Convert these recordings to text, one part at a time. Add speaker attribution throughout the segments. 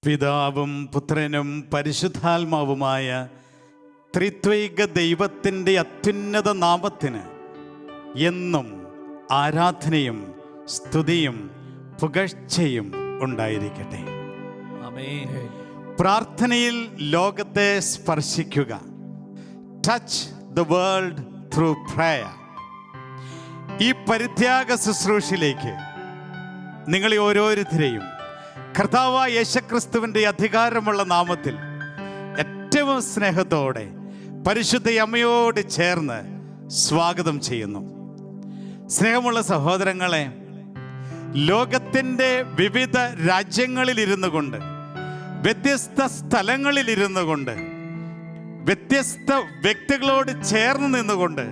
Speaker 1: പിതാവും പുത്രനും പരിശുദ്ധാത്മാവുമായ ത്രിത്വൈക ദൈവത്തിൻ്റെ അത്യുന്നത നാമത്തിന് എന്നും ആരാധനയും സ്തുതിയും പുകഴ്ചയും ഉണ്ടായിരിക്കട്ടെ.
Speaker 2: ആമേൻ.
Speaker 1: പ്രാർത്ഥനയിൽ ലോകത്തെ സ്പർശിക്കുക. Touch the world through prayer. ഈ പരിത്യാഗ ശുശ്രൂഷയിലേക്ക് നിങ്ങളെ ഓരോരുത്തരെയും കർത്താവായ യേശുക്രിസ്തുവിൻ്റെ അധികാരമുള്ള നാമത്തിൽ ഏറ്റവും സ്നേഹത്തോടെ പരിശുദ്ധ അമ്മയോട് ചേർന്ന് സ്വാഗതം ചെയ്യുന്നു. സ്നേഹമുള്ള സഹോദരങ്ങളെ, ലോകത്തിൻ്റെ വിവിധ രാജ്യങ്ങളിലിരുന്നു കൊണ്ട്, വ്യത്യസ്ത സ്ഥലങ്ങളിലിരുന്നു കൊണ്ട്, വ്യത്യസ്ത വ്യക്തികളോട് ചേർന്ന് നിന്നുകൊണ്ട്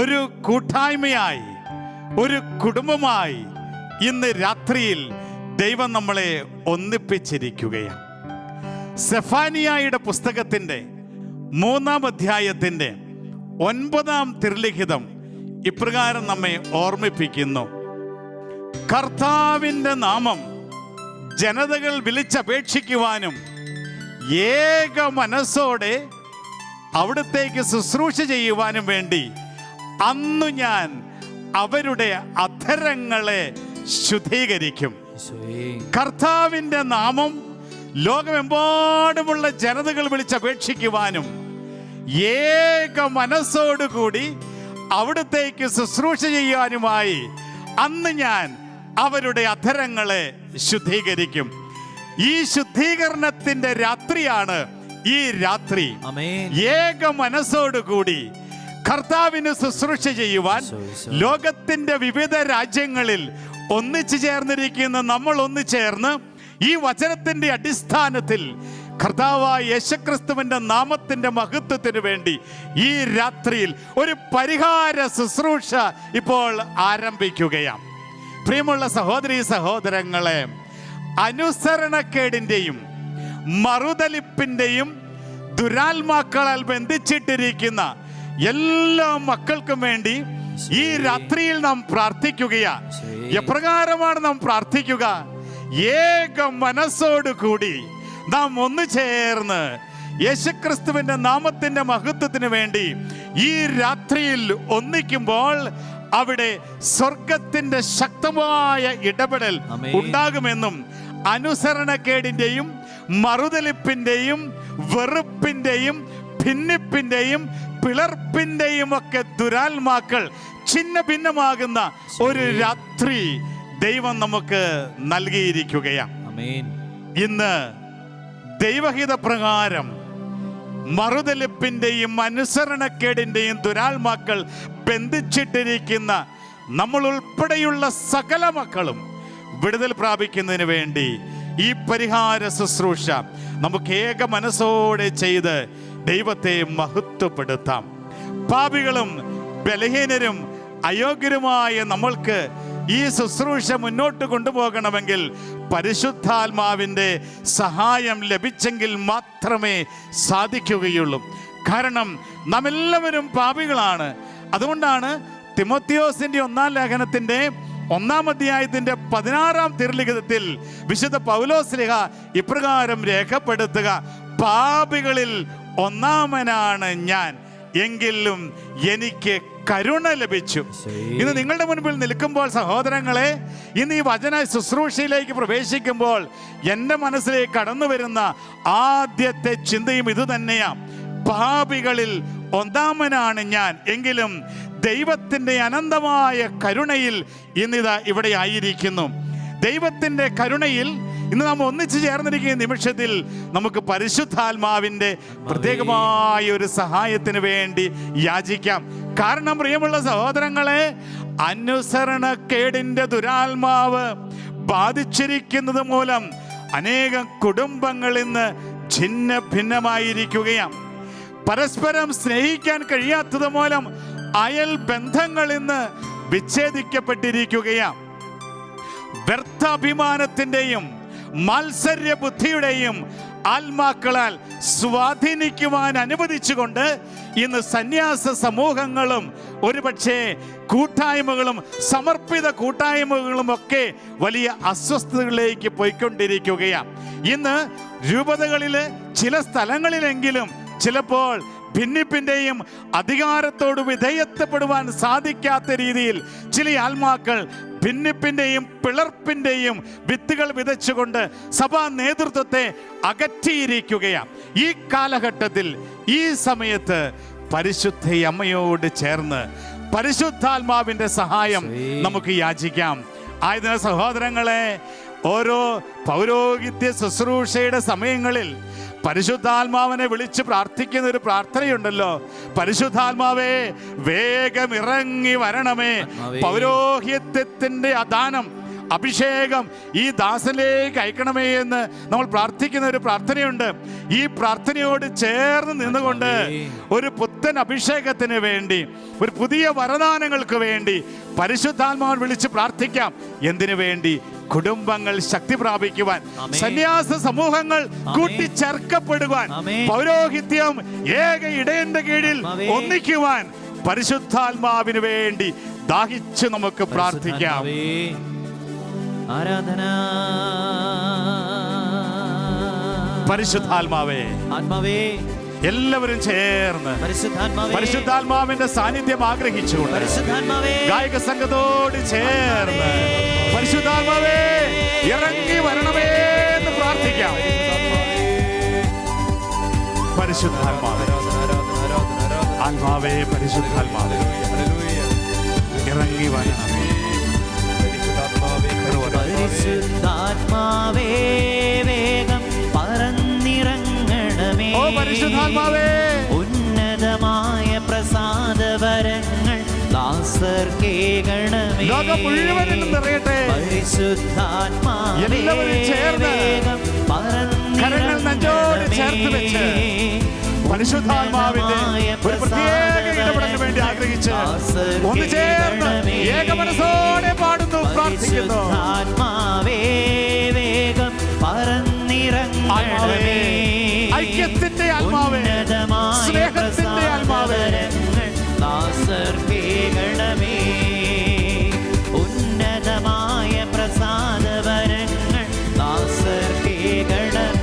Speaker 1: ഒരു കൂട്ടായ്മയായി, ഒരു കുടുംബമായി ഇന്ന് രാത്രിയിൽ ദൈവം നമ്മളെ ഒന്നിപ്പിച്ചിരിക്കുകയാണ്. സെഫാനിയായുടെ പുസ്തകത്തിൻ്റെ 3-ാം അധ്യായത്തിൻ്റെ 9-ാം തിരുലിഖിതം ഇപ്രകാരം നമ്മെ ഓർമ്മിപ്പിക്കുന്നു: കർത്താവിൻ്റെ നാമം ജനതകൾ വിളിച്ചപേക്ഷിക്കുവാനും ഏക മനസ്സോടെ അവിടത്തേക്ക് ശുശ്രൂഷ ചെയ്യുവാനും വേണ്ടി അന്നു ഞാൻ അവരുടെ അധരങ്ങളെ ശുദ്ധീകരിക്കും. കർത്താവിൻ്റെ നാമം ലോകമെമ്പാടുമുള്ള ജനതകൾ വിളിച്ചപേക്ഷിക്കുവാനും ഏക മനസ്സോടുകൂടി അവിടത്തേക്ക് ശുശ്രൂഷ ചെയ്യാനുമായി അന്ന് ഞാൻ അവരുടെ അധരങ്ങളെ ശുദ്ധീകരിക്കും. ഈ ശുദ്ധീകരണത്തിൻ്റെ രാത്രിയാണ് ഈ രാത്രി. ഏക മനസ്സോടുകൂടി കർത്താവിന് ശുശ്രൂഷ ചെയ്യുവാൻ ലോകത്തിന്റെ വിവിധ രാജ്യങ്ങളിൽ ഒന്നിച്ചു ചേർന്നിരിക്കുന്ന നമ്മൾ ഒന്നു ചേർന്ന് ഈ വചനത്തിന്റെ അടിസ്ഥാനത്തിൽ കർത്താവായ യേശുക്രിസ്തുവിന്റെ നാമത്തിന്റെ മഹത്വത്തിന് വേണ്ടി ഈ രാത്രിയിൽ ഒരു പരിഹാര ശുശ്രൂഷ ഇപ്പോൾ ആരംഭിക്കുകയാണ്. പ്രിയമുള്ള സഹോദരീ സഹോദരങ്ങളെ, അനുസരണക്കേടിന്റെയും മറുതലിപ്പിന്റെയും ദുരാത്മാക്കളാൽ ബന്ധിച്ചിട്ടിരിക്കുന്ന എല്ലാ മക്കൾക്കും വേണ്ടി ഈ രാത്രിയിൽ നാം പ്രാർത്ഥിക്കുകയാ. എപ്രകാരമാണ് നാം പ്രാർത്ഥിക്കുക? ഏക മനസ്സോടുകൂടി നാം ഒന്നു ചേർന്ന് യേശുക്രിസ്തുവിന്റെ നാമത്തിന്റെ മഹത്വത്തിന് വേണ്ടി ഈ രാത്രിയിൽ ഒന്നിക്കുമ്പോൾ അവിടെ സ്വർഗത്തിന്റെ ശക്തമായ ഇടപെടൽ ഉണ്ടാകുമെന്നും അനുസരണക്കേടിന്റെയും മറുതലിപ്പിന്റെയും വെറുപ്പിന്റെയും ഭിന്നിപ്പിന്റെയും പിളർപ്പിന്റെയും ഒക്കെ ദുരാത്മാക്കൾ ഛിന്ന ഭിന്നമാകുന്ന ഒരു രാത്രി ദൈവം നമുക്ക് നൽകിയിരിക്കുകയാണ്. ഇന്ന് ദൈവഹിത പ്രകാരം മറുതലിപ്പിന്റെയും അനുസരണക്കേടിന്റെയും ദുരാത്മാക്കൾ ബന്ധിച്ചിട്ടിരിക്കുന്ന നമ്മൾ ഉൾപ്പെടെയുള്ള സകല മക്കളും വിടുതൽ പ്രാപിക്കുന്നതിന് വേണ്ടി ഈ പരിഹാര ശുശ്രൂഷ നമുക്ക് ഏക മനസ്സോടെ ചെയ്ത് ദൈവത്തെ മഹത്വപ്പെടുത്താം. പാപികളും ബലഹീനരും അയോഗ്യരുമായ നമ്മൾക്ക് ഈ ശുശ്രൂഷ മുന്നോട്ട് കൊണ്ടുപോകണമെങ്കിൽ പരിശുദ്ധാത്മാവിൻ്റെ സഹായം ലഭിച്ചെങ്കിൽ മാത്രമേ സാധിക്കുകയുള്ളൂ. കാരണം നാം എല്ലാവരും പാപികളാണ്. അതുകൊണ്ടാണ് തിമോത്തിയോസിന്റെ 1-ാം ലേഖനത്തിന്റെ 1-ാം അധ്യായത്തിന്റെ 16-ാം തിരുലിഖിതത്തിൽ വിശുദ്ധ പൗലോസ് ശ്ലീഹ ഇപ്രകാരം രേഖപ്പെടുത്തുക: പാപികളിൽ ഒന്നാമനാണ് ഞാൻ, എങ്കിലും എനിക്ക് കരുണ ലഭിച്ചു. ഇന്ന് നിങ്ങളുടെ മുൻപിൽ നിൽക്കുമ്പോൾ സഹോദരങ്ങളെ, ഇന്ന് ഈ വചന ശുശ്രൂഷയിലേക്ക് പ്രവേശിക്കുമ്പോൾ എൻ്റെ മനസ്സിലേക്ക് കടന്നു വരുന്ന ആദ്യത്തെ ചിന്തയും ഇത് തന്നെയാണ്: പാപികളിൽ ഒന്നാമനാണ് ഞാൻ, എങ്കിലും ദൈവത്തിൻ്റെ അനന്തമായ കരുണയിൽ ഇന്നിതാ ഇവിടെ ആയിരിക്കുന്നു. ദൈവത്തിൻ്റെ കരുണയിൽ ഇന്ന് നാം ഒന്നിച്ചു ചേർന്നിരിക്കുന്ന നിമിഷത്തിൽ നമുക്ക് പരിശുദ്ധാത്മാവിൻ്റെ പ്രത്യേകമായ ഒരു സഹായത്തിന് വേണ്ടി യാചിക്കാം. കാരണം പ്രിയമുള്ള സഹോദരങ്ങളെ, അനുസരണക്കേടിൻ്റെ ദുരാത്മാവ് ബാധിച്ചിരിക്കുന്നത് മൂലം അനേകം കുടുംബങ്ങൾ ഇന്ന് ഛിന്ന ഭിന്നമായിരിക്കുകയാണ്. പരസ്പരം സ്നേഹിക്കാൻ കഴിയാത്തത് മൂലം അയൽ ബന്ധങ്ങൾ ഇന്ന് വിച്ഛേദിക്കപ്പെട്ടിരിക്കുകയാണ്. വ്യർത്ഥാഭിമാനത്തിൻ്റെയും മാത്സര്യ ബുദ്ധിയുടെയും ആത്മാക്കളാൽ സ്വാധീനിക്കുവാൻ അനുവദിച്ചുകൊണ്ട് ഇന്ന് സന്യാസ സമൂഹങ്ങളും ഒരു പക്ഷേ കൂട്ടായ്മകളും സമർപ്പിത കൂട്ടായ്മകളും ഒക്കെ വലിയ അസ്വസ്ഥതകളിലേക്ക് പോയിക്കൊണ്ടിരിക്കുകയാണ്. ഇന്ന് രൂപതകളില് ചില സ്ഥലങ്ങളിലെങ്കിലും ചിലപ്പോൾ ഭിന്നിപ്പിന്റെയും അധികാരത്തോട് വിധേയത്വപ്പെടുവാൻ സാധിക്കാത്ത രീതിയിൽ ചില ആത്മാക്കൾ ഭിന്നിപ്പിന്റെയും പിളർപ്പിന്റെയും വിത്തുകൾ വിതച്ചുകൊണ്ട് സഭാ നേതൃത്വത്തെ അകറ്റിയിരിക്കുകയാണ്. ഈ കാലഘട്ടത്തിൽ ഈ സമയത്ത് പരിശുദ്ധ അമ്മയോട് ചേർന്ന് പരിശുദ്ധാത്മാവിന്റെ സഹായം നമുക്ക് യാചിക്കാം. ആയതിന സഹോദരങ്ങളെ, ഓരോ പൗരോഹിത്യ ശുശ്രൂഷയുടെ സമയങ്ങളിൽ പരിശുദ്ധാത്മാവിനെ വിളിച്ച് പ്രാർത്ഥിക്കുന്ന ഒരു പ്രാർത്ഥനയുണ്ടല്ലോ. പരിശുദ്ധാത്മാവേ, വേഗം ഇറങ്ങി വരണമേ. പൗരോഹിത്യത്തിന്റെ അദാനം, അഭിഷേകം ഈ ദാസനിലേക്ക് അയക്കണമേ എന്ന് നമ്മൾ പ്രാർത്ഥിക്കുന്ന ഒരു പ്രാർത്ഥനയുണ്ട്. ഈ പ്രാർത്ഥനയോട് ചേർന്ന് നിന്നുകൊണ്ട് ഒരു പുത്തൻ അഭിഷേകത്തിന് വേണ്ടി, ഒരു പുതിയ വരദാനങ്ങൾക്ക് വേണ്ടി പരിശുദ്ധാത്മാവിനെ വിളിച്ച് പ്രാർത്ഥിക്കാം. എന്തിനു വേണ്ടി? കുടുംബങ്ങൾ ശക്തി പ്രാപിക്കുവാൻ, സന്യാസ സമൂഹങ്ങൾ കൂട്ടിച്ചേർക്കപ്പെടുവാൻ, പൗരോഹിത്യം ഏക ഇടയന്റെ കീഴിൽ ഒന്നിക്കുവാൻ പരിശുദ്ധാത്മാവിന് വേണ്ടി ദാഹിച്ച് നമുക്ക് പ്രാർത്ഥിക്കാം.
Speaker 2: ആരാധന.
Speaker 1: പരിശുദ്ധാത്മാവേ,
Speaker 2: ആത്മാവേ,
Speaker 1: എല്ലാവരും ചേർന്ന് പരിശുദ്ധാത്മാവിന്റെ സാന്നിധ്യം ആഗ്രഹിച്ചുകൊണ്ട് ഗായക സംഘത്തോട് ചേർന്ന് പരിശുദ്ധാത്മാവേ ഇറങ്ങി വരണമേ എന്ന് പ്രാർത്ഥിക്കാം. പരിശുദ്ധാത്മാവേ, ആത്മാവേ, പരിശുദ്ധാത്മാവേ ഇറങ്ങി വരണമേ.
Speaker 2: പരിശുദ്ധാത്മാവേ വേഗം പറന്നിറങ്ങണമേ.
Speaker 1: ഓ പരിശുദ്ധാത്മാവേ,
Speaker 2: ഉന്നതമായ പ്രസാദവരങ്ങൾ ദാസർക്കേകണമേ.
Speaker 1: ലോകം മുഴുവനും നിറയട്ടെ.
Speaker 2: പരിശുദ്ധാത്മാവേ വേഗം
Speaker 1: പറന്നിറങ്ങണമേ. പരിശുദ്ധാത്മാവിന്റെ ഒരു പ്രത്യേക ഇടപെടലിന് വേണ്ടി ആഗ്രഹിച്ച് ഒന്ന് ചേർന്ന് ഏകമനസ്സോടെ പാടുന്നു, പ്രാർത്ഥിക്കുന്നു.
Speaker 2: ആത്മാവേ വേഗം പറന്നിറങ്ങണമേ.
Speaker 1: ഐക്യത്തിന്റെ ആത്മാവേ, സ്നേഹത്തിന്റെ ആത്മാവേ
Speaker 2: ദാസർക്കേകണമേ. ഉന്നതമായ പ്രസാദവരങ്ങൾ ദാസർക്കേകണം.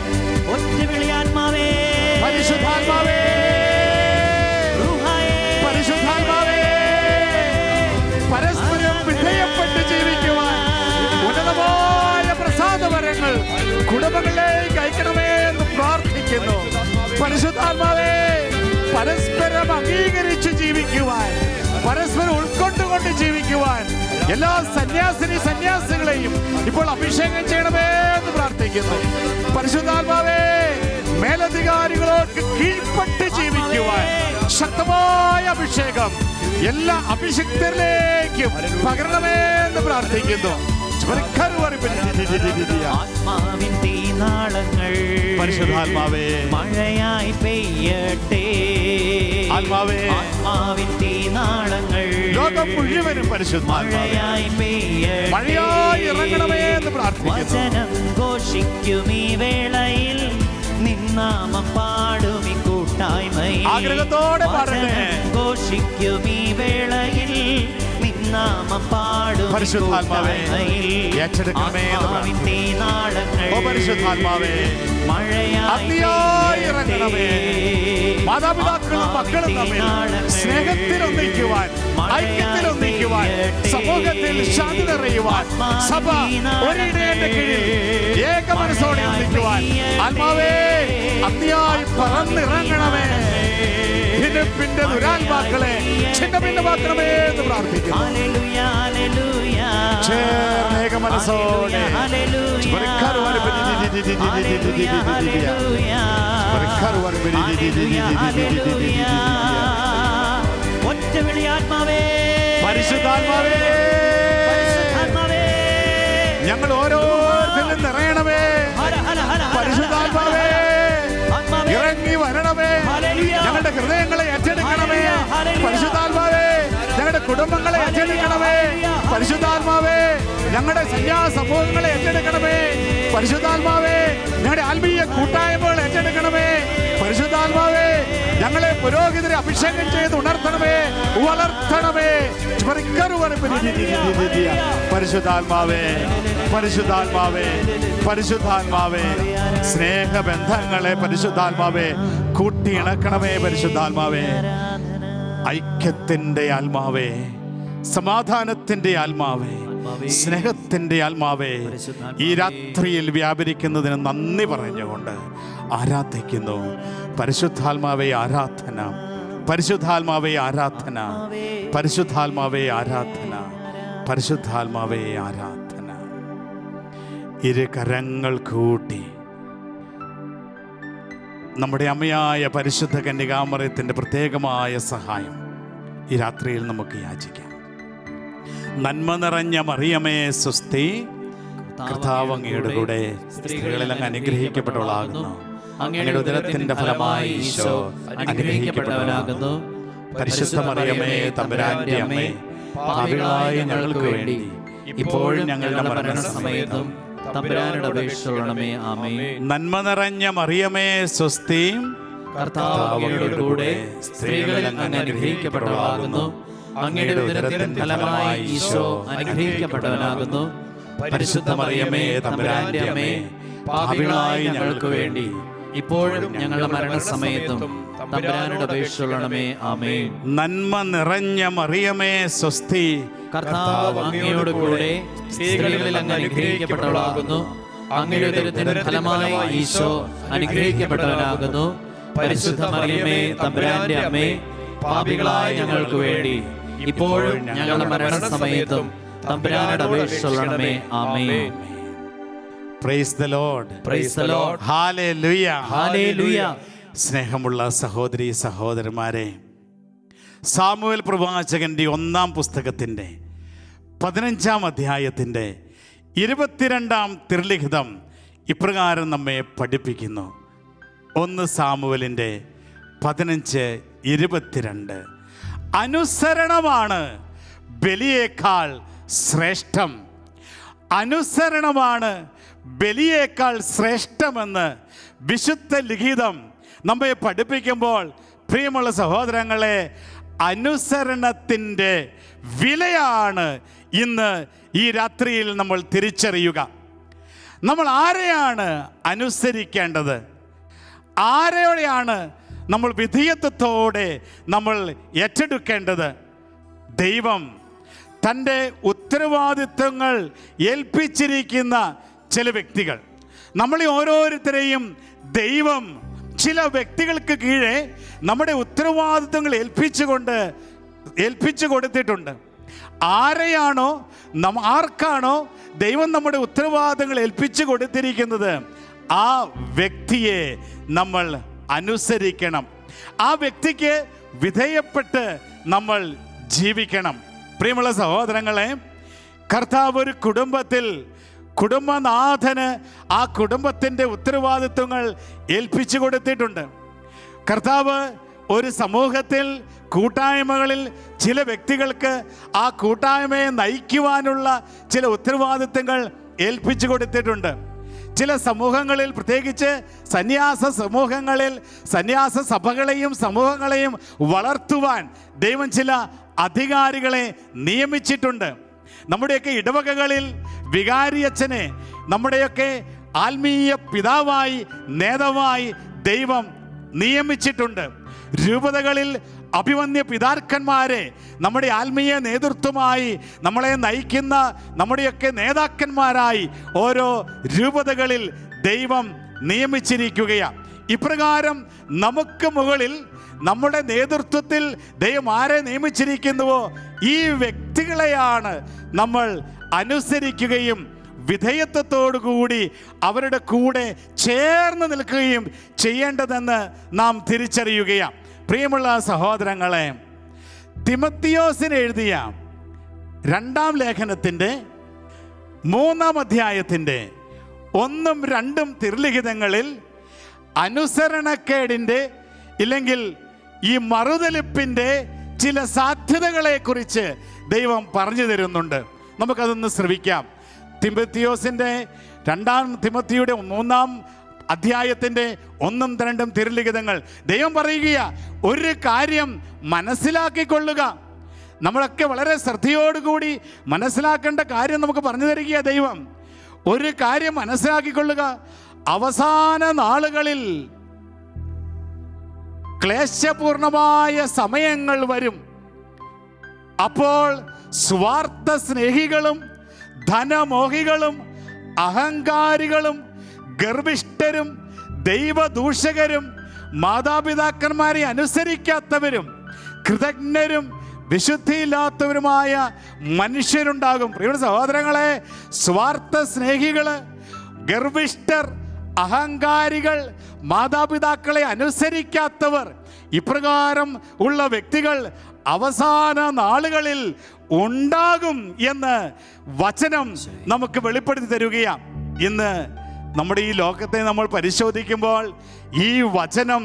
Speaker 2: ഒറ്റവിളി ആത്മാവേ,
Speaker 1: പരിശുദ്ധാത്മാവേ, പരിശുദ്ധാത്മാവേ, പരസ്പരം വിധേയപ്പെട്ട് ജീവിക്കുവാൻ ഉന്നതമായ പ്രസാദവരങ്ങൾ കുടുംബങ്ങളിലേക്ക് അയക്കണമേ എന്ന് പ്രാർത്ഥിക്കുന്നു. പരിശുദ്ധാത്മാവേ, പരസ്പരം അംഗീകരിച്ച് ജീവിക്കുവാൻ, പരസ്പരം ഉൾക്കൊണ്ടുകൊണ്ട് ജീവിക്കുവാൻ എല്ലാ സന്യാസികളെയും ഇപ്പോൾ അഭിഷേകം ചെയ്യണമേ എന്ന് പ്രാർത്ഥിക്കുന്നു. പരിശുദ്ധാത്മാവേ, മേലധികാരികളോട് കീഴ്പ്പെട്ട് ജീവിക്കുവാൻ ശക്തമായ അഭിഷേകം എല്ലാ അഭിഷിക്തരിലേക്കും പകരണമേ എന്ന് പ്രാർത്ഥിക്കുന്നു.
Speaker 2: ആത്മാവിൻ തീനാളങ്ങൾ
Speaker 1: പരിശുദ്ധാത്മാവേ
Speaker 2: മഴയായി പെയ്യട്ടെ.
Speaker 1: ആത്മാവേ,
Speaker 2: ആത്മാവിൻ തീനാളങ്ങൾ
Speaker 1: ലോകം മുഴുവനും
Speaker 2: മഴയായി പെയ്യട്ടെ.
Speaker 1: മഴയായി ഇറങ്ങണമേ എന്ന് പ്രാർത്ഥിക്കുന്നു.
Speaker 2: വചനം ഘോഷിക്കും ഈ വേളയിൽ, നിന്നാമം പാടും ഈ കൂട്ടായ്മയിൽ.
Speaker 1: ആഗ്രഹത്തോടെ പാടണേ.
Speaker 2: ഘോഷിക്കും ഈ വേളയിൽ, നിന്നാമം പാടും
Speaker 1: പരിശുദ്ധാത്മാവേ ഏറ്റെടുക്കണമേ എന്ന് പ്രാർത്ഥിക്കുന്നു. ഓ പരിശുദ്ധാത്മാവേ, മഴയായി ഇറങ്ങണമേ. മാതാപിതാക്കളും മക്കളും തമ്മിൽ സ്നേഹത്തിലൊന്നിക്കുവാൻ, ഐക്യത്തിലൊന്നിക്കുവാൻ, സമൂഹത്തിൽ ശാന്തി നിറയുവാൻ, സഭ ഒരിടേന്റെ കീഴിൽ ഏക മനസ്സോടെ ഒന്നിക്കുവാൻ ആത്മാവേ അതിയായി പറന്നിറങ്ങണമേ. ഭിന്നിപ്പിന്റെ ദുരാത്മാക്കളെ ഛിന്നഭിന്നമാക്കണമേ എന്ന് പ്രാർത്ഥിക്കുന്നു. ചേർന്നേക മനസ്സോടെ പരിശുദ്ധാത്മാവേ, ഞങ്ങൾ ഓരോരുത്തരും നിറയണമേ. പരിശുദ്ധാത്മാവേ ഇറങ്ങി വരണമേ. ഞങ്ങളുടെ ഹൃദയങ്ങളെ ഏറ്റെടുക്കണമേ. പരിശുദ്ധാത്മാവേ ഞങ്ങളുടെ കുടുംബങ്ങളെ ഏറ്റെടുക്കണമേ. പരിശുദ്ധാത്മാവേ ഞങ്ങളുടെ സന്യാസ സമൂഹങ്ങളെ ഏറ്റെടുക്കണമേ. പരിശുദ്ധാത്മാവേ ഞങ്ങളുടെ ആത്മീയ കൂട്ടായ്മകൾ ഏറ്റെടുക്കണമേ. പരിശുദ്ധാത്മാവേ ഞങ്ങളെ പുരോഹിതരെ അഭിഷേകം ചെയ്ത് ഉണർത്തണമേ, വളർത്തണമേ. പരിശുദ്ധാത്മാവേ, പരിശുദ്ധാത്മാവേ, പരിശുദ്ധാത്മാവേ, സ്നേഹബന്ധങ്ങളെ പരിശുദ്ധാത്മാവേ കൂട്ടിയിണക്കണമേ. പരിശുദ്ധാത്മാവേ, ഐക്യത്തിന്റെ ആത്മാവേ, സമാധാനത്തിന്റെ ആത്മാവേ, സ്നേഹത്തിന്റെ ആത്മാവേ, ഈ രാത്രിയിൽ വ്യാപരിക്കുന്നതിന് നന്ദി പറഞ്ഞുകൊണ്ട് ആരാധിക്കുന്നു. പരിശുദ്ധാത്മാവേ ആരാധന, പരിശുദ്ധാത്മാവേ ആരാധന, പരിശുദ്ധാത്മാവേ ആരാധന, പരിശുദ്ധാത്മാവേ ആരാധന. ഇരു കരങ്ങൾ കൂട്ടി നമ്മുടെ അമ്മയായ പരിശുദ്ധ കന്യകാമറിയത്തിൻ്റെ പ്രത്യേകമായ സഹായം ഈ രാത്രിയിൽ നമുക്ക് യാചിക്കാം. നന്മ നിറഞ്ഞ മറിയമേ സ്വസ്തി, കർത്താവ് അങ്ങയുടെ കൂടെ സ്ത്രീകളിൽ അങ്ങ് അനുഗ്രഹിക്കപ്പെട്ടവളാകുന്നു. അങ്ങയുടെ ഉദരത്തിന്റെ ഫലമായി ഈശോ അനുഗ്രഹിക്കപ്പെട്ടവനാകുന്നു. പരിശുദ്ധ മറിയമേ തമ്പുരാന്റെ അമ്മേ, പാപികളായ ഞങ്ങൾക്ക് വേണ്ടി ഇപ്പോഴും ഞങ്ങളുടെ മരണസമയത്തും തമ്പുരാനോട് അപേക്ഷിച്ചുകൊള്ളണമേ. ആമേൻ. നന്മ നിറഞ്ഞ മറിയമേ സ്വസ്തി, കർത്താവ് അങ്ങയുടെ കൂടെ സ്ത്രീകളിൽ അങ്ങ് അനുഗ്രഹിക്കപ്പെട്ടവളാകുന്നു. അങ്ങയുടെ ഉദരത്തിന്റെ ഫലമായി ഈശോ അനുഗ്രഹിക്കപ്പെട്ടവനാകുന്നു. പരിശുദ്ധ മറിയമേ തമ്പുരാന്റെ അമ്മേ, പാപികളായ ഞങ്ങൾക്ക് വേണ്ടി ഇപ്പോഴും ഞങ്ങളുടെ മരണസമയത്തും തമ്പുരാനോട് അപേക്ഷിച്ചുകൊള്ളണമേ. ആമേൻ. നന്മ നിറഞ്ഞ മറിയമേ സ്വസ്തി, കർത്താവ് അങ്ങയോട് കൂടെ സ്ത്രീകളിൽ അങ്ങ് അനുഗ്രഹിക്കപ്പെട്ടവളാകുന്നു. അങ്ങയുടെ ഉദരത്തിന്റെ ഫലമായി ഈശോ അനുഗ്രഹിക്കപ്പെട്ടവനാകുന്നു. പരിശുദ്ധ മറിയമേ തമ്പുരാന്റെ അമ്മേ, പാപികളായ ഞങ്ങൾക്ക് വേണ്ടി ഇപ്പോഴും ഞങ്ങളുടെ മരണസമയത്തും തമ്പുരാനോട് അപേക്ഷിച്ചുകൊള്ളണമേ. ആമേൻ. Praise the Lord. Praise the Lord. Hallelujah. Hallelujah. സ്നേഹമുള്ള സഹോദരി സഹോദരന്മാരെ, സാമുവേൽ പ്രവാചകന്റെ 1-ാം പുസ്തകത്തിൻ്റെ 15-ാം അധ്യായത്തിൻ്റെ 22-ാം തിരുലിഖിതം ഇപ്രകാരം നമ്മെ പഠിപ്പിക്കുന്നു. 1 സാമുവേലിൻ്റെ 15:22. അനുസരണമാണ് ബലിയേക്കാൾ ശ്രേഷ്ഠം. അനുസരണമാണ് ബലിയേക്കാൾ ശ്രേഷ്ഠമെന്ന് വിശുദ്ധ ലിഖിതം നമ്മെ പഠിപ്പിക്കുമ്പോൾ, പ്രിയമുള്ള സഹോദരങ്ങളെ, അനുസരണത്തിൻ്റെ വിലയാണ് ഇന്ന് ഈ രാത്രിയിൽ നമ്മൾ തിരിച്ചറിയുക. നമ്മൾ ആരെയാണ് അനുസരിക്കേണ്ടത്? ആരെയാണ് നമ്മൾ വിധേയത്വത്തോടെ നമ്മൾ ഏറ്റെടുക്കേണ്ടത്? ദൈവം തൻ്റെ ഉത്തരവാദിത്വങ്ങൾ ഏൽപ്പിച്ചിരിക്കുന്ന ചില വ്യക്തികൾ, നമ്മളെ ഓരോരുത്തരെയും ദൈവം ചില വ്യക്തികൾക്ക് കീഴെ നമ്മുടെ ഉത്തരവാദിത്വങ്ങൾ ഏൽപ്പിച്ചു കൊടുത്തിട്ടുണ്ട്. ആർക്കാണോ ദൈവം നമ്മുടെ ഉത്തരവാദിത്തങ്ങൾ ഏൽപ്പിച്ചു കൊടുത്തിരിക്കുന്നത്, ആ വ്യക്തിയെ നമ്മൾ അനുസരിക്കണം. ആ വ്യക്തിക്ക് വിധേയപ്പെട്ട് നമ്മൾ ജീവിക്കണം. പ്രിയമുള്ള സഹോദരങ്ങളെ, കർത്താവ് ഒരു കുടുംബനാഥന് ആ കുടുംബത്തിൻ്റെ ഉത്തരവാദിത്വങ്ങൾ ഏൽപ്പിച്ചു കൊടുത്തിട്ടുണ്ട്. കർത്താവ് ഒരു സമൂഹത്തിൽ, കൂട്ടായ്മകളിൽ ചില വ്യക്തികൾക്ക് ആ കൂട്ടായ്മയെ നയിക്കുവാനുള്ള ചില ഉത്തരവാദിത്വങ്ങൾ ഏൽപ്പിച്ചു കൊടുത്തിട്ടുണ്ട്. ചില സമൂഹങ്ങളിൽ, പ്രത്യേകിച്ച് സന്യാസ സമൂഹങ്ങളിൽ, സന്യാസ സഭകളെയും സമൂഹങ്ങളെയും വളർത്തുവാൻ ദൈവം ചില അധികാരികളെ നിയമിച്ചിട്ടുണ്ട്. നമ്മുടെയൊക്കെ ഇടവകകളിൽ വികാരിയച്ഛനെ നമ്മുടെയൊക്കെ ആത്മീയ പിതാവായി, നേതാവായി ദൈവം നിയമിച്ചിട്ടുണ്ട്. രൂപതകളിൽ അഭിമന്യ പിതാക്കന്മാരെ നമ്മുടെ ആത്മീയ നേതൃത്വമായി നമ്മളെ നയിക്കുന്ന നമ്മുടെയൊക്കെ നേതാക്കന്മാരായി ഓരോ രൂപതകളിൽ ദൈവം നിയമിച്ചിരിക്കുകയാണ്. ഇപ്രകാരം നമുക്ക് മുകളിൽ നമ്മുടെ നേതൃത്വത്തിൽ ദൈവം ആരെ നിയമിച്ചിരിക്കുന്നുവോ ഈ വ്യക്തികളെയാണ് നമ്മൾ അനുസരിക്കുകയും വിധേയത്വത്തോടുകൂടി അവരുടെ കൂടെ ചേർന്ന് നിൽക്കുകയും ചെയ്യേണ്ടതെന്ന് നാം തിരിച്ചറിയുകയാണ്. പ്രിയമുള്ള സഹോദരങ്ങളെ, തിമത്തിയോസിന് എഴുതിയ 2-ാം ലേഖനത്തിൻ്റെ 3-ാം അധ്യായത്തിൻ്റെ 1ഉം 2ഉം തിരുലിഖിതങ്ങളിൽ അനുസരണക്കേടിൻ്റെ ഇല്ലെങ്കിൽ ഈ മറുതലിപ്പിൻ്റെ ചില സാധ്യതകളെക്കുറിച്ച് ദൈവം പറഞ്ഞു തരുന്നുണ്ട്. നമുക്കതൊന്ന് ശ്രവിക്കാം. തിമത്തിയോസിൻ്റെ 2-ാം തിമത്തിയുടെ 3-ാം അധ്യായത്തിൻ്റെ 1-2 തിരുലിഖിതങ്ങൾ ദൈവം പറയുക, ഒരു കാര്യം മനസ്സിലാക്കിക്കൊള്ളുക. നമ്മളൊക്കെ വളരെ ശ്രദ്ധയോടുകൂടി മനസ്സിലാക്കേണ്ട കാര്യം നമുക്ക് പറഞ്ഞു തരിക ദൈവം. ഒരു കാര്യം മനസ്സിലാക്കിക്കൊള്ളുക, അവസാന നാളുകളിൽ ക്ലേശപൂർണമായ സമയങ്ങൾ വരും. അപ്പോൾ സ്വാർത്ഥ സ്നേഹികളും ധനമോഹികളും അഹങ്കാരികളും ഗർഭിഷ്ഠരും ദൈവദൂഷകരും മാതാപിതാക്കന്മാരെ അനുസരിക്കാത്തവരും കൃതജ്ഞരും വിശുദ്ധിയില്ലാത്തവരുമായ മനുഷ്യരുണ്ടാകും. പ്രിയ സഹോദരങ്ങളെ, സ്വാർത്ഥ സ്നേഹികള്, ഗർഭിഷ്ഠർ, അഹങ്കാരികൾ, മാതാപിതാക്കളെ അനുസരിക്കാത്തവർ, ഇപ്രകാരം ഉള്ള വ്യക്തികൾ അവസാന നാളുകളിൽ ഉണ്ടാകും എന്ന് വചനം നമുക്ക് വെളിപ്പെടുത്തി തരുകയാണ്. ഇന്ന് നമ്മുടെ ഈ ലോകത്തെ നമ്മൾ പരിശോധിക്കുമ്പോൾ ഈ വചനം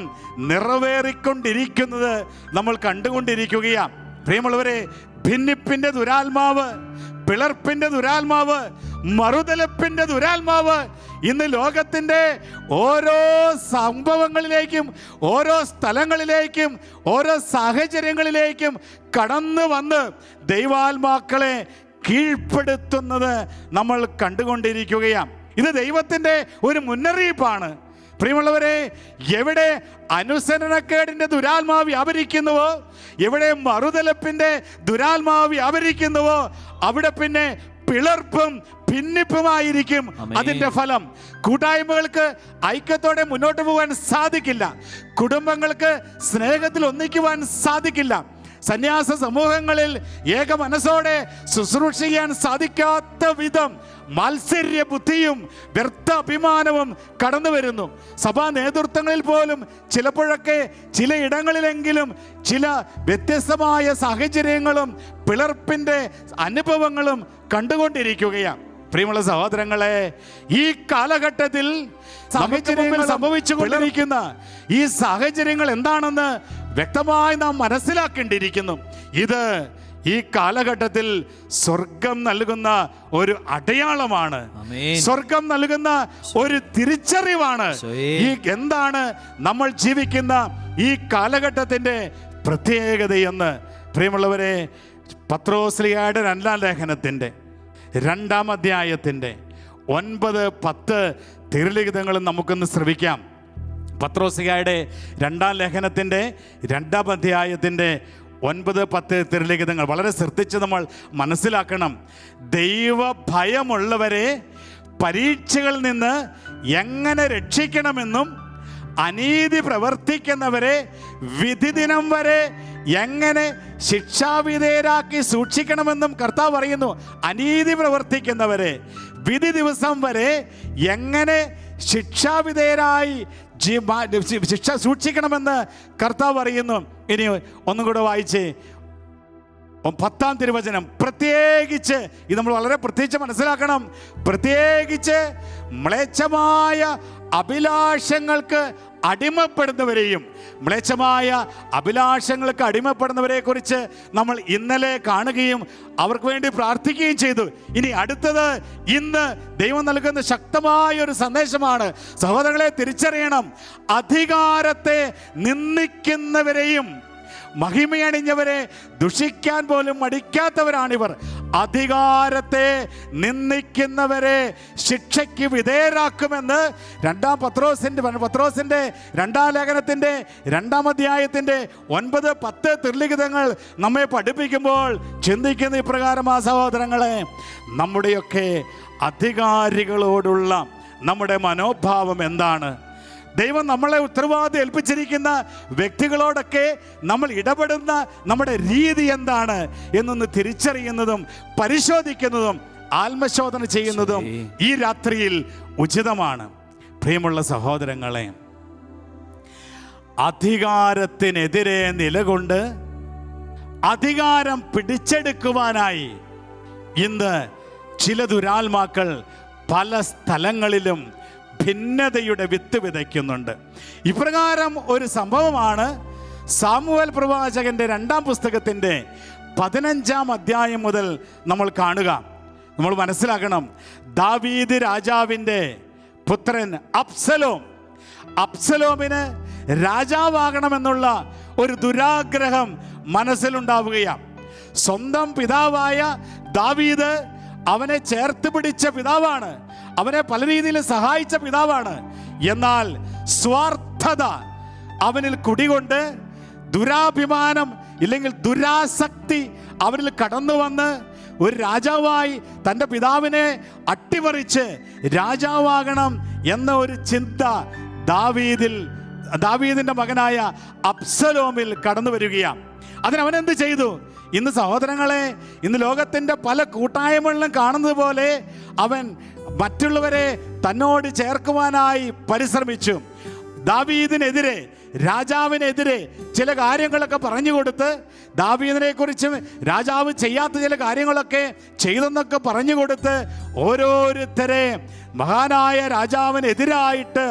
Speaker 1: നിറവേറിക്കൊണ്ടിരിക്കുന്നത് നമ്മൾ കണ്ടുകൊണ്ടിരിക്കുകയാണ്. പ്രിയമുള്ളവരെ, ഭിന്നിപ്പിന്റെ ദുരാത്മാവ്, പിളർപ്പിന്റെ ദുരാത്മാവ്, മറുതലപ്പിന്റെ ദുരാത്മാവ് ഇന്ന് ലോകത്തിൻ്റെ ഓരോ സംഭവങ്ങളിലേക്കും ഓരോ സ്ഥലങ്ങളിലേക്കും ഓരോ സാഹചര്യങ്ങളിലേക്കും കടന്നു വന്ന് ദൈവാത്മാക്കളെ കീഴ്പ്പെടുത്തുന്നത് നമ്മൾ കണ്ടുകൊണ്ടിരിക്കുകയാണ്. ഇത് ദൈവത്തിൻ്റെ ഒരു മുന്നറിയിപ്പാണ്. പ്രിയമുള്ളവരെ, എവിടെ അനുസരണക്കേടിൻ്റെ ദുരാത്മാവ് വ്യാപരിക്കുന്നുവോ, എവിടെ മറുതലപ്പിൻ്റെ ദുരാത്മാവ് വ്യാപരിക്കുന്നുവോ, അവിടെ പിന്നെ പിളർപ്പും ഭിന്നിപ്പുമായിരിക്കും അതിൻ്റെ ഫലം. കൂട്ടായ്മകൾക്ക് ഐക്യത്തോടെ മുന്നോട്ട് പോകാൻ സാധിക്കില്ല. കുടുംബങ്ങൾക്ക് സ്നേഹത്തിൽ ഒന്നിക്കുവാൻ സാധിക്കില്ല. സന്യാസ സമൂഹങ്ങളിൽ ഏക മനസ്സോടെ ശുശ്രൂഷ ചെയ്യാൻ സാധിക്കാത്ത വിധം മാത്സര്യ ബുദ്ധിയും വ്യർത്ഥ അഭിമാനവും കടന്നു വരുന്നു. സഭാ നേതൃത്വങ്ങളിൽ പോലും ചിലപ്പോഴൊക്കെ ചിലയിടങ്ങളിലെങ്കിലും ചില വ്യത്യസ്തമായ സാഹചര്യങ്ങളും പിളർപ്പിൻ്റെ അനുഭവങ്ങളും കണ്ടുകൊണ്ടിരിക്കുകയാണ്. പ്രിയമുള്ള സഹോദരങ്ങളെ, ഈ കാലഘട്ടത്തിൽ സാഹചര്യങ്ങൾ സംഭവിച്ചുകൊണ്ടിരിക്കുന്ന ഈ സാഹചര്യങ്ങൾ എന്താണെന്ന് വ്യക്തമായി നാം മനസ്സിലാക്കേണ്ടിയിരിക്കുന്നു. ഇത് ഈ കാലഘട്ടത്തിൽ സ്വർഗം നൽകുന്ന ഒരു അടയാളമാണ്, സ്വർഗം നൽകുന്ന ഒരു തിരിച്ചറിവാണ്. ഈ എന്താണ് നമ്മൾ ജീവിക്കുന്ന ഈ കാലഘട്ടത്തിൻ്റെ പ്രത്യേകതയെന്ന് പ്രിയമുള്ളവരെ, പത്രോസ്ലിഹയുടെ 2-ാം ലേഖനത്തിൻ്റെ 2-ാം അധ്യായത്തിൻ്റെ 9-10 തിരുലിഖിതങ്ങളും നമുക്കൊന്ന് ശ്രവിക്കാം. പത്രോസ്ലിഹയുടെ 2-ാം ലേഖനത്തിൻ്റെ 2-ാം അധ്യായത്തിൻ്റെ 9-10 തിരുലിഖിതങ്ങൾ വളരെ ശ്രദ്ധിച്ച് നമ്മൾ മനസ്സിലാക്കണം. ദൈവഭയമുള്ളവരെ പരീക്ഷകളിൽ നിന്ന് എങ്ങനെ രക്ഷിക്കണമെന്നും അനീതി പ്രവർത്തിക്കുന്നവരെ വിധി ദിനം വരെ എങ്ങനെ ശിക്ഷാവിധേയരാക്കി സൂക്ഷിക്കണമെന്നും കർത്താവ് പറയുന്നു. അനീതി പ്രവർത്തിക്കുന്നവരെ വിധി ദിവസം വരെ എങ്ങനെ ശിക്ഷാവിധേയരായി ശിക്ഷ സൂക്ഷിക്കണമെന്ന് കർത്താവ് പറയുന്നു. ഇനി ഒന്നും കൂടെ വായിച്ചേ, 10-ാം തിരുവചനം. പ്രത്യേകിച്ച് ഇത് നമ്മൾ വളരെ പ്രത്യേകിച്ച് മനസ്സിലാക്കണം. പ്രത്യേകിച്ച് മ്ലേച്ഛമായ അഭിലാഷങ്ങൾക്ക് അടിമപ്പെടുന്നവരെയും മ്ലേച്ഛമായ അഭിലാഷങ്ങൾക്ക് അടിമപ്പെടുന്നവരെ കുറിച്ച് നമ്മൾ ഇന്നലെ കാണുകയും അവർക്ക് വേണ്ടി പ്രാർത്ഥിക്കുകയും ചെയ്തു. ഇനി അടുത്തത് ഇന്ന് ദൈവം നൽകുന്ന ശക്തമായ ഒരു സന്ദേശമാണ്. സഹോദരങ്ങളെ, തിരിച്ചറിയണം, അധികാരത്തെ നിന്ദിക്കുന്നവരെയും മഹിമയണിഞ്ഞവരെ ദുഷിക്കാൻ പോലും മടിക്കാത്തവരാണിവർ. അധികാരത്തെ നിന്ദിക്കുന്നവരെ ശിക്ഷയ്ക്ക് വിധേയരാക്കുമെന്ന് പത്രോസിന്റെ 2-ാം ലേഖനത്തിൻ്റെ 2-ാം അധ്യായത്തിൻ്റെ 9-10 തിരുലിഖിതങ്ങൾ നമ്മെ പഠിപ്പിക്കുമ്പോൾ ചിന്തിക്കുന്ന ഇപ്രകാരമാ സഹോദരങ്ങളെ, നമ്മുടെയൊക്കെ അധികാരികളോടുള്ള നമ്മുടെ മനോഭാവം എന്താണ്? ദൈവം നമ്മളെ ഉത്തരവാദിത്വം ഏൽപ്പിച്ചിരിക്കുന്ന വ്യക്തികളോടൊക്കെ നമ്മൾ ഇടപെടുന്ന നമ്മുടെ രീതി എന്താണ് എന്നൊന്ന് തിരിച്ചറിയുന്നതും പരിശോധിക്കുന്നതും ആത്മശോധന ചെയ്യുന്നതും ഈ രാത്രിയിൽ ഉചിതമാണ്. പ്രിയമുള്ള സഹോദരങ്ങളെ, അധികാരത്തിനെതിരെ നിലകൊണ്ട് അധികാരം പിടിച്ചെടുക്കുവാനായി ഇന്ന് ചില ദുരാത്മാക്കൾ പല സ്ഥലങ്ങളിലും ഭിന്നതയുടെ വിത്ത് വിതയ്ക്കുന്നുണ്ട്. ഇപ്രകാരം ഒരു സംഭവമാണ് സാമുവേൽ പ്രവാചകന്റെ 2-ാം പുസ്തകത്തിൻ്റെ 15-ാം അധ്യായം മുതൽ നമ്മൾ കാണുക. നമ്മൾ മനസ്സിലാക്കണം, ദാവീദ് രാജാവിൻ്റെ പുത്രൻ അബ്സലോം അബ്സലോമിന് രാജാവാകണമെന്നുള്ള ഒരു ദുരാഗ്രഹം മനസ്സിലുണ്ടാവുകയാണ്. സ്വന്തം പിതാവായ ദാവീദ് അവനെ ചേർത്ത് പിടിച്ച പിതാവാണ്, അവനെ പല രീതിയിൽ സഹായിച്ച പിതാവാണ്. എന്നാൽ സ്വാർത്ഥത അവനിൽ കുടികൊണ്ട് ദുരാഭിമാനം ഇല്ലെങ്കിൽ ദുരാസക്തി അവനിൽ കടന്നു വന്ന് ഒരു രാജാവായി തൻ്റെ പിതാവിനെ അട്ടിമറിച്ച് രാജാവാകണം എന്ന ഒരു ചിന്ത ദാവീദിന്റെ മകനായ അബ്സലോമിൽ കടന്നു വരികയാണ്. അതിനവനെന്ത് ചെയ്തു? ഇന്ന് സഹോദരങ്ങളെ, ഇന്ന് ലോകത്തിൻ്റെ പല കൂട്ടായ്മകളിലും കാണുന്നത് പോലെ അവൻ മറ്റുള്ളവരെ തന്നോട് ചേർക്കുവാനായി പരിശ്രമിച്ചു. ദാവീദിനെതിരെ, രാജാവിനെതിരെ ചില കാര്യങ്ങളൊക്കെ പറഞ്ഞു കൊടുത്ത്, ദാവീദിനെ കുറിച്ചും രാജാവ് ചെയ്യാത്ത ചില കാര്യങ്ങളൊക്കെ ചെയ്തെന്നൊക്കെ പറഞ്ഞു കൊടുത്ത് ഓരോരുത്തരെ മഹാനായ രാജാവിനെതിരായിട്ട്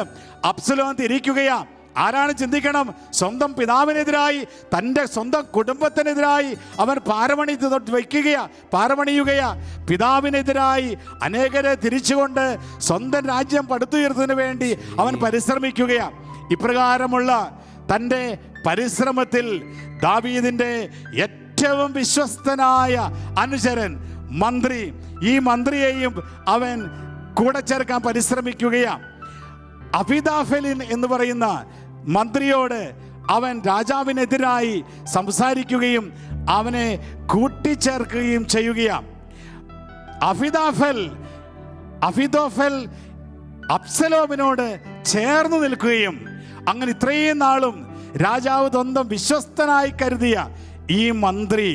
Speaker 1: അബ്സലോം തിരിക്കുകയാണ്. ആരാണ് ചിന്തിക്കണം? സ്വന്തം പിതാവിനെതിരായി, തൻ്റെ സ്വന്തം കുടുംബത്തിനെതിരായി അവൻ പാരമണിയുകയാ. പിതാവിനെതിരായി അനേകരെ തിരിച്ചുകൊണ്ട് സ്വന്തം രാജ്യം പടുത്തുയർത്തുന്നതിന് വേണ്ടി അവൻ പരിശ്രമിക്കുകയാണ്. ഇപ്രകാരമുള്ള തൻ്റെ പരിശ്രമത്തിൽ ദാവീദിൻ്റെ ഏറ്റവും വിശ്വസ്തനായ അനുചരൻ, മന്ത്രി, ഈ മന്ത്രിയെയും അവൻ കൂടെ ചേർക്കാൻ പരിശ്രമിക്കുകയാണ്. അഹിതോഫെൽ എന്ന് പറയുന്ന മന്ത്രിയോട് അവൻ രാജാവിനെതിരായി സംസാരിക്കുകയും അവനെ കൂട്ടിച്ചേർക്കുകയും ചെയ്യുകയാണ്. അഹിതോഫെൽ അബ്സലോമിനോട് ചേർന്ന് നിൽക്കുകയും അങ്ങനെ ഇത്രയും നാളും രാജാവ് സ്വന്തം വിശ്വസ്തനായി കരുതിയ ഈ മന്ത്രി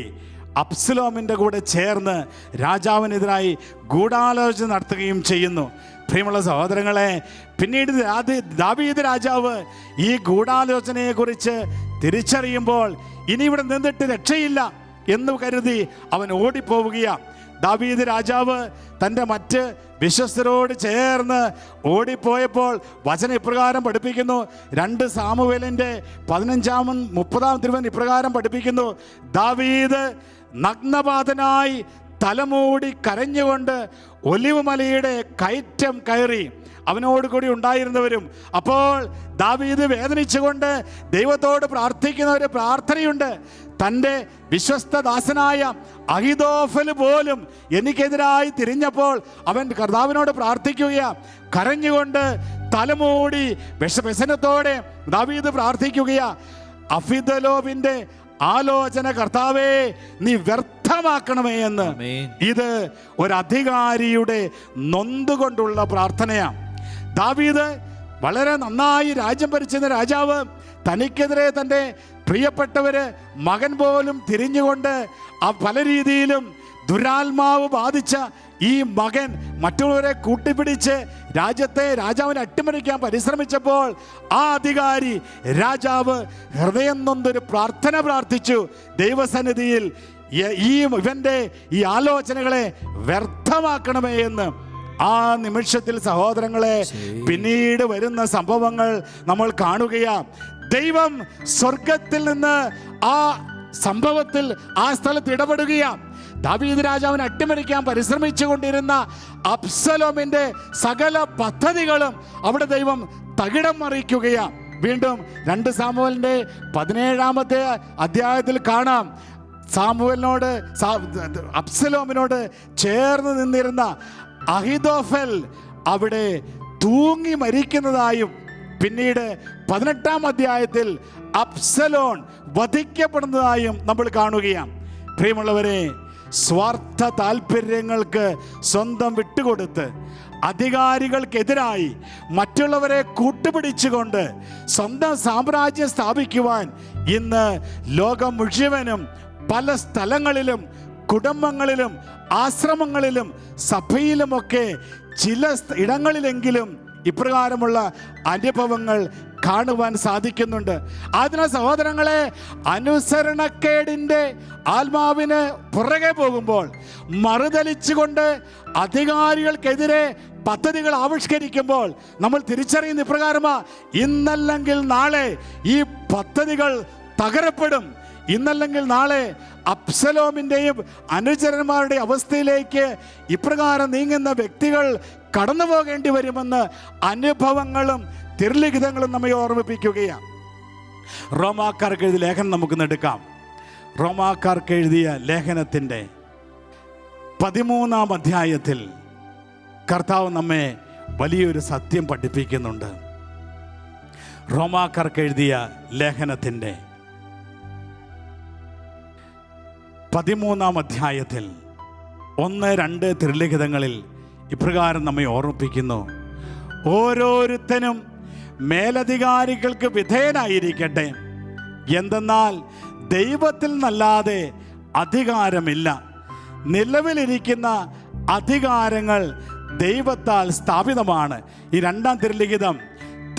Speaker 1: അബ്സലോമിൻ്റെ കൂടെ ചേർന്ന് രാജാവിനെതിരായി ഗൂഢാലോചന നടത്തുകയും ചെയ്യുന്നു. പ്രിയമുള്ള സഹോദരങ്ങളെ, പിന്നീട് ദാവീദ് രാജാവ് ഈ ഗൂഢാലോചനയെക്കുറിച്ച് തിരിച്ചറിയുമ്പോൾ ഇനി ഇവിടെ നിന്നിട്ട് രക്ഷയില്ല എന്ന് കരുതി അവൻ ഓടിപ്പോവുകയാണ്. ദാവീദ് രാജാവ് തൻ്റെ മറ്റ് വിശ്വസ്തരോട് ചേർന്ന് ഓടിപ്പോയപ്പോൾ വചനം ഇപ്രകാരം പഠിപ്പിക്കുന്നു. 2 സാമുവേലിൻ്റെ 15-30 തിരുവചനം ഇപ്രകാരം പഠിപ്പിക്കുന്നു. ദാവീദ് നഗ്നപാതനായി തലമൂടി കരഞ്ഞുകൊണ്ട് ഒലിവ് മലയുടെ കയറ്റം കയറി. അവനോട് കൂടി ഉണ്ടായിരുന്നവരും. അപ്പോൾ ദാവീദ് വേദനിച്ചുകൊണ്ട് ദൈവത്തോട് പ്രാർത്ഥിക്കുന്ന ഒരു പ്രാർത്ഥനയുണ്ട്. തൻ്റെ വിശ്വസ്തദാസനായ അഹിതോഫെൽ പോലും എനിക്കെതിരായി തിരിഞ്ഞപ്പോൾ അവൻ കർത്താവിനോട് പ്രാർത്ഥിക്കുകയാണ്. കരഞ്ഞുകൊണ്ട് തലമൂടി വ്യസനത്തോടെ ദാവീദ് പ്രാർത്ഥിക്കുകയാണ്. അഹിതോഫെലിന്റെ ആലോചന കർത്താവേ നീ വ്യർത്ഥമാക്കണമേ എന്ന്. ഇത് ഒരധികാരിയുടെ നൊന്തുകൊണ്ടുള്ള പ്രാർത്ഥനയാണ്. ദാവീദ് വളരെ നന്നായി രാജ്യം ഭരിച്ചിരുന്ന രാജാവ് തനിക്കെതിരെ തൻ്റെ പ്രിയപ്പെട്ടവര് മകൻ പോലും തിരിഞ്ഞുകൊണ്ട് പല രീതിയിലും ദുരാത്മാവ് ബാധിച്ച ഈ മകൻ മറ്റുള്ളവരെ കൂട്ടിപ്പിടിച്ച് രാജാവിനെ അട്ടിമറിക്കാൻ പരിശ്രമിച്ചപ്പോൾ ആ അധികാരി രാജാവ് ഹൃദയം നൊന്തൊരു പ്രാർത്ഥന പ്രാർത്ഥിച്ചു ദൈവസന്നിധിയിൽ, ഇവൻ്റെ ഈ ആലോചനകളെ വ്യർത്ഥമാക്കണമേ എന്ന്. ആ നിമിഷത്തിൽ സഹോദരങ്ങളെ, പിന്നീട് വരുന്ന സംഭവങ്ങൾ നമ്മൾ കാണുകയാണ്. ദൈവം സ്വർഗത്തിൽ നിന്ന് ആ സംഭവത്തിൽ ആ സ്ഥലത്ത് ഇടപെടുകയാണ്. ദാവീദ് രാജാവിനെ അട്ടിമറിക്കാൻ പരിശ്രമിച്ചു കൊണ്ടിരുന്ന അബ്സലോമിന്റെ സകല പദ്ധതികളും അവിടെ ദൈവം തകിടം മറിക്കുകയാണ്. വീണ്ടും 2 സാമുവേലിന്റെ 17-ാമത്തെ അധ്യായത്തിൽ കാണാം. അബ്സലോമിനോട് ചേർന്ന് നിന്നിരുന്ന അഹിതോഫെൽ അവിടെ തൂങ്ങി മരിക്കുന്നതായും പിന്നീട് 18-ാം അധ്യായത്തിൽ അബ്സലോം വധിക്കപ്പെടുന്നതായും നമ്മൾ കാണുകയാണ്. പ്രിയമുള്ളവരെ, സ്വാർത്ഥ താല്പര്യങ്ങൾക്ക് സ്വന്തം വിട്ടുകൊടുത്ത് അധികാരികൾക്കെതിരായി മറ്റുള്ളവരെ കൂട്ടുപിടിച്ചുകൊണ്ട് സ്വന്തം സാമ്രാജ്യം സ്ഥാപിക്കുവാൻ ഇന്ന് ലോകം മുഴുവനും പല സ്ഥലങ്ങളിലും കുടുംബങ്ങളിലും ആശ്രമങ്ങളിലും സഭയിലുമൊക്കെ ചില ഇടങ്ങളിലെങ്കിലും ഇപ്രകാരമുള്ള അനുഭവങ്ങൾ കാണുവാൻ സാധിക്കുന്നുണ്ട്. അതിനാൽ സഹോദരങ്ങളെ, അനുസരണക്കേടിൻ്റെ ആത്മാവിന് പുറകെ പോകുമ്പോൾ മറുതലിച്ചുകൊണ്ട് അധികാരികൾക്കെതിരെ പദ്ധതികൾ ആവിഷ്കരിക്കുമ്പോൾ നമ്മൾ തിരിച്ചറിയുന്ന ഇപ്രകാരമാ, ഇന്നല്ലെങ്കിൽ നാളെ ഈ പദ്ധതികൾ തകരപ്പെടും. ഇന്നല്ലെങ്കിൽ നാളെ അബ്സലോമിൻ്റെയും അനുചരന്മാരുടെ അവസ്ഥയിലേക്ക് ഇപ്രകാരം നീങ്ങുന്ന വ്യക്തികൾ കടന്നു പോകേണ്ടി വരുമെന്ന് അനുഭവങ്ങളും തിരുലിഖിതങ്ങളും നമ്മെ ഓർമ്മിപ്പിക്കുകയാണ്. റോമാക്കാർക്ക് എഴുതിയ ലേഖനം നമുക്കൊന്ന് എടുക്കാം. റോമാക്കാർക്ക് എഴുതിയ ലേഖനത്തിൻ്റെ 13-ാം അധ്യായത്തിൽ കർത്താവ് നമ്മെ വലിയൊരു സത്യം പഠിപ്പിക്കുന്നുണ്ട്. റോമാക്കാർക്ക് എഴുതിയ ലേഖനത്തിൻ്റെ 13-ാം അധ്യായത്തിൽ 1-2 തിരുലിഖിതങ്ങളിൽ ഇപ്രകാരം നമ്മെ ഓർമ്മിപ്പിക്കുന്നു: ഓരോരുത്തനും മേലധികാരികൾക്ക് വിധേയനായിരിക്കട്ടെ, എന്തെന്നാൽ ദൈവത്തിൽ നിന്നല്ലാതെ അധികാരമില്ല. നിലവിലിരിക്കുന്ന അധികാരങ്ങൾ ദൈവത്താൽ സ്ഥാപിതമാണ്. ഈ 2-ാം തിരുലിഖിതം,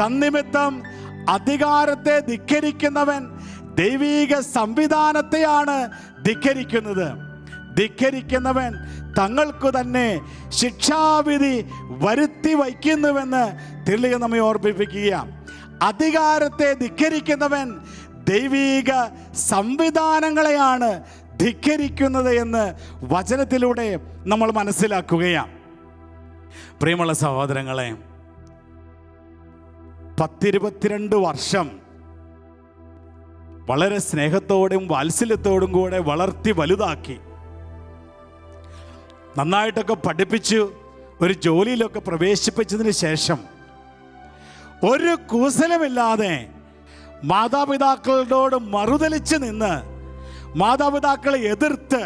Speaker 1: തന്നിമിത്തം അധികാരത്തെ ധിക്കരിക്കുന്നവൻ ദൈവീക സംവിധാനത്തെയാണ് ധിക്കരിക്കുന്നത്. ധിക്കരിക്കുന്നവൻ തങ്ങൾക്കു തന്നെ ശിക്ഷാവിധി വരുത്തി വയ്ക്കുന്നുവെന്ന് തിരുലിഖിതം നമ്മെ ഓർമ്മിപ്പിക്കുക. അധികാരത്തെ ധിക്കരിക്കുന്നവൻ ദൈവീക സംവിധാനങ്ങളെയാണ് ധിക്കരിക്കുന്നത് എന്ന് വചനത്തിലൂടെ നമ്മൾ മനസ്സിലാക്കുകയാണ്. പ്രിയമുള്ള സഹോദരങ്ങളെ, 10-22 വർഷം വളരെ സ്നേഹത്തോടും വാത്സല്യത്തോടും കൂടെ വളർത്തി വലുതാക്കി, നന്നായിട്ടൊക്കെ പഠിപ്പിച്ചു, ഒരു ജോലിയിലൊക്കെ പ്രവേശിപ്പിച്ചതിന് ശേഷം ഒരു കൂസലുമില്ലാതെ മാതാപിതാക്കളോട് മറുതലിച്ച് നിന്ന്, മാതാപിതാക്കളെ എതിർത്ത്,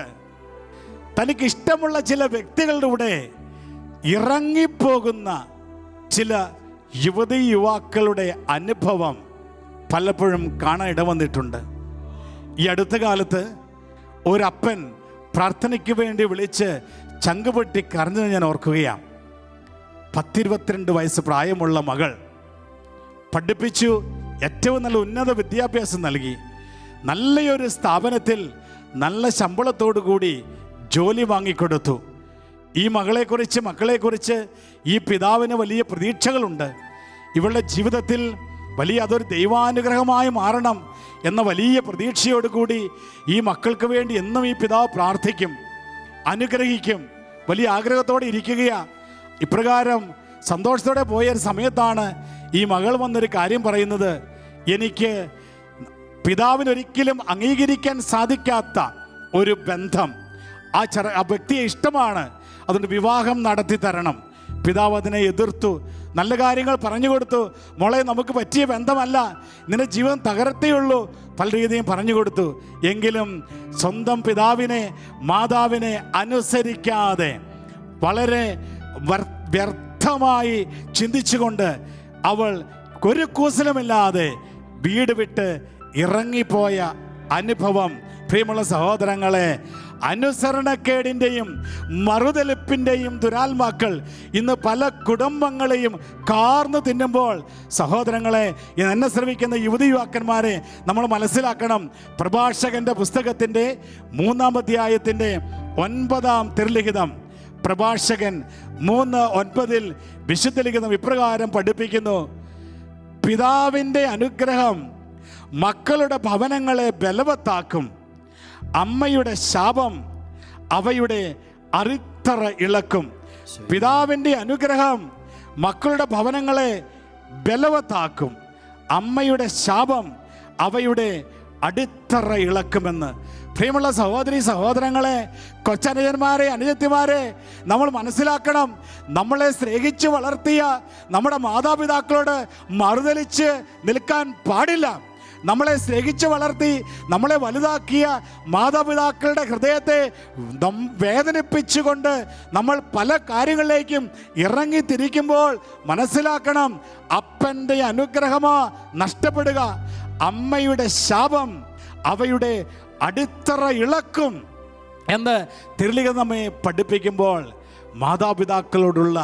Speaker 1: തനിക്കിഷ്ടമുള്ള ചില വ്യക്തികളുടെ കൂടെ ഇറങ്ങിപ്പോകുന്ന ചില യുവതി യുവാക്കളുടെ അനുഭവം പലപ്പോഴും കാണാൻ ഇടവന്നിട്ടുണ്ട്. ഈ അടുത്ത കാലത്ത് ഒരപ്പൻ പ്രാർത്ഥനയ്ക്ക് വേണ്ടി വിളിച്ച് ചങ്കുപൊട്ടി കരഞ്ഞത് ഞാൻ ഓർക്കുകയാണ്. 10-22 വയസ്സ് പ്രായമുള്ള മകൾ പഠിപ്പിച്ചു, ഏറ്റവും നല്ല ഉന്നത വിദ്യാഭ്യാസം നൽകി, നല്ലൊരു സ്ഥാപനത്തിൽ നല്ല ശമ്പളത്തോടു കൂടി ജോലി വാങ്ങിക്കൊടുത്തു. ഈ മക്കളെക്കുറിച്ച് ഈ പിതാവിന് വലിയ പ്രതീക്ഷകളുണ്ട്. ഇവളുടെ ജീവിതത്തിൽ അതൊരു ദൈവാനുഗ്രഹമായി മാറണം എന്ന വലിയ പ്രതീക്ഷയോടുകൂടി ഈ മക്കൾക്ക് വേണ്ടി എന്നും ഈ പിതാവ് പ്രാർത്ഥിക്കും, അനുഗ്രഹിക്കും, വലിയ ആഗ്രഹത്തോടെ ഇരിക്കുകയാണ്. ഇപ്രകാരം സന്തോഷത്തോടെ പോയ ഒരു സമയത്താണ് ഈ മകൾ വന്നൊരു കാര്യം പറയുന്നത്: എനിക്ക് പിതാവിനൊരിക്കലും അംഗീകരിക്കാൻ സാധിക്കാത്ത ഒരു ബന്ധം, ആ വ്യക്തിയെ ഇഷ്ടമാണ്, അതുകൊണ്ട് വിവാഹം നടത്തി തരണം. പിതാവ് അതിനെ എതിർത്തു, നല്ല കാര്യങ്ങൾ പറഞ്ഞു കൊടുത്തു. മോളെ, നമുക്ക് പറ്റിയ ബന്ധമല്ല, നിന്റെ ജീവൻ തകരത്തേയുള്ളൂ, പല രീതിയും പറഞ്ഞു കൊടുത്തു. എങ്കിലും സ്വന്തം പിതാവിനെ, മാതാവിനെ അനുസരിക്കാതെ വളരെ വ്യർത്ഥമായി ചിന്തിച്ചുകൊണ്ട് അവൾ ഒരു കൂസലുമില്ലാതെ വീട് വിട്ട് ഇറങ്ങിപ്പോയ അനുഭവം, പ്രിയമുള്ള സഹോദരങ്ങളെ, അനുസരണക്കേടിൻ്റെയും മറുതലിപ്പിൻ്റെയും ദുരാത്മാക്കൾ ഇന്ന് പല കുടുംബങ്ങളെയും കാർന്നു തിന്നുമ്പോൾ, സഹോദരങ്ങളെ, എന്നെ ശ്രമിക്കുന്ന യുവതി യുവാക്കന്മാരെ നമ്മൾ മനസ്സിലാക്കണം. പ്രഭാഷകന്റെ പുസ്തകത്തിൻ്റെ 3-ാം അധ്യായത്തിൻ്റെ 9-ാം തിരുലിഖിതം, പ്രഭാഷകൻ 3:9 വിശുദ്ധ ലിഖിതം ഇപ്രകാരം പഠിപ്പിക്കുന്നു: പിതാവിൻ്റെ അനുഗ്രഹം മക്കളുടെ ഭവനങ്ങളെ ബലവത്താക്കും, അമ്മയുടെ ശാപം അവയുടെ അടിത്തറ ഇളക്കും. പിതാവിൻ്റെ അനുഗ്രഹം മക്കളുടെ ഭവനങ്ങളെ ബലവത്താക്കും, അമ്മയുടെ ശാപം അവയുടെ അടിത്തറ ഇളക്കുമെന്ന്. പ്രിയമുള്ള സഹോദരി സഹോദരങ്ങളെ, കൊച്ചനുജന്മാരെ, അനുജത്തിമാരെ, നമ്മൾ മനസ്സിലാക്കണം, നമ്മളെ സ്നേഹിച്ച് വളർത്തിയ നമ്മുടെ മാതാപിതാക്കളോട് മറുതലിച്ച് നിൽക്കാൻ പാടില്ല. നമ്മളെ സ്നേഹിച്ച് വളർത്തി നമ്മളെ വലുതാക്കിയ മാതാപിതാക്കളുടെ ഹൃദയത്തെ വേദനിപ്പിച്ചുകൊണ്ട് നമ്മൾ പല കാര്യങ്ങളിലേക്കും ഇറങ്ങിത്തിരിക്കുമ്പോൾ മനസ്സിലാക്കണം, അപ്പൻ്റെ അനുഗ്രഹമാ നഷ്ടപ്പെടുക, അമ്മയുടെ ശാപം അവയുടെ അടിത്തറ ഇളക്കും എന്ന് തിരുലിഖിതം നമ്മെ പഠിപ്പിക്കുമ്പോൾ മാതാപിതാക്കളോടുള്ള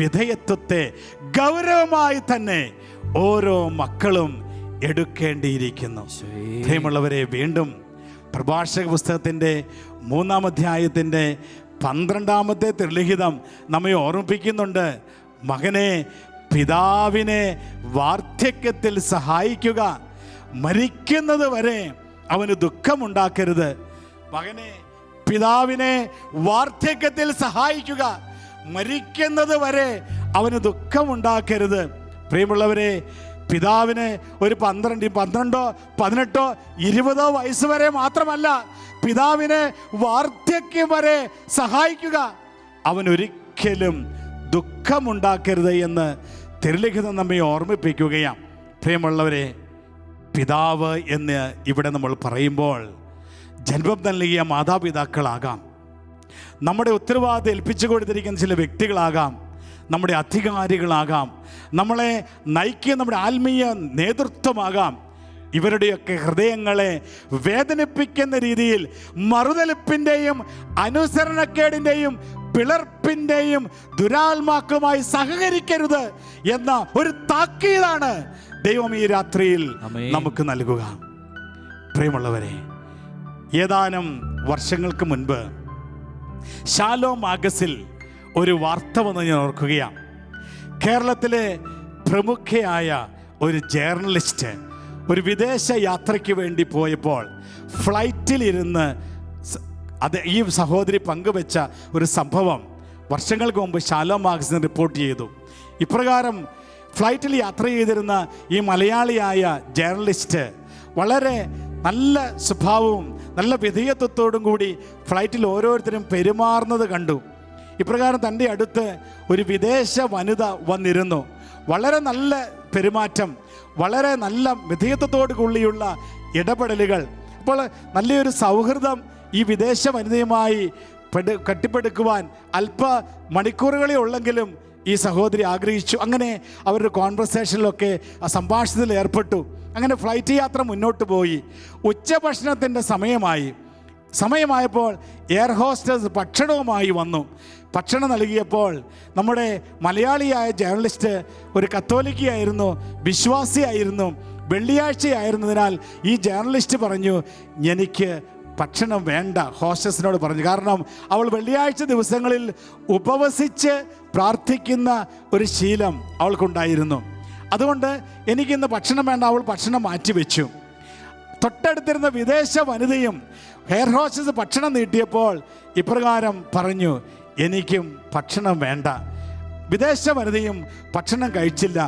Speaker 1: വിധേയത്വത്തെ ഗൗരവമായി തന്നെ ഓരോ മക്കളും എടുക്കേണ്ടിയിരിക്കുന്നു. പ്രിയമുള്ളവരെ, വീണ്ടും പ്രഭാഷക പുസ്തകത്തിൻ്റെ 3-ാം അധ്യായത്തിൻ്റെ 12-ാമത്തെ തിരുലിഖിതം നമ്മെ ഓർമ്മിപ്പിക്കുന്നുണ്ട്: മകനെ, പിതാവിനെ വാർദ്ധക്യത്തിൽ സഹായിക്കുക, മരിക്കുന്നത് വരെ അവന് ദുഃഖമുണ്ടാക്കരുത്. മകനെ, പിതാവിനെ വാർദ്ധക്യത്തിൽ സഹായിക്കുക, മരിക്കുന്നത് വരെ അവന് ദുഃഖമുണ്ടാക്കരുത്. പ്രിയമുള്ളവരെ, പിതാവിന് ഒരു 12, 12, 18, 20 വയസ്സ് വരെ മാത്രമല്ല, പിതാവിനെ വാർദ്ധക്യം വരെ സഹായിക്കുക. അവൻ ഒരിക്കലും ദുഃഖമുണ്ടാക്കരുത് എന്ന് തിരുലിഖിതം നമ്മെ ഓർമ്മിപ്പിക്കുകയാണ്. പ്രിയമുള്ളവരെ, പിതാവ് എന്ന് ഇവിടെ നമ്മൾ പറയുമ്പോൾ ജന്മം നൽകിയ മാതാപിതാക്കളാകാം, നമ്മുടെ ഉത്തരവാദിത്തം ഏൽപ്പിച്ചു കൊടുത്തിരിക്കുന്ന ചില വ്യക്തികളാകാം, നമ്മുടെ അധികാരികളാകാം, നമ്മളെ നയിക്കുക നമ്മുടെ ആത്മീയ നേതൃത്വമാകാം. ഇവരുടെയൊക്കെ ഹൃദയങ്ങളെ വേദനിപ്പിക്കുന്ന രീതിയിൽ മറുതലിപ്പിൻ്റെയും അനുസരണക്കേടിൻ്റെയും പിളർപ്പിൻ്റെയും ദുരാത്മാക്കളുമായി സഹകരിക്കരുത് എന്ന ഒരു താക്കീതാണ് ദൈവം ഈ രാത്രിയിൽ നമുക്ക് നൽകുക. പ്രിയമുള്ളവരെ, ഏതാനും വർഷങ്ങൾക്ക് മുൻപ് ഷാലോം ആഗസിൽ ഒരു വാർത്ത വന്ന് ഞാൻ ഓർക്കുകയാണ്. കേരളത്തിലെ പ്രമുഖയായ ഒരു ജേർണലിസ്റ്റ് ഒരു വിദേശ യാത്രയ്ക്ക് വേണ്ടി പോയപ്പോൾ ഫ്ലൈറ്റിലിരുന്ന് ഈ സഹോദരി പങ്കുവെച്ച ഒരു സംഭവം വർഷങ്ങൾക്ക് മുമ്പ് ഷാലോം മാഗസിൻ റിപ്പോർട്ട് ചെയ്തു. ഇപ്രകാരം ഫ്ലൈറ്റിൽ യാത്ര ചെയ്തിരുന്ന ഈ മലയാളിയായ ജേർണലിസ്റ്റ് വളരെ നല്ല സ്വഭാവവും നല്ല വിധേയത്വത്തോടും കൂടി ഫ്ലൈറ്റിൽ ഓരോരുത്തരും പെരുമാറുന്നത് കണ്ടു. ഇപ്രകാരം തൻ്റെ അടുത്ത് ഒരു വിദേശ വനിത വന്നിരുന്നു. വളരെ നല്ല പെരുമാറ്റം, വളരെ നല്ല വിധേയത്വത്തോടു കൂടിയുള്ള ഇടപെടലുകൾ. അപ്പോൾ നല്ലൊരു സൗഹൃദം ഈ വിദേശ വനിതയുമായി കെട്ടിപ്പടുക്കുവാൻ അല്പ മണിക്കൂറുകളെ ഉള്ളെങ്കിലും ഈ സഹോദരി ആഗ്രഹിച്ചു. അങ്ങനെ അവരുടെ കോൺവെർസേഷനിലൊക്കെ ആ സംഭാഷണത്തിൽ ഏർപ്പെട്ടു. അങ്ങനെ ഫ്ലൈറ്റ് യാത്ര മുന്നോട്ട് പോയി. ഉച്ചഭക്ഷണത്തിൻ്റെ സമയമായപ്പോൾ എയർ ഹോസ്റ്റസ് ഭക്ഷണവുമായി വന്നു. ഭക്ഷണം നൽകിയപ്പോൾ നമ്മുടെ മലയാളിയായ ജേർണലിസ്റ്റ് ഒരു കത്തോലിക്കയായിരുന്നു, വിശ്വാസിയായിരുന്നു. വെള്ളിയാഴ്ചയായിരുന്നതിനാൽ ഈ ജേർണലിസ്റ്റ് പറഞ്ഞു, എനിക്ക് ഭക്ഷണം വേണ്ട, ഹോസ്റ്റസിനോട് പറഞ്ഞു. കാരണം അവൾ വെള്ളിയാഴ്ച ദിവസങ്ങളിൽ ഉപവസിച്ച് പ്രാർത്ഥിക്കുന്ന ഒരു ശീലം അവൾക്കുണ്ടായിരുന്നു. അതുകൊണ്ട് എനിക്കിന്ന് ഭക്ഷണം വേണ്ട, അവൾ ഭക്ഷണം മാറ്റിവെച്ചു. തൊട്ടടുത്തിരുന്ന വിദേശ വനിതയും എയർ ഹോസ്റ്റസ് ഭക്ഷണം നീട്ടിയപ്പോൾ ഇപ്രകാരം പറഞ്ഞു, എനിക്കും ഭക്ഷണം വേണ്ട. വിദേശ വനിതയും ഭക്ഷണം കഴിച്ചില്ല.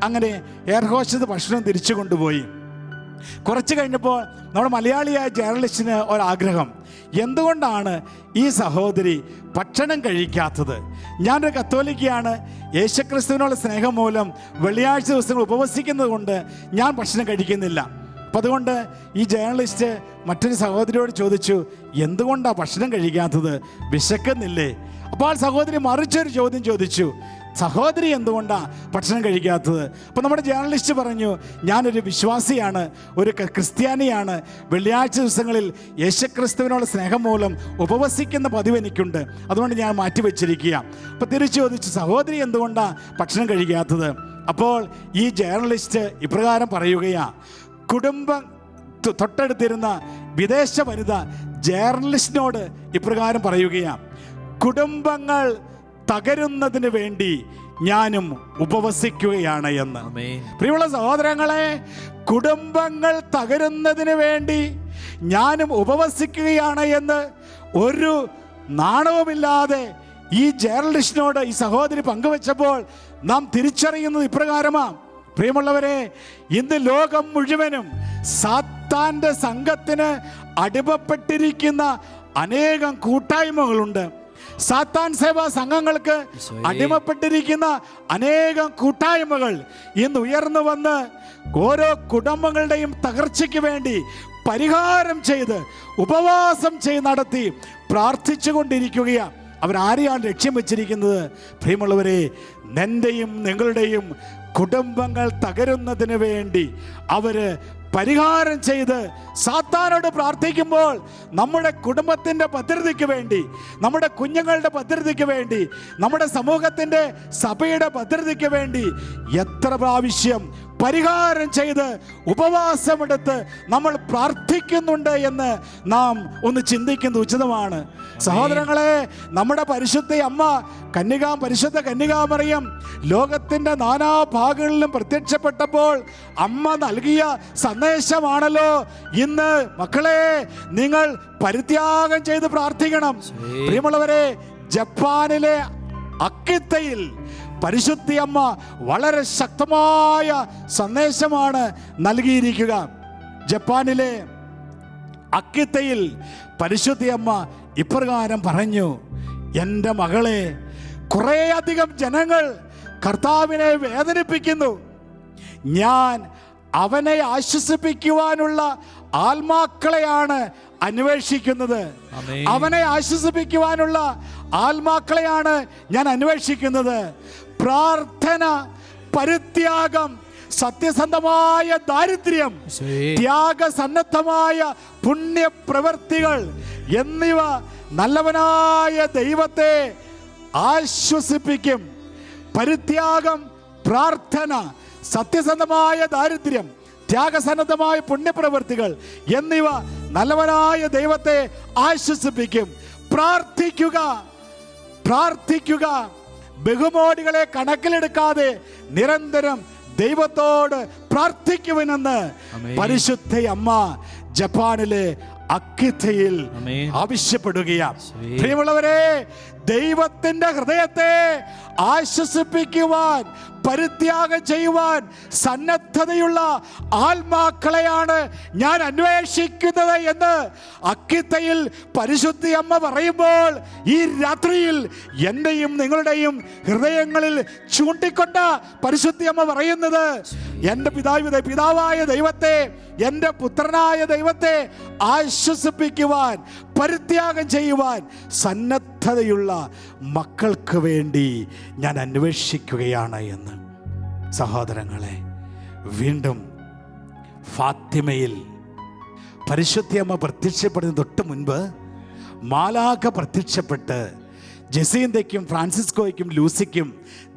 Speaker 1: അങ്ങനെ എയർ ഹോസ്റ്റസ് ഭക്ഷണം തിരിച്ചു കൊണ്ടുപോയി. കുറച്ച് കഴിഞ്ഞപ്പോൾ നമ്മുടെ മലയാളിയായ ജേർണലിസ്റ്റിന് ഒരാഗ്രഹം, എന്തുകൊണ്ടാണ് ഈ സഹോദരി ഭക്ഷണം കഴിക്കാത്തത്? ഞാനൊരു കത്തോലിക്കയാണ്, യേശുക്രിസ്തുവിനുള്ള സ്നേഹം മൂലം വെള്ളിയാഴ്ച ദിവസങ്ങൾ ഉപവസിക്കുന്നത് കൊണ്ട് ഞാൻ ഭക്ഷണം കഴിക്കുന്നില്ല. അപ്പം അതുകൊണ്ട് ഈ ജേർണലിസ്റ്റ് മറ്റൊരു സഹോദരിയോട് ചോദിച്ചു, എന്തുകൊണ്ടാണ് ഭക്ഷണം കഴിക്കാത്തത്? വിശക്കുന്നില്ലേ? അപ്പോൾ ആ സഹോദരി മറിച്ചൊരു ചോദ്യം ചോദിച്ചു, സഹോദരി എന്തുകൊണ്ടാണ് ഭക്ഷണം കഴിക്കാത്തത്? അപ്പോൾ നമ്മുടെ ജേർണലിസ്റ്റ് പറഞ്ഞു, ഞാനൊരു വിശ്വാസിയാണ്, ഒരു ക്രിസ്ത്യാനിയാണ്, വെള്ളിയാഴ്ച ദിവസങ്ങളിൽ യേശുക്രിസ്തുവിനുള്ള സ്നേഹം മൂലം ഉപവസിക്കുന്ന പതിവ് എനിക്കുണ്ട്, അതുകൊണ്ട് ഞാൻ മാറ്റിവെച്ചിരിക്കുക. അപ്പോൾ തിരിച്ചു ചോദിച്ചു, സഹോദരി എന്തുകൊണ്ടാണ് ഭക്ഷണം കഴിക്കാത്തത്? അപ്പോൾ ഈ ജേർണലിസ്റ്റ് ഇപ്രകാരം പറയുകയാണ്, കുടുംബം തൊട്ടടുത്തിരുന്ന വിദേശ വനിത ജേർണലിസ്റ്റിനോട് ഇപ്രകാരം പറയുകയാണ്, കുടുംബങ്ങൾ തകരുന്നതിന് വേണ്ടി ഞാനും ഉപവസിക്കുകയാണ് എന്ന്. പ്രിയമുള്ള സഹോദരങ്ങളെ, കുടുംബങ്ങൾ തകരുന്നതിന് വേണ്ടി ഞാനും ഉപവസിക്കുകയാണ് എന്ന് ഒരു നാണവുമില്ലാതെ ഈ ജേർണലിസ്റ്റിനോട് ഈ സഹോദരി പങ്കുവെച്ചപ്പോൾ നാം തിരിച്ചറിയുന്നത് ഇപ്രകാരമാണ്. പ്രിയമുള്ളവരെ, ഇന്ന് ലോകം മുഴുവനും സാത്താൻ്റെ സംഘത്തിന് അടിമപ്പെട്ടിരിക്കുന്ന അനേകം കൂട്ടായ്മകളുണ്ട്. സാത്താൻ സേവാ സംഘങ്ങൾക്ക് അടിമപ്പെട്ടിരിക്കുന്ന അനേകം കൂട്ടായ്മകൾ ഇന്ന് ഉയർന്നു വന്ന് ഓരോ കുടുംബങ്ങളുടെയും തകർച്ചയ്ക്ക് വേണ്ടി പരിഹാരം ചെയ്ത് ഉപവാസം ചെയ്ത് നടത്തി പ്രാർത്ഥിച്ചു കൊണ്ടിരിക്കുകയാണ്. അവരാരെയാണ് ലക്ഷ്യം വെച്ചിരിക്കുന്നത്? പ്രിയമുള്ളവരെ, നിന്റെയും നിങ്ങളുടെയും കുടുംബങ്ങൾ തകരുന്നതിന് വേണ്ടി അവര് പരിഹാരം ചെയ്ത് സാത്താനോട് പ്രാർത്ഥിക്കുമ്പോൾ നമ്മുടെ കുടുംബത്തിൻ്റെ ഭദ്രതയ്ക്ക് വേണ്ടി, നമ്മുടെ കുഞ്ഞുങ്ങളുടെ ഭദ്രതയ്ക്ക് വേണ്ടി, നമ്മുടെ സമൂഹത്തിൻ്റെ സഭയുടെ ഭദ്രതയ്ക്ക് വേണ്ടി എത്ര പ്രാവശ്യം പരിഹാരം ചെയ്ത് ഉപവാസമെടുത്ത് നമ്മൾ പ്രാർത്ഥിക്കുന്നുണ്ട് എന്ന് നാം ഒന്ന് ചിന്തിക്കുന്നത് ഉചിതമാണ്. സഹോദരങ്ങളെ, നമ്മുടെ പരിശുദ്ധ അമ്മ പരിശുദ്ധ കന്യകാമറിയം ലോകത്തിൻ്റെ നാനാഭാഗങ്ങളിലും പ്രത്യക്ഷപ്പെട്ടപ്പോൾ അമ്മ നൽകിയ സന്ദേശമാണല്ലോ ഇന്ന് മക്കളെ നിങ്ങൾ പരിത്യാഗം ചെയ്ത് പ്രാർത്ഥിക്കണം. പ്രിയമുള്ളവരെ, ജപ്പാനിലെ അക്കിത്തയിൽ പരിശുദ്ധി അമ്മ വളരെ ശക്തമായ സന്ദേശമാണ് നൽകിയിരിക്കുക. ജപ്പാനിലെ അക്കിത്തയിൽ പരിശുദ്ധി അമ്മ ഇപ്രകാരം പറഞ്ഞു: എൻ്റെ മകളെ, കുറേയധികം ജനങ്ങൾ കർത്താവിനെ വേദനിപ്പിക്കുന്നു. ഞാൻ അവനെ ആശ്വസിപ്പിക്കുവാനുള്ള ആത്മാക്കളെയാണ് അന്വേഷിക്കുന്നത്. അവനെ ആശ്വസിപ്പിക്കുവാനുള്ള ആത്മാക്കളെയാണ് ഞാൻ അന്വേഷിക്കുന്നത്. പ്രാർത്ഥന, പരിത്യാഗം, സത്യസന്ധമായ ദാരിദ്ര്യം, ത്യാഗസന്നദ്ധമായ പുണ്യപ്രവൃത്തികൾ എന്നിവ നല്ലവനായ ദൈവത്തെ ആശ്വസിപ്പിക്കും. പരിത്യാഗം, പ്രാർത്ഥന, സത്യസന്ധമായ ദാരിദ്ര്യം, ത്യാഗസന്നദ്ധമായ പുണ്യപ്രവൃത്തികൾ എന്നിവ നല്ലവനായ ദൈവത്തെ ആശ്വസിപ്പിക്കും. പ്രാർത്ഥിക്കുക, പ്രാർത്ഥിക്കുക. ബഹുമോടികളെ കണക്കിലെടുക്കാതെ നിരന്തരം ദൈവത്തോട് പ്രാർത്ഥിക്കുവനെന്ന് പരിശുദ്ധ അമ്മ ജപ്പാനിലെ അക്കിത്തയിൽ ആവശ്യപ്പെടുകയാണ്. പ്രിയമുള്ളവരെ, ദൈവത്തിന്റെ ഹൃദയത്തെ ആശ്വസിപ്പിക്കുവാൻ, പരിത്യാഗം ചെയ്യുവാൻ സന്നദ്ധതയുള്ള ആത്മാക്കളെയാണ് ഞാൻ അന്വേഷിക്കുന്നത് എന്ന് അക്കിത്തയിൽ പരിശുദ്ധി അമ്മ പറയുമ്പോൾ, ഈ രാത്രിയിൽ എൻ്റെയും നിങ്ങളുടെയും ഹൃദയങ്ങളിൽ ചൂണ്ടിക്കൊണ്ട പരിശുദ്ധി അമ്മ പറയുന്നത്, എൻ്റെ പിതാവായ ദൈവത്തെ, എൻ്റെ പുത്രനായ ദൈവത്തെ ആശ്വസിപ്പിക്കുവാൻ, പരിത്യാഗം ചെയ്യുവാൻ സന്നദ്ധതയുള്ള മക്കൾക്ക് വേണ്ടി ഞാൻ അന്വേഷിക്കുകയാണ് എന്ന്. സഹോദരങ്ങളെ, വീണ്ടും ഫാത്തിമയിൽ പരിശുദ്ധയമ്മ പ്രത്യക്ഷപ്പെടുന്നതിന് തൊട്ട് മുൻപ് മാലാഖ പ്രത്യക്ഷപ്പെട്ട് ജസീന്തയ്ക്കും ഫ്രാൻസിസ്കോയ്ക്കും ലൂസിക്കും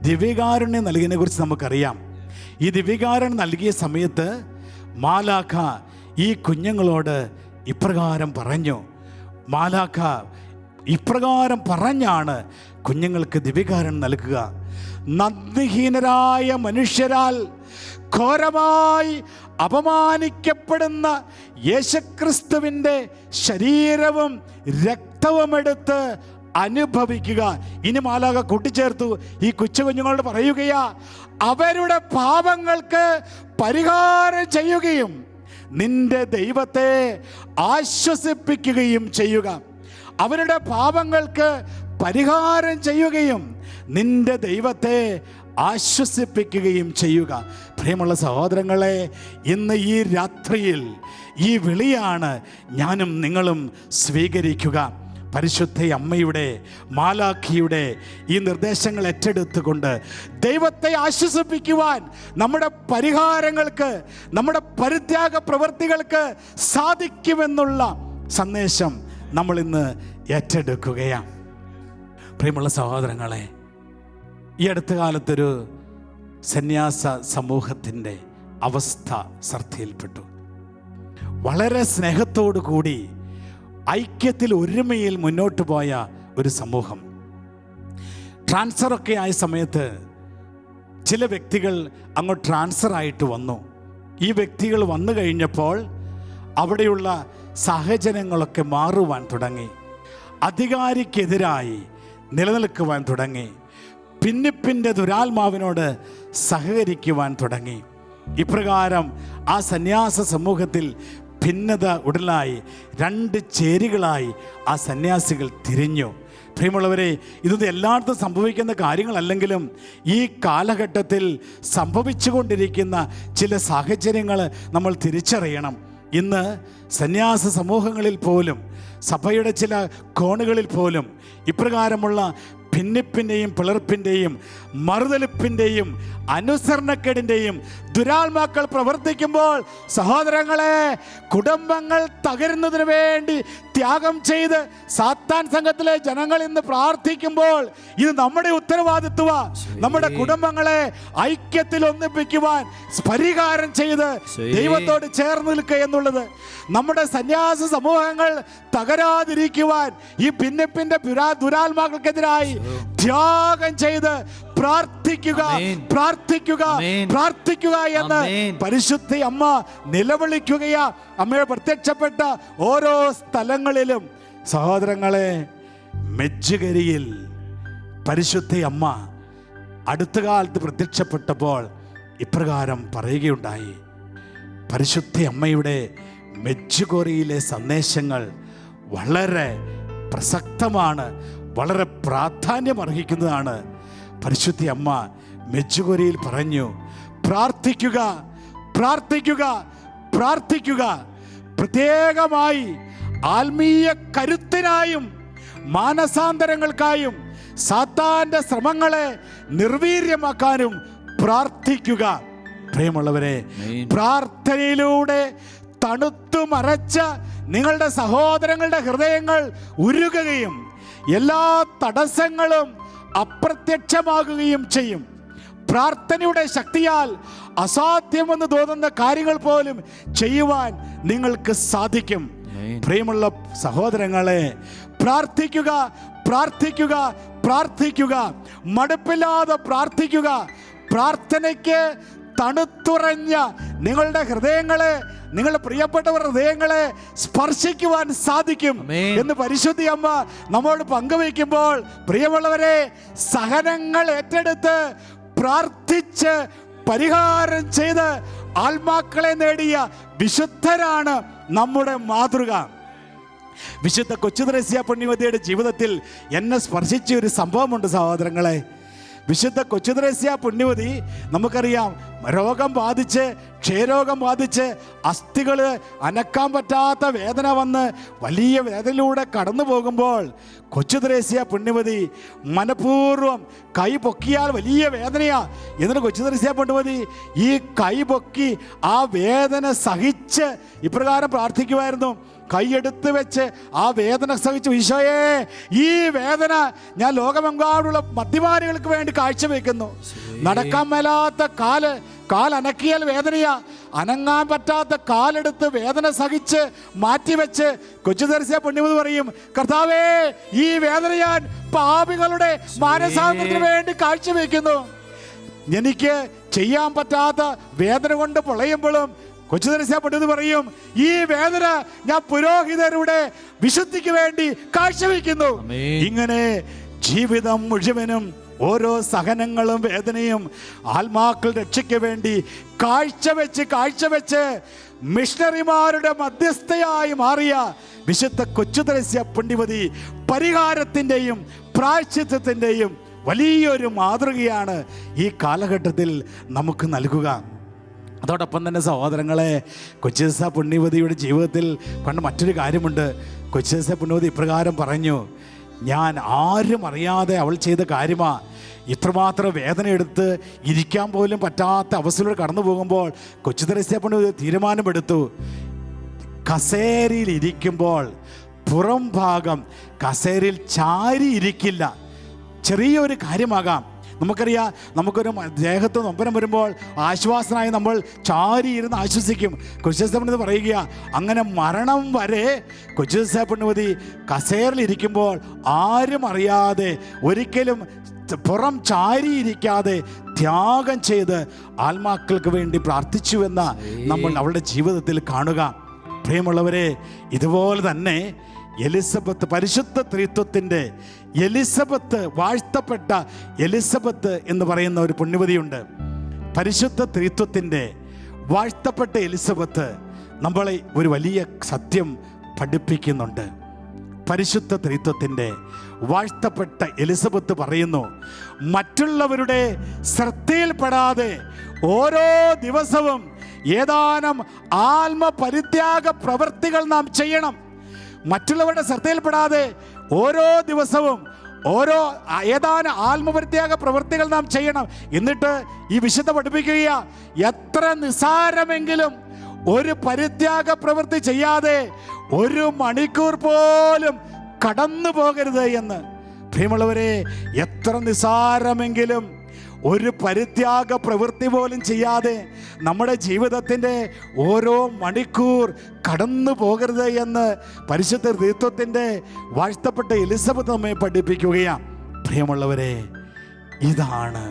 Speaker 1: ദിവ്യകാരുണ്യം നൽകിയതിനെ കുറിച്ച് നമുക്കറിയാം. ഈ ദിവ്യകാരുണ്യം നൽകിയ സമയത്ത് മാലാഖ ഈ കുഞ്ഞുങ്ങളോട് ഇപ്രകാരം പറഞ്ഞു. മാലാഖ ഇപ്രകാരം പറഞ്ഞാണ് കുഞ്ഞുങ്ങൾക്ക് ദിവ്യകാരുണ്യം നൽകുക: നന്ദിഹീനരായ മനുഷ്യരാൽ ഘോരമായി അപമാനിക്കപ്പെടുന്ന യേശുക്രിസ്തുവിൻ്റെ ശരീരവും രക്തവുമെടുത്ത് അനുഭവിക്കുക. ഇനി മാലാഖ കൂട്ടിച്ചേർത്തു ഈ കൊച്ചു കുഞ്ഞുങ്ങളോട് പറയുകയാ, അവരുടെ പാപങ്ങൾക്ക് പരിഹാരം ചെയ്യുകയും നിന്റെ ദൈവത്തെ ആശ്വസിപ്പിക്കുകയും ചെയ്യുക. അവരുടെ പാപങ്ങൾക്ക് പരിഹാരം ചെയ്യുകയും നിന്റെ ദൈവത്തെ ആശ്വസിപ്പിക്കുകയും ചെയ്യുക. പ്രിയമുള്ള സഹോദരങ്ങളെ, ഇന്ന് ഈ രാത്രിയിൽ ഈ വിളിയാണ് ഞാനും നിങ്ങളും സ്വീകരിക്കുക. പരിശുദ്ധ അമ്മയുടെ, മാലാഖിയുടെ ഈ നിർദ്ദേശങ്ങൾ ഏറ്റെടുത്തുകൊണ്ട് ദൈവത്തെ ആശ്വസിപ്പിക്കുവാൻ നമ്മുടെ പരിഹാരങ്ങൾക്ക്, നമ്മുടെ പരിത്യാഗ പ്രവൃത്തികൾക്ക് സാധിക്കുമെന്നുള്ള സന്ദേശം നമ്മൾ ഇന്ന് ഏറ്റെടുക്കുകയാണ്. പ്രിയമുള്ള സഹോദരങ്ങളെ, ഈ അടുത്ത കാലത്തൊരു സന്യാസ സമൂഹത്തിൻ്റെ അവസ്ഥ ശ്രദ്ധയിൽപ്പെട്ടു. വളരെ സ്നേഹത്തോടു കൂടി ഐക്യത്തിൽ, ഒരുമയിൽ മുന്നോട്ട് പോയ ഒരു സമൂഹം. ട്രാൻസ്ഫറൊക്കെ ആയ സമയത്ത് ചില വ്യക്തികൾ അങ്ങോട്ട് ട്രാൻസ്ഫർ ആയിട്ട് വന്നു. ഈ വ്യക്തികൾ വന്നു കഴിഞ്ഞപ്പോൾ അവിടെയുള്ള സാഹചര്യങ്ങളൊക്കെ മാറുവാൻ തുടങ്ങി. അധികാരിക്കെതിരായി നിലനിൽക്കുവാൻ തുടങ്ങി. ഭിന്നിപ്പിൻ്റെ ദുരാത്മാവിനോട് സഹകരിക്കുവാൻ തുടങ്ങി. ഇപ്രകാരം ആ സന്യാസ സമൂഹത്തിൽ ഭിന്നത ഉടലായി, രണ്ട് ചേരികളായി ആ സന്യാസികൾ തിരിഞ്ഞു. പ്രിയമുള്ളവരെ, ഇതൊന്നും എല്ലായിടത്തും സംഭവിക്കുന്ന കാര്യങ്ങളല്ലെങ്കിലും ഈ കാലഘട്ടത്തിൽ സംഭവിച്ചുകൊണ്ടിരിക്കുന്ന ചില സാഹചര്യങ്ങൾ നമ്മൾ തിരിച്ചറിയണം. ഇന്ന് സന്യാസ സമൂഹങ്ങളിൽ പോലും, സഭയുടെ ചില കോണുകളിൽ പോലും ഇപ്രകാരമുള്ള ഭിന്നിപ്പിൻ്റെയും പിളർപ്പിൻ്റെയും മറുതലിപ്പിൻ്റെയും അനുസരണക്കേടിൻ്റെയും ദുരാത്മാക്കൾ പ്രവർത്തിക്കുമ്പോൾ, സഹോദരങ്ങളെ, കുടുംബങ്ങൾ തകരുന്നതിന് വേണ്ടി ത്യാഗം ചെയ്ത് സാത്താൻ സംഘത്തിലെ ജനങ്ങൾ ഇന്ന് പ്രാർത്ഥിക്കുമ്പോൾ ഇത് നമ്മുടെ ഉത്തരവാദിത്വമാണ്. നമ്മുടെ കുടുംബങ്ങളെ ഐക്യത്തിൽ ഒന്നിപ്പിക്കുവാൻ പരിഹാരം ചെയ്ത് ദൈവത്തോട് ചേർന്ന് നിൽക്കുക എന്നുള്ളത്. നമ്മുടെ സന്യാസ സമൂഹങ്ങൾ തകരാതിരിക്കുവാൻ ഈ ഭിന്നിപ്പിന്റെ ദുരാത്മാക്കൾക്കെതിരായി ത്യാഗം ചെയ്ത് പ്രാർത്ഥിക്കുക, പ്രാർത്ഥിക്കുക, പ്രാർത്ഥിക്കുക എന്ന് പരിശുദ്ധ അമ്മ നിലവിളിക്കുകയാ. അമ്മയെ പ്രത്യക്ഷപ്പെട്ട ഓരോ സ്ഥലങ്ങളിലും, സഹോദരങ്ങളെ, മെജ്ജുകരിയിൽ പരിശുദ്ധ അമ്മ അടുത്ത കാലത്ത് പ്രത്യക്ഷപ്പെട്ടപ്പോൾ ഇപ്രകാരം പറയുകയുണ്ടായി, പരിശുദ്ധ അമ്മയുടെ മെഡ്ജുഗോറിയിലെ സന്ദേശങ്ങൾ വളരെ പ്രസക്തമാണ്, വളരെ പ്രാധാന്യമർഹിക്കുന്നതാണ്. പരിശുദ്ധ അമ്മ മെഡ്ജുഗോറിയിൽ പറഞ്ഞു, പ്രാർത്ഥിക്കുക, പ്രാർത്ഥിക്കുക, പ്രാർത്ഥിക്കുക. പ്രത്യേകമായി ആത്മീയ കരുത്തിനായും മാനസാന്തരങ്ങൾക്കായും സാത്താന്റെ ശ്രമങ്ങളെ നിർവീര്യമാക്കാനും പ്രാർത്ഥിക്കുക. പ്രിയമുള്ളവരെ, പ്രാർത്ഥനയിലൂടെ തണുത്തു മറച്ച നിങ്ങളുടെ സഹോദരങ്ങളുടെ ഹൃദയങ്ങൾ ഉരുകുകയും എല്ലാ തടസ്സങ്ങളും അപ്രത്യക്ഷമാകുകയും ചെയ്യും. പ്രാർത്ഥനയുടെ ശക്തിയാൽ അസാധ്യമെന്ന് തോന്നുന്ന കാര്യങ്ങൾ പോലും ചെയ്യുവാൻ നിങ്ങൾക്ക് സാധിക്കും. പ്രിയമുള്ള സഹോദരങ്ങളെ, പ്രാർത്ഥിക്കുക, പ്രാർത്ഥിക്കുക, പ്രാർത്ഥിക്കുക. മടുപ്പില്ലാതെ പ്രാർത്ഥിക്കുക. പ്രാർത്ഥനയ്ക്ക് തണുത്തുറഞ്ഞ നിങ്ങളുടെ ഹൃദയങ്ങളെ, നിങ്ങളുടെ പ്രിയപ്പെട്ടവരുടെ ഹൃദയങ്ങളെ സ്പർശിക്കുവാൻ സാധിക്കും എന്ന് പരിശുദ്ധ അമ്മ നമ്മോട് പങ്കുവയ്ക്കുമ്പോൾ, പ്രിയമുള്ളവരെ, സഹനങ്ങൾ ഏറ്റെടുത്ത് പ്രാർത്ഥിച്ച് പരിഹാരം ചെയ്ത് ആത്മാക്കളെ നേടിയ വിശുദ്ധരാണ് നമ്മുടെ മാതൃക. വിശുദ്ധ കൊച്ചുത്രേസ്യ പുണ്യവതിയുടെ ജീവിതത്തിൽ എന്നെ സ്പർശിച്ച ഒരു സംഭവമുണ്ട് സഹോദരങ്ങളെ. വിശുദ്ധ കൊച്ചുത്രേസ്യ പുണ്യവതി, നമുക്കറിയാം, രോഗം ബാധിച്ച്, ക്ഷയരോഗം ബാധിച്ച് അസ്ഥികൾ അനക്കാൻ പറ്റാത്ത വേദന വന്ന് വലിയ വേദനയിലൂടെ കടന്നു പോകുമ്പോൾ കൊച്ചുത്രേസ്യ പുണ്യവതി മനഃപൂർവ്വം കൈ പൊക്കിയാൽ വലിയ വേദനയാ. എന്നിട്ട് കൊച്ചുത്രേസ്യ പുണ്യവതി ഈ കൈ പൊക്കി ആ വേദന സഹിച്ച് ഇപ്രകാരം പ്രാർത്ഥിക്കുമായിരുന്നു. കൈയെടുത്ത് വെച്ച് ആ വേദന സഹിച്ചു, ഈശോയെ, ഈ വേദന ഞാൻ ലോകമെങ്ങാടുള്ള മദ്യപാനികൾക്ക് വേണ്ടി കാഴ്ചവെക്കുന്നു. നടക്കാൻ മേലാത്ത കാലനക്കിയാൽ വേദനയാ. അനങ്ങാൻ പറ്റാത്ത കാലെടുത്ത് വേദന സഹിച്ച് മാറ്റിവെച്ച് കൊച്ചുത്രേസ്യ പുണ്യവതി പറയും, കർത്താവേ, ഈ വേദന ഞാൻ പാപികളുടെ മാനസാന്തരത്തിന് വേണ്ടി കാഴ്ചവെക്കുന്നു. എനിക്ക് ചെയ്യാൻ പറ്റാത്ത വേദന കൊണ്ട് പൊളയുമ്പോഴും കൊച്ചുത്രേസ്യ പുണ്യവതി പറയും, ഈ വേദന ഞാൻ പുരോഹിതരുടെ വിശുദ്ധിക്ക് വേണ്ടി കാഴ്ചവെക്കുന്നു. ഇങ്ങനെ ജീവിതം മുഴുവനും ഓരോ സഹനങ്ങളും വേദനയും ആത്മാക്കൾ രക്ഷയ്ക്ക് വേണ്ടി കാഴ്ചവെച്ച് മിഷണറിമാരുടെ മധ്യസ്ഥയായി മാറിയ വിശുദ്ധ കൊച്ചുത്രേസ്യ പുണ്യവതി പരിഹാരത്തിൻ്റെയും പ്രായശ്ചിത്തത്തിൻ്റെയും വലിയൊരു മാതൃകയാണ് ഈ കാലഘട്ടത്തിൽ നമുക്ക് നൽകുക. അതോടൊപ്പം തന്നെ സഹോദരങ്ങളെ, കൊച്ചുത്രേസ്യ പുണ്യവതിയുടെ ജീവിതത്തിൽ കണ്ട മറ്റൊരു കാര്യമുണ്ട്. കൊച്ചുത്രേസ്യ പുണ്യവതി ഇപ്രകാരം പറഞ്ഞു, ഞാൻ ആരും അറിയാതെ അവൾ ചെയ്ത കാര്യമാ. ഇത്രമാത്രം വേദന എടുത്ത് ഇരിക്കാൻ പോലും പറ്റാത്ത അവസ്ഥയിലൂടെ കടന്നു പോകുമ്പോൾ കൊച്ചുത്രേസ്യ പുണ്യവതി തീരുമാനമെടുത്തു, കസേരയിൽ ഇരിക്കുമ്പോൾ പുറം ഭാഗം കസേരയിൽ ചാരി ഇരിക്കില്ല. ചെറിയൊരു കാര്യമാകാം, നമുക്കറിയാം, നമുക്കൊരു ദേഹത്ത് നൊമ്പരം വരുമ്പോൾ ആശ്വാസനായി നമ്മൾ ചാരി ഇരുന്ന് ആശ്വസിക്കും. കൊച്ചുത്രേസ്യ പുണ്യവതി പറയുക, അങ്ങനെ മരണം വരെ കൊച്ചുത്രേസ്യ പുണ്യവതി കസേരയിലിരിക്കുമ്പോൾ ആരും അറിയാതെ, ഒരിക്കലും പുറം ചാരിയിരിക്കാതെ ത്യാഗം ചെയ്ത് ആത്മാക്കൾക്ക് വേണ്ടി പ്രാർത്ഥിച്ചുവെന്ന നമ്മൾ അവളുടെ ജീവിതത്തിൽ കാണുക. പ്രിയമുള്ളവരെ, ഇതുപോലെ തന്നെ എലിസബത്ത്, പരിശുദ്ധ ത്രിത്വത്തിൻ്റെ എലിസബത്ത്, വാഴ്ത്തപ്പെട്ട എലിസബത്ത് എന്ന് പറയുന്ന ഒരു പുണ്യവതിയുണ്ട്. പരിശുദ്ധ ത്രിത്വത്തിൻ്റെ വാഴ്ത്തപ്പെട്ട എലിസബത്ത് നമ്മളെ ഒരു വലിയ സത്യം പഠിപ്പിക്കുന്നുണ്ട്. പരിശുദ്ധ ത്രിത്വത്തിൻ്റെ വാഴ്ത്തപ്പെട്ട എലിസബത്ത് പറയുന്നു, മറ്റുള്ളവരുടെ ശ്രദ്ധയിൽപ്പെടാതെ ഓരോ ദിവസവും ഏതാനും ആത്മപരിത്യാഗ പ്രവൃത്തികൾ നാം ചെയ്യണം. മറ്റുള്ളവരുടെ ശ്രദ്ധയിൽപ്പെടാതെ ഓരോ ദിവസവും ഏതാനും ആത്മപരിത്യാഗ പ്രവൃത്തികൾ നാം ചെയ്യണം. എന്നിട്ട് ഈ വിശുദ്ധ പഠിപ്പിക്കുക, എത്ര നിസ്സാരമെങ്കിലും ഒരു പരിത്യാഗ പ്രവൃത്തി ചെയ്യാതെ ഒരു മണിക്കൂർ പോലും കടന്നു പോകരുത് എന്ന്. പ്രിയമുള്ളവരെ, എത്ര നിസ്സാരമെങ്കിലും ഒരു പരിത്യാഗ പ്രവൃത്തി പോലും ചെയ്യാതെ നമ്മുടെ ജീവിതത്തിൻ്റെ ഓരോ മണിക്കൂർ കടന്നു പോകരുത് എന്ന് പരിശുദ്ധ ത്രിത്വത്തിൻ്റെ വാഴ്ത്തപ്പെട്ട എലിസബത്ത് നമ്മെ പഠിപ്പിക്കുകയാണ്. പ്രിയമുള്ളവരെ, ഇതാണ്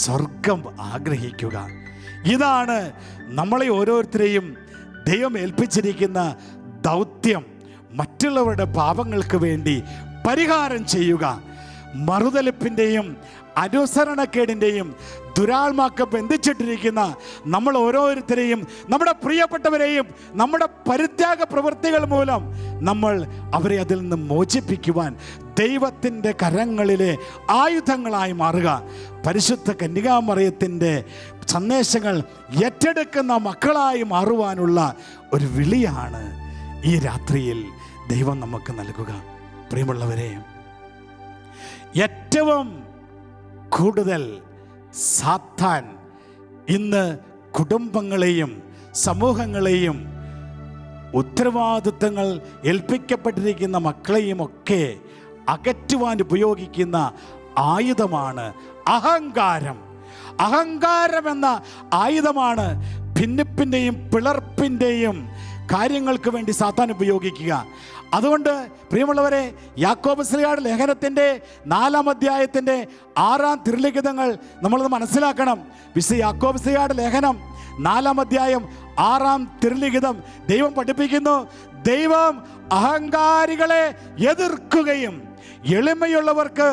Speaker 1: സ്വർഗം ആഗ്രഹിക്കുക. ഇതാണ് നമ്മളെ ഓരോരുത്തരെയും ദൈവം ഏൽപ്പിച്ചിരിക്കുന്ന ദൗത്യം. മറ്റുള്ളവരുടെ പാപങ്ങൾക്ക് വേണ്ടി പരിഹാരം ചെയ്യുക, മറുതലിപ്പിൻ്റെയും അനുസരണക്കേടിൻ്റെയും ദുരാത്മാക്കൾ ബന്ധിച്ചിട്ടിരിക്കുന്ന നമ്മൾ ഓരോരുത്തരെയും, നമ്മുടെ പ്രിയപ്പെട്ടവരെയും, നമ്മുടെ പരിത്യാഗ പ്രവൃത്തികൾ മൂലം നമ്മൾ അവരെ അതിൽ നിന്ന് മോചിപ്പിക്കുവാൻ ദൈവത്തിൻ്റെ കരങ്ങളിലെ ആയുധങ്ങളായി മാറുക. പരിശുദ്ധ കന്യകാമറിയത്തിൻ്റെ സന്ദേശങ്ങൾ ഏറ്റെടുക്കുന്ന മക്കളായി മാറുവാനുള്ള ഒരു വിളിയാണ് ഈ രാത്രിയിൽ ദൈവം നമുക്ക് നൽകുക. പ്രിയമുള്ളവരെ, ഏറ്റവും കൂടുതൽ സാത്താൻ ഇന്ന് കുടുംബങ്ങളെയും സമൂഹങ്ങളെയും ഉത്തരവാദിത്തങ്ങൾ ഏൽപ്പിക്കപ്പെട്ടിരിക്കുന്ന മക്കളെയും ഒക്കെ അകറ്റുവാൻ ഉപയോഗിക്കുന്ന ആയുധമാണ് അഹങ്കാരം. അഹങ്കാരം എന്ന ആയുധമാണ് ഭിന്നിപ്പിൻ്റെയും പിളർപ്പിൻ്റെയും കാര്യങ്ങൾക്ക് വേണ്ടി സാത്താൻ ഉപയോഗിക്കുക. അതുകൊണ്ട് പ്രിയമുള്ളവരെ, യാക്കോബ് ശ്ലീഹായുടെ ലേഖനത്തിൻ്റെ 4-ാം അധ്യായത്തിൻ്റെ 6-ാം തിരുലിഖിതങ്ങൾ നമ്മളത് മനസ്സിലാക്കണം. വിശുദ്ധ യാക്കോബ് ശ്ലീഹായുടെ ലേഖനം 4-ാം അധ്യായം 6-ാം തിരുലിഖിതം ദൈവം പഠിപ്പിക്കുന്നു, ദൈവം അഹങ്കാരികളെ എതിർക്കുകയും എളിമയുള്ളവർക്ക്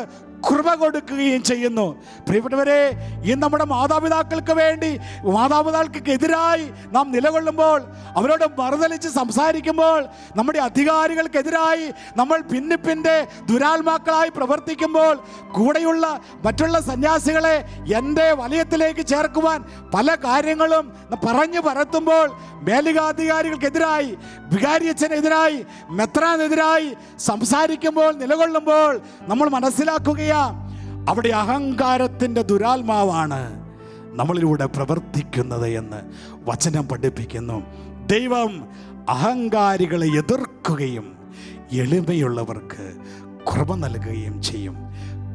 Speaker 1: കൃപ കൊടുക്കുകയും ചെയ്യുന്നു. പ്രിയപ്പെട്ടവരെ, ഈ നമ്മുടെ മാതാപിതാക്കൾക്ക് വേണ്ടി, മാതാപിതാക്കൾക്കെതിരായി നാം നിലകൊള്ളുമ്പോൾ, അവരോട് മറുതലിച്ച് സംസാരിക്കുമ്പോൾ, നമ്മുടെ അധികാരികൾക്കെതിരായി നമ്മൾ ഭിന്നിപ്പിൻ്റെ ദുരാത്മാക്കളായി പ്രവർത്തിക്കുമ്പോൾ, കൂടെയുള്ള മറ്റുള്ള സന്യാസികളെ എൻ്റെ വലയത്തിലേക്ക് ചേർക്കുവാൻ പല കാര്യങ്ങളും പറഞ്ഞു പരത്തുമ്പോൾ, മേലധികാരികൾക്കെതിരായി, വികാരിയച്ഛനെതിരായി, മെത്രാനെതിരായി സംസാരിക്കുമ്പോൾ, നിലകൊള്ളുമ്പോൾ നമ്മൾ മനസ്സിലാക്കുകയാണ്, അവിടെ അഹങ്കാരത്തിൻ്റെ ദുരാത്മാവാണ് നമ്മളിലൂടെ പ്രവർത്തിക്കുന്നത് എന്ന് വചനം പഠിപ്പിക്കുന്നു. ദൈവം അഹങ്കാരികളെ എതിർക്കുകയും എളിമയുള്ളവർക്ക് കൃപ നൽകുകയും ചെയ്യും.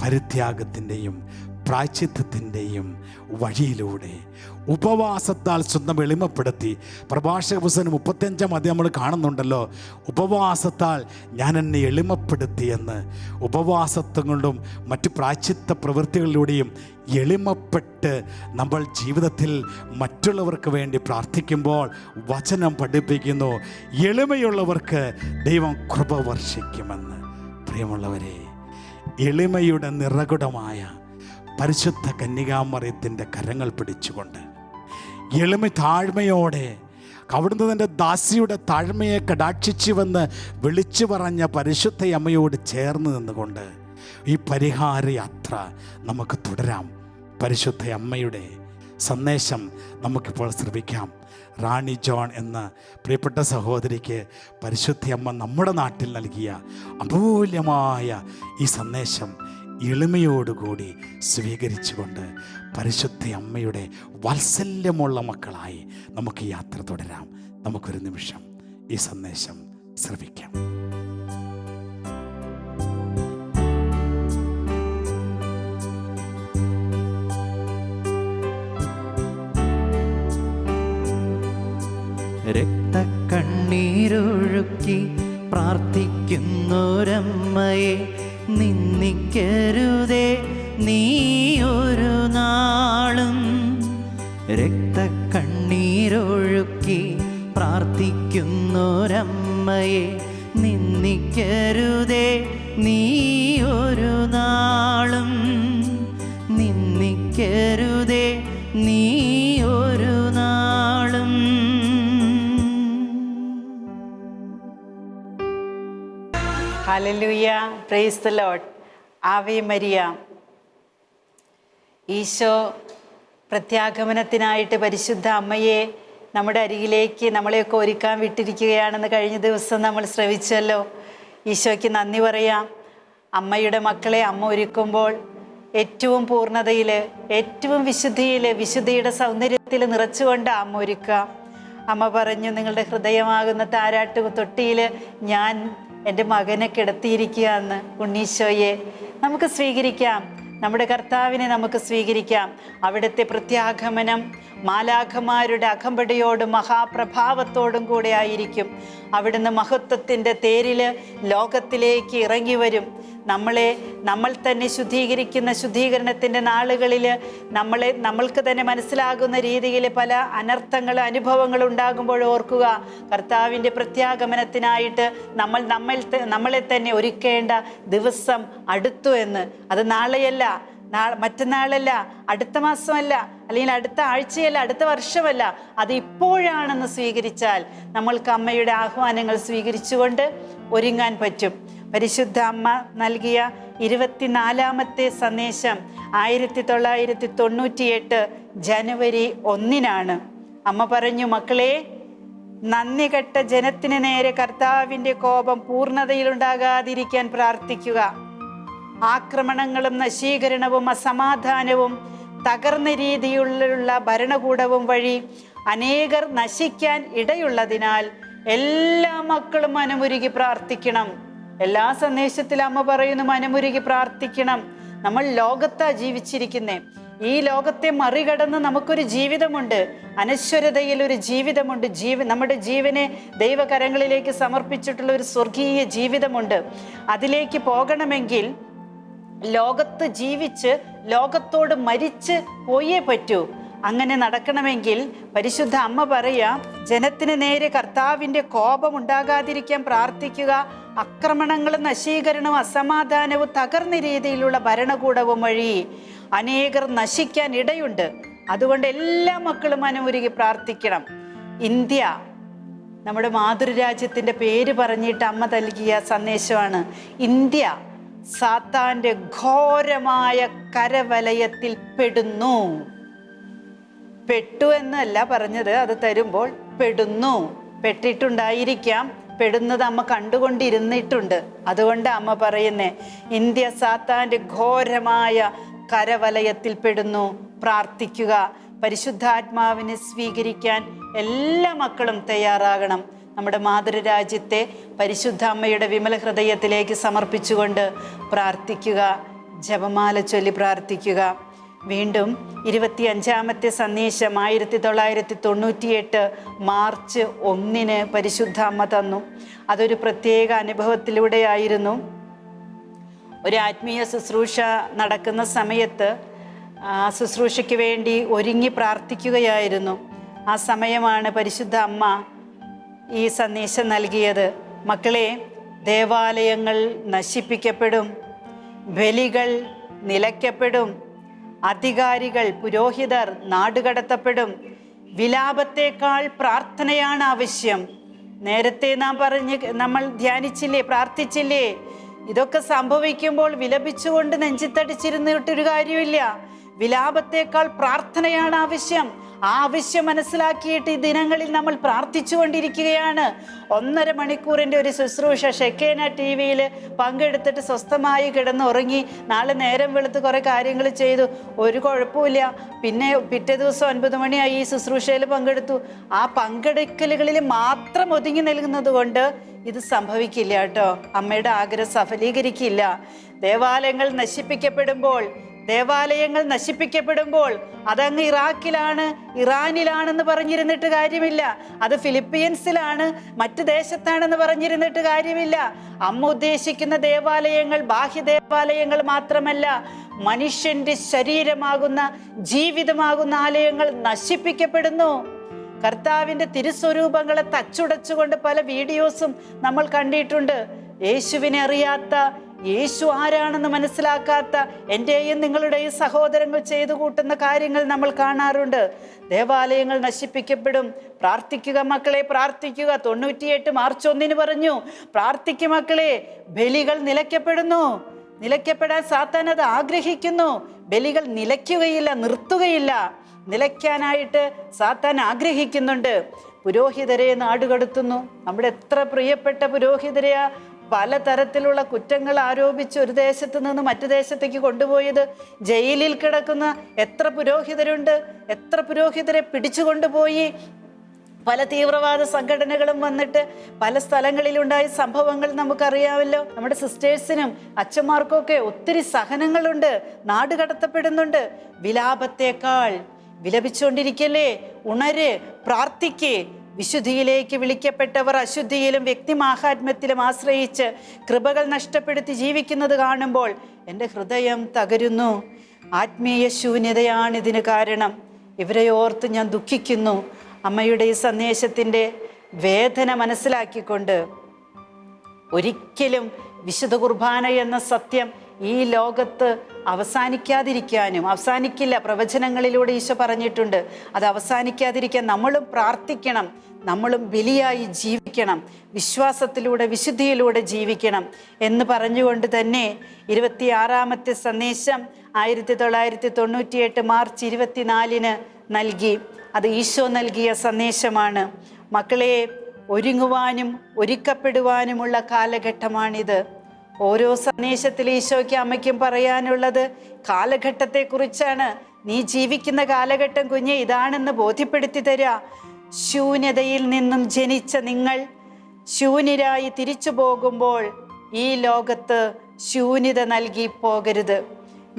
Speaker 1: പരിത്യാഗത്തിൻ്റെയും പ്രായശ്ചിത്തത്തിൻ്റെയും വഴിയിലൂടെ ഉപവാസത്താൽ സ്വന്തം എളിമപ്പെടുത്തി. പ്രഭാഷക പുസ്തകം 35-ാം അധ്യായം നമ്മൾ കാണുന്നുണ്ടല്ലോ, ഉപവാസത്താൽ ഞാൻ എന്നെ എളിമപ്പെടുത്തിയെന്ന്. ഉപവാസത്വം കൊണ്ടും മറ്റു പ്രായശ്ചിത്ത പ്രവൃത്തികളിലൂടെയും എളിമപ്പെട്ട് നമ്മൾ ജീവിതത്തിൽ മറ്റുള്ളവർക്ക് വേണ്ടി പ്രാർത്ഥിക്കുമ്പോൾ വചനം പഠിപ്പിക്കുന്നു, എളിമയുള്ളവർക്ക് ദൈവം കൃപ വർഷിക്കുമെന്ന്. പ്രിയമുള്ളവരെ, എളിമയുടെ നിറകുടമായ പരിശുദ്ധ കന്യകാമറിയത്തിൻ്റെ കരങ്ങൾ പിടിച്ചുകൊണ്ട് താഴ്മയോടെ അവിടുന്ന് തൻ്റെ ദാസിയുടെ താഴ്മയെ കടാക്ഷിച്ചുവെന്ന് വിളിച്ചു പറഞ്ഞ പരിശുദ്ധ അമ്മയോട് ചേർന്ന് നിന്നുകൊണ്ട് ഈ പരിഹാര യാത്ര നമുക്ക് തുടരാം. പരിശുദ്ധ അമ്മയുടെ സന്ദേശം നമുക്കിപ്പോൾ ശ്രമിക്കാം. റാണി ജോൺ എന്ന പ്രിയപ്പെട്ട സഹോദരിക്ക് പരിശുദ്ധ അമ്മ നമ്മുടെ നാട്ടിൽ നൽകിയ അമൂല്യമായ ഈ സന്ദേശം എളിമയോടുകൂടി സ്വീകരിച്ചുകൊണ്ട് പരിശുദ്ധ അമ്മയുടെ വാത്സല്യമുള്ള മക്കളായി നമുക്ക് യാത്ര തുടരാം. നമുക്കൊരു നിമിഷം ഈ സന്ദേശം ശ്രവിക്കാം.
Speaker 2: രക്തക്കണ്ണീരൊഴുക്കി പ്രാർത്ഥിക്കുന്നൊരമ്മയെ നിന്ദിക്കരുതേ നീ ഒരു നാളും. രക്തക്കണ്ണീരൊഴുക്കി പ്രാർത്ഥിക്കുന്നൊരമ്മയെ നിന്ദിക്കരുതേ നീ ഒരു നാളും. നിന്ദിക്കരുതേ നീ ഒരു നാളും.
Speaker 3: ഹല്ലേലൂയ, പ്രൈസ് ദ ലോർഡ്. ആവേ മരിയ. ഈശോ പ്രത്യാഗമനത്തിനായിട്ട് പരിശുദ്ധ അമ്മയെ നമ്മുടെ അരികിലേക്ക് നമ്മളെയൊക്കെ ഒരുക്കാൻ വിട്ടിരിക്കുകയാണെന്ന് കഴിഞ്ഞ ദിവസം നമ്മൾ ശ്രവിച്ചല്ലോ. ഈശോയ്ക്ക് നന്ദി പറയാം. അമ്മയുടെ മക്കളെ അമ്മ ഒരുക്കുമ്പോൾ ഏറ്റവും പൂർണ്ണതയിൽ, ഏറ്റവും വിശുദ്ധിയിൽ, വിശുദ്ധിയുടെ സൗന്ദര്യത്തിൽ നിറച്ചുകൊണ്ട് അമ്മ ഒരുക്കുക. അമ്മ പറഞ്ഞു, നിങ്ങളുടെ ഹൃദയമാകുന്ന താരാട്ട് തൊട്ടിയിൽ ഞാൻ എൻ്റെ മകനെ കിടത്തിയിരിക്കുക എന്ന്. ഉണ്ണീശോയെ നമുക്ക് സ്വീകരിക്കാം, നമ്മുടെ കർത്താവിനെ നമുക്ക് സ്വീകരിക്കാം. അവിടുത്തെ പ്രത്യാഗമനം മാലാഖമാരുടെ അകമ്പടിയോടും മഹാപ്രഭാവത്തോടും കൂടെ ആയിരിക്കും. അവിടുന്ന് മഹത്വത്തിൻ്റെ തേരിൽ ലോകത്തിലേക്ക് ഇറങ്ങി വരും. നമ്മൾ തന്നെ ശുദ്ധീകരിക്കുന്ന ശുദ്ധീകരണത്തിൻ്റെ നാളുകളിൽ നമ്മൾക്ക് തന്നെ മനസ്സിലാകുന്ന രീതിയിൽ പല അനർത്ഥങ്ങളും അനുഭവങ്ങളും ഉണ്ടാകുമ്പോൾ ഓർക്കുക, കർത്താവിൻ്റെ പ്രത്യാഗമനത്തിനായിട്ട് നമ്മളെ തന്നെ ഒരുക്കേണ്ട ദിവസം അടുത്തു എന്ന്. അത് നാളെയല്ല, മറ്റന്നാളല്ല, അടുത്ത മാസമല്ല, അല്ലെങ്കിൽ അടുത്ത ആഴ്ചയല്ല, അടുത്ത വർഷമല്ല, അത് ഇപ്പോഴാണെന്ന് സ്വീകരിച്ചാൽ നമ്മൾക്ക് അമ്മയുടെ ആഹ്വാനങ്ങൾ സ്വീകരിച്ചുകൊണ്ട് ഒരുങ്ങാൻ പറ്റും. പരിശുദ്ധ അമ്മ നൽകിയ 24ാമത്തെ സന്ദേശം 1998 ജനുവരി 1 അമ്മ പറഞ്ഞു, മക്കളെ, നന്ദി കെട്ട ജനത്തിന് നേരെ കർത്താവിൻ്റെ കോപം പൂർണ്ണതയിലുണ്ടാകാതിരിക്കാൻ പ്രാർത്ഥിക്കുക. ആക്രമണങ്ങളും നശീകരണവും അസമാധാനവും തകർന്ന രീതിയിലുള്ള ഭരണകൂടവും വഴി അനേകർ നശിക്കാൻ ഇടയുള്ളതിനാൽ എല്ലാ മക്കളും മനമുരുകി പ്രാർത്ഥിക്കണം. എല്ലാ സന്ദേശത്തിലും അമ്മ പറയുന്നു മനമുരുകി പ്രാർത്ഥിക്കണം. നമ്മൾ ലോകത്താണ് ജീവിച്ചിരിക്കുന്നേ. ഈ ലോകത്തെ മറികടന്ന് നമുക്കൊരു ജീവിതമുണ്ട്, അനശ്വരതയിൽ ഒരു ജീവിതമുണ്ട്. നമ്മുടെ ജീവനെ ദൈവകരങ്ങളിലേക്ക് സമർപ്പിച്ചിട്ടുള്ള ഒരു സ്വർഗീയ ജീവിതമുണ്ട്. അതിലേക്ക് പോകണമെങ്കിൽ ലോകത്ത് ജീവിച്ച് ലോകത്തോട് മരിച്ച് പോയേ പറ്റൂ. അങ്ങനെ നടക്കണമെങ്കിൽ പരിശുദ്ധ അമ്മ പറയാ, ജനത്തിന് നേരെ കർത്താവിൻ്റെ കോപം ഉണ്ടാകാതിരിക്കാൻ പ്രാർത്ഥിക്കുക. ആക്രമണങ്ങളും നശീകരണവും അസമാധാനവും തകർന്ന രീതിയിലുള്ള ഭരണകൂടവും വഴി അനേകർ നശിക്കാൻ ഇടയുണ്ട്. അതുകൊണ്ട് എല്ലാ മക്കളും മനമുരുകി പ്രാർത്ഥിക്കണം. ഇന്ത്യ നമ്മുടെ മാതൃരാജ്യത്തിൻ്റെ പേര് പറഞ്ഞിട്ട് അമ്മ നൽകിയ സന്ദേശമാണ്. ഇന്ത്യ സാത്താൻ്റെ ഘോരമായ കരവലയത്തിൽ പെടുന്നു. പെട്ടു എന്നല്ല പറഞ്ഞത്, അത് തരുമ്പോൾ പെടുന്നു. പെട്ടിട്ടുണ്ടായിരിക്കാം, പെടുന്നത് അമ്മ കണ്ടുകൊണ്ടിരുന്നിട്ടുണ്ട്. അതുകൊണ്ട് അമ്മ പറയുന്നേ, ഇന്ത്യ സാത്താൻ്റെ ഘോരമായ കരവലയത്തിൽ പെടുന്നു, പ്രാർത്ഥിക്കുക. പരിശുദ്ധാത്മാവിനെ സ്വീകരിക്കാൻ എല്ലാ മക്കളും തയ്യാറാകണം. നമ്മുടെ മാതൃരാജ്യത്തെ പരിശുദ്ധ അമ്മയുടെ വിമല ഹൃദയത്തിലേക്ക് സമർപ്പിച്ചുകൊണ്ട് പ്രാർത്ഥിക്കുക. ജപമാല ചൊല്ലി പ്രാർത്ഥിക്കുക. വീണ്ടും 25ാമത്തെ സന്ദേശം 1998 മാർച്ച് 1 പരിശുദ്ധ അമ്മ തന്നു. അതൊരു പ്രത്യേക അനുഭവത്തിലൂടെയായിരുന്നു. ഒരു ആത്മീയ ശുശ്രൂഷ നടക്കുന്ന സമയത്ത് ആ ശുശ്രൂഷയ്ക്ക് വേണ്ടി ഒരുങ്ങി പ്രാർത്ഥിക്കുകയായിരുന്നു. ആ സമയമാണ് പരിശുദ്ധ അമ്മ ഈ സന്ദേശം നൽകിയത്. മക്കളെ, ദേവാലയങ്ങൾ നശിപ്പിക്കപ്പെടും, ബലികൾ നിലയ്ക്കപ്പെടും, അധികാരികൾ പുരോഹിതർ നാടുകടത്തപ്പെടും. വിലാപത്തേക്കാൾ പ്രാർത്ഥനയാണ് ആവശ്യം. നേരത്തെ നമ്മൾ ധ്യാനിച്ചില്ലേ, പ്രാർത്ഥിച്ചില്ലേ? ഇതൊക്കെ സംഭവിക്കുമ്പോൾ വിലപിച്ചുകൊണ്ട് നെഞ്ചിത്തടിച്ചിരുന്നിട്ടൊരു കാര്യമില്ല. വിലാപത്തേക്കാൾ പ്രാർത്ഥനയാണ് ആവശ്യം. ആ ആവശ്യം മനസ്സിലാക്കിയിട്ട് ഈ ദിനങ്ങളിൽ നമ്മൾ പ്രാർത്ഥിച്ചുകൊണ്ടിരിക്കുകയാണ്. 1.5 മണിക്കൂറിൻ്റെ ഒരു ശുശ്രൂഷ ഷെക്കേന TV-യിൽ പങ്കെടുത്തിട്ട് സ്വസ്ഥമായി കിടന്നുറങ്ങി. നാളെ നേരം വെളുത്ത് കുറേ കാര്യങ്ങൾ ചെയ്തു, ഒരു കുഴപ്പമില്ല. പിന്നെ പിറ്റേ ദിവസം 9 മണിയായി ഈ ശുശ്രൂഷയിൽ പങ്കെടുത്തു. ആ പങ്കെടുക്കലുകളിൽ മാത്രം ഒതുങ്ങി നൽകുന്നത് കൊണ്ട് ഇത് സംഭവിക്കില്ല കേട്ടോ. അമ്മയുടെ ആഗ്രഹം സഫലീകരിക്കില്ല. ദേവാലയങ്ങൾ നശിപ്പിക്കപ്പെടുമ്പോൾ അതങ്ങ് ഇറാഖിലാണ്, ഇറാനിലാണെന്ന് പറഞ്ഞിരുന്നിട്ട് കാര്യമില്ല. അത് ഫിലിപ്പീൻസിലാണ്, മറ്റ് ദേശത്താണെന്ന് പറഞ്ഞിരുന്നിട്ട് കാര്യമില്ല. അമ്മ ഉദ്ദേശിക്കുന്ന ദേവാലയങ്ങൾ ബാഹ്യ ദേവാലയങ്ങൾ മാത്രമല്ല, മനുഷ്യന്റെ ശരീരമാകുന്ന ജീവിതമാകുന്ന ആലയങ്ങൾ നശിപ്പിക്കപ്പെടുന്നു. കർത്താവിൻ്റെ തിരുസ്വരൂപങ്ങളെ തച്ചുടച്ചുകൊണ്ട് പല വീഡിയോസും നമ്മൾ കണ്ടിട്ടുണ്ട്. യേശുവിനെ അറിയാത്ത, യേശു ആരാണെന്ന് മനസ്സിലാക്കാത്ത എൻ്റെയും നിങ്ങളുടെയും സഹോദരങ്ങൾ ചെയ്തു കൂട്ടുന്ന കാര്യങ്ങൾ നമ്മൾ കാണാറുണ്ട്. ദേവാലയങ്ങൾ നശിപ്പിക്കപ്പെടും. പ്രാർത്ഥിക്കുക മക്കളെ, പ്രാർത്ഥിക്കുക. 98 മാർച്ച് 1 പറഞ്ഞു, പ്രാർത്ഥിക്കുക മക്കളെ. ബലികൾ നിലയ്ക്കപ്പെടാൻ സാത്താൻ അത് ആഗ്രഹിക്കുന്നു. ബലികൾ നിലയ്ക്കുകയില്ല, നിർത്തുകയില്ല. നിലയ്ക്കാനായിട്ട് സാത്താൻ ആഗ്രഹിക്കുന്നുണ്ട്. പുരോഹിതരെ നാടുകടത്തുന്നു. നമ്മുടെ എത്ര പ്രിയപ്പെട്ട പുരോഹിതരെയാ പലതരത്തിലുള്ള കുറ്റങ്ങൾ ആരോപിച്ച് ഒരു ദേശത്ത് നിന്ന് മറ്റു ദേശത്തേക്ക് കൊണ്ടുപോയത്. ജയിലിൽ കിടക്കുന്ന എത്ര പുരോഹിതരുണ്ട്. എത്ര പുരോഹിതരെ പിടിച്ചുകൊണ്ടുപോയി. പല തീവ്രവാദ സംഘടനകളും വന്നിട്ട് പല സ്ഥലങ്ങളിലുണ്ടായ സംഭവങ്ങൾ നമുക്കറിയാമല്ലോ. നമ്മുടെ സിസ്റ്റേഴ്സിനും അച്ഛന്മാർക്കൊക്കെ ഒത്തിരി സഹനങ്ങളുണ്ട്, നാട് കടത്തപ്പെടുന്നുണ്ട്. വിലാപത്തേക്കാൾ വിലപിച്ചുകൊണ്ടിരിക്കല്ലേ, ഉണര്, പ്രാർത്ഥിക്കേ. വിശുദ്ധിയിലേക്ക് വിളിക്കപ്പെട്ടവർ അശുദ്ധിയിലും വ്യക്തിമാഹാത്മ്യത്തിലും ആശ്രയിച്ച് കൃപകൾ നഷ്ടപ്പെടുത്തി ജീവിക്കുന്നത് കാണുമ്പോൾ എൻ്റെ ഹൃദയം തകരുന്നു. ആത്മീയ ശൂന്യതയാണ് ഇതിന് കാരണം. ഇവരെ ഓർത്ത് ഞാൻ ദുഃഖിക്കുന്നു. അമ്മയുടെ ഈ സന്ദേശത്തിൻ്റെ വേദന മനസ്സിലാക്കിക്കൊണ്ട് ഒരിക്കലും വിശുദ്ധ കുർബാന എന്ന സത്യം ഈ ലോകത്ത് അവസാനിക്കില്ല. പ്രവചനങ്ങളിലൂടെ ഈശോ പറഞ്ഞിട്ടുണ്ട്, അത് അവസാനിക്കാതിരിക്കാൻ നമ്മളും പ്രാർത്ഥിക്കണം, നമ്മളും ബലിയായി ജീവിക്കണം, വിശ്വാസത്തിലൂടെ വിശുദ്ധിയിലൂടെ ജീവിക്കണം എന്ന് പറഞ്ഞുകൊണ്ട് തന്നെ 26-ാമത്തെ സന്ദേശം 1998 മാർച്ച് 24 നൽകി. അത് ഈശോ നൽകിയ സന്ദേശമാണ്. മക്കളെ, ഒരുങ്ങുവാനും ഒരുക്കപ്പെടുവാനുമുള്ള കാലഘട്ടമാണിത്. ഓരോ സന്ദേശത്തിൽ ഈശോയ്ക്ക് അമ്മയ്ക്കും പറയാനുള്ളത് കാലഘട്ടത്തെക്കുറിച്ചാണ്. നീ ജീവിക്കുന്ന കാലഘട്ടം കുഞ്ഞെ ഇതാണെന്ന് ബോധ്യപ്പെടുത്തി തരാ. ശൂന്യതയിൽ നിന്നും ജനിച്ച നിങ്ങൾ ശൂന്യരായി തിരിച്ചു പോകുമ്പോൾ ഈ ലോകത്ത് ശൂന്യത നൽകി പോകരുത്.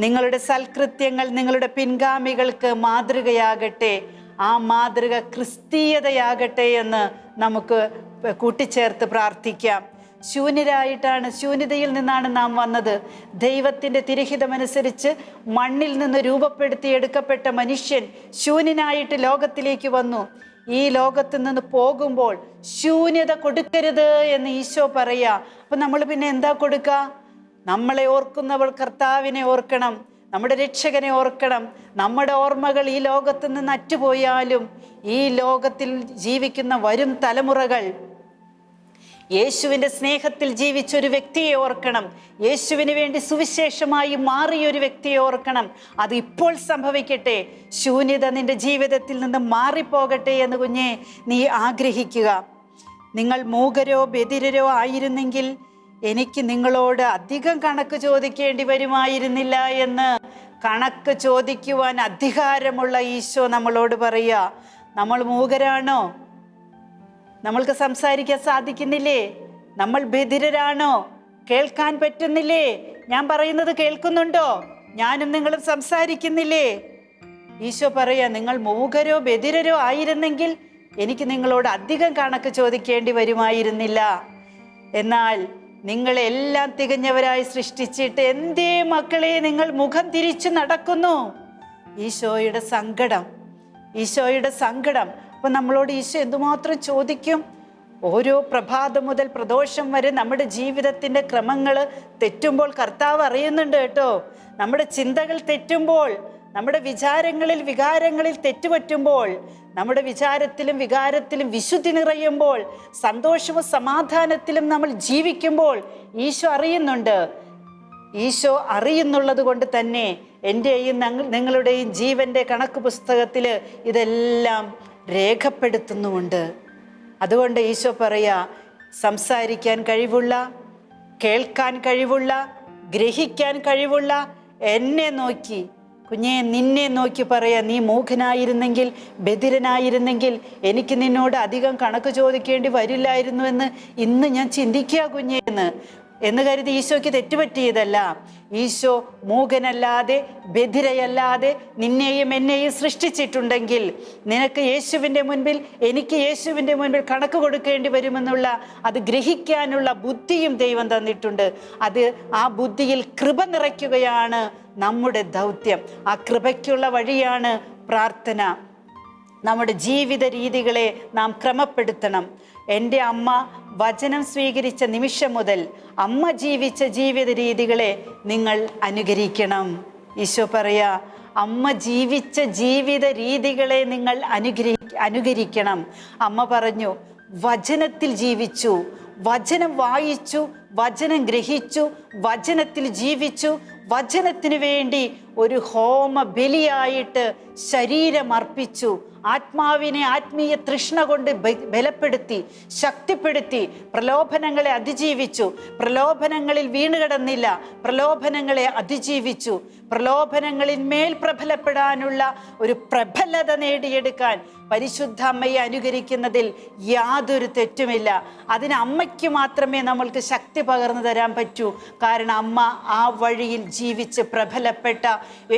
Speaker 3: നിങ്ങളുടെ സൽകൃത്യങ്ങൾ നിങ്ങളുടെ പിൻഗാമികൾക്ക് മാതൃകയാകട്ടെ. ആ മാതൃക ക്രിസ്തീയതയാകട്ടെ എന്ന് നമുക്ക് കൂട്ടിച്ചേർത്ത് പ്രാർത്ഥിക്കാം. ശൂന്യതയിൽ നിന്നാണ് നാം വന്നത്. ദൈവത്തിൻ്റെ തിരഹിതമനുസരിച്ച് മണ്ണിൽ നിന്ന് രൂപപ്പെടുത്തിയെടുക്കപ്പെട്ട മനുഷ്യൻ ശൂന്യനായിട്ട് ലോകത്തിലേക്ക് വന്നു. ഈ ലോകത്ത് നിന്ന് പോകുമ്പോൾ ശൂന്യത കൊടുക്കരുത് എന്ന് ഈശോ പറയാ. അപ്പൊ നമ്മൾ പിന്നെ എന്താ കൊടുക്കുക? നമ്മളെ ഓർക്കുന്നവൾ കർത്താവിനെ ഓർക്കണം, നമ്മുടെ രക്ഷകനെ ഓർക്കണം. നമ്മുടെ ഓർമ്മകൾ ഈ ലോകത്ത് നിന്ന് അറ്റുപോയാലും ഈ ലോകത്തിൽ ജീവിക്കുന്ന വരും തലമുറകൾ യേശുവിൻ്റെ സ്നേഹത്തിൽ ജീവിച്ചൊരു വ്യക്തിയെ ഓർക്കണം. യേശുവിന് വേണ്ടി സുവിശേഷമായി മാറിയൊരു വ്യക്തിയെ ഓർക്കണം. അത് ഇപ്പോൾ സംഭവിക്കട്ടെ. ശൂന്യത നിന്റെ ജീവിതത്തിൽ നിന്ന് മാറിപ്പോകട്ടെ എന്ന് കുഞ്ഞെ നീ ആഗ്രഹിക്കുക. നിങ്ങൾ മൂകരോ ബധിരരോ ആയിരുന്നെങ്കിൽ എനിക്ക് നിങ്ങളോട് അധികം കണക്ക് ചോദിക്കേണ്ടി വരുമായിരുന്നില്ല എന്ന് കണക്ക് ചോദിക്കുവാൻ അധികാരമുള്ള ഈശോ നമ്മളോട് പറയുക. നമ്മൾ മൂകരാണോ? നമ്മൾക്ക് സംസാരിക്കാൻ സാധിക്കുന്നില്ലേ? നമ്മൾ ബധിരരാണോ? കേൾക്കാൻ പറ്റുന്നില്ലേ? ഞാൻ പറയുന്നത് കേൾക്കുന്നുണ്ടോ? ഞാനും നിങ്ങളും സംസാരിക്കുന്നില്ലേ? ഈശോ പറയാ, നിങ്ങൾ മൂകരോ ബധിരരോ ആയിരുന്നെങ്കിൽ എനിക്ക് നിങ്ങളോട് അധികം കണക്ക് ചോദിക്കേണ്ടി വരുമായിരുന്നില്ല. എന്നാൽ നിങ്ങളെല്ലാം തികഞ്ഞവരായി സൃഷ്ടിച്ചിട്ട് എന്തേ മക്കളെ നിങ്ങൾ മുഖം തിരിച്ചു നടക്കുന്നു? ഈശോയുടെ സങ്കടം. അപ്പൊ നമ്മളോട് ഈശോ എന്തുമാത്രം ചോദിക്കും? ഓരോ പ്രഭാതം മുതൽ പ്രദോഷം വരെ നമ്മുടെ ജീവിതത്തിന്റെ ക്രമങ്ങൾ തെറ്റുമ്പോൾ കർത്താവ് അറിയുന്നുണ്ട് കേട്ടോ. നമ്മുടെ ചിന്തകൾ തെറ്റുമ്പോൾ, നമ്മുടെ വികാരങ്ങളിൽ തെറ്റുപറ്റുമ്പോൾ, നമ്മുടെ വിചാരത്തിലും വികാരത്തിലും വിശുദ്ധി നിറയുമ്പോൾ, സന്തോഷവും സമാധാനത്തിലും നമ്മൾ ജീവിക്കുമ്പോൾ ഈശോ അറിയുന്നുണ്ട്. ഈശോ അറിയുന്നുള്ളത് കൊണ്ട് തന്നെ എൻ്റെയും നിങ്ങളുടെയും ജീവന്റെ കണക്ക് പുസ്തകത്തിൽ ഇതെല്ലാം രേഖപ്പെടുത്തുന്നുമുണ്ട്. അതുകൊണ്ട് ഈശോ പറയാ, സംസാരിക്കാൻ കഴിവുള്ള, കേൾക്കാൻ കഴിവുള്ള, ഗ്രഹിക്കാൻ കഴിവുള്ള എന്നെ നോക്കി കുഞ്ഞെ, നിന്നെ നോക്കി പറയാ, നീ മൂഖനായിരുന്നെങ്കിൽ ബധിരനായിരുന്നെങ്കിൽ എനിക്ക് നിന്നോട് അധികം കണക്ക് ചോദിക്കേണ്ടി വരില്ലായിരുന്നു എന്ന് ഇന്ന് ഞാൻ ചിന്തിക്കുക കുഞ്ഞെ എന്ന് കരുതി ഈശോയ്ക്ക് തെറ്റുപറ്റിയതല്ല. ഈശോ മൂകനല്ലാതെ ബധിരയല്ലാതെ നിന്നെയും എന്നെയും സൃഷ്ടിച്ചിട്ടുണ്ടെങ്കിൽ നിനക്ക് യേശുവിൻ്റെ മുൻപിൽ, എനിക്ക് യേശുവിൻ്റെ മുൻപിൽ കണക്ക് കൊടുക്കേണ്ടി വരുമെന്നുള്ള അത് ഗ്രഹിക്കാനുള്ള ബുദ്ധിയും ദൈവം തന്നിട്ടുണ്ട്. ആ ബുദ്ധിയിൽ കൃപ നിറയ്ക്കുകയാണ് നമ്മുടെ ദൗത്യം. ആ കൃപയ്ക്കുള്ള വഴിയാണ് പ്രാർത്ഥന. നമ്മുടെ ജീവിത രീതികളെ നാം ക്രമപ്പെടുത്തണം. എൻ്റെ അമ്മ വചനം സ്വീകരിച്ച നിമിഷം മുതൽ അമ്മ ജീവിച്ച ജീവിത രീതികളെ നിങ്ങൾ അനുകരിക്കണം. ഈശോ പറയാ, അമ്മ ജീവിച്ച ജീവിത രീതികളെ നിങ്ങൾ അനുകരിക്കണം. അമ്മ പറഞ്ഞു, വചനത്തിൽ ജീവിച്ചു, വചനം വായിച്ചു, വചനം ഗ്രഹിച്ചു, വചനത്തിൽ ജീവിച്ചു, വചനത്തിന് വേണ്ടി ഒരു ഹോമ ബലിയായിട്ട് ശരീരം അർപ്പിച്ചു, ആത്മാവിനെ ആത്മീയ തൃഷ്ണ കൊണ്ട് ബലപ്പെടുത്തി, ശക്തിപ്പെടുത്തി, പ്രലോഭനങ്ങളെ അതിജീവിച്ചു, പ്രലോഭനങ്ങളിൽ വീണുകിടന്നില്ല, പ്രലോഭനങ്ങളെ അതിജീവിച്ചു, പ്രലോഭനങ്ങളിൽ മേൽ പ്രബലപ്പെടാനുള്ള ഒരു പ്രബലത നേടിയെടുക്കാൻ പരിശുദ്ധ അമ്മയെ അനുകരിക്കുന്നതിൽ യാതൊരു തെറ്റുമില്ല. അതിന് അമ്മയ്ക്ക് മാത്രമേ നമ്മൾക്ക് ശക്തി പകർന്നു തരാൻ പറ്റൂ. കാരണം അമ്മ ആ വഴിയിൽ ജീവിച്ച് പ്രബലപ്പെട്ട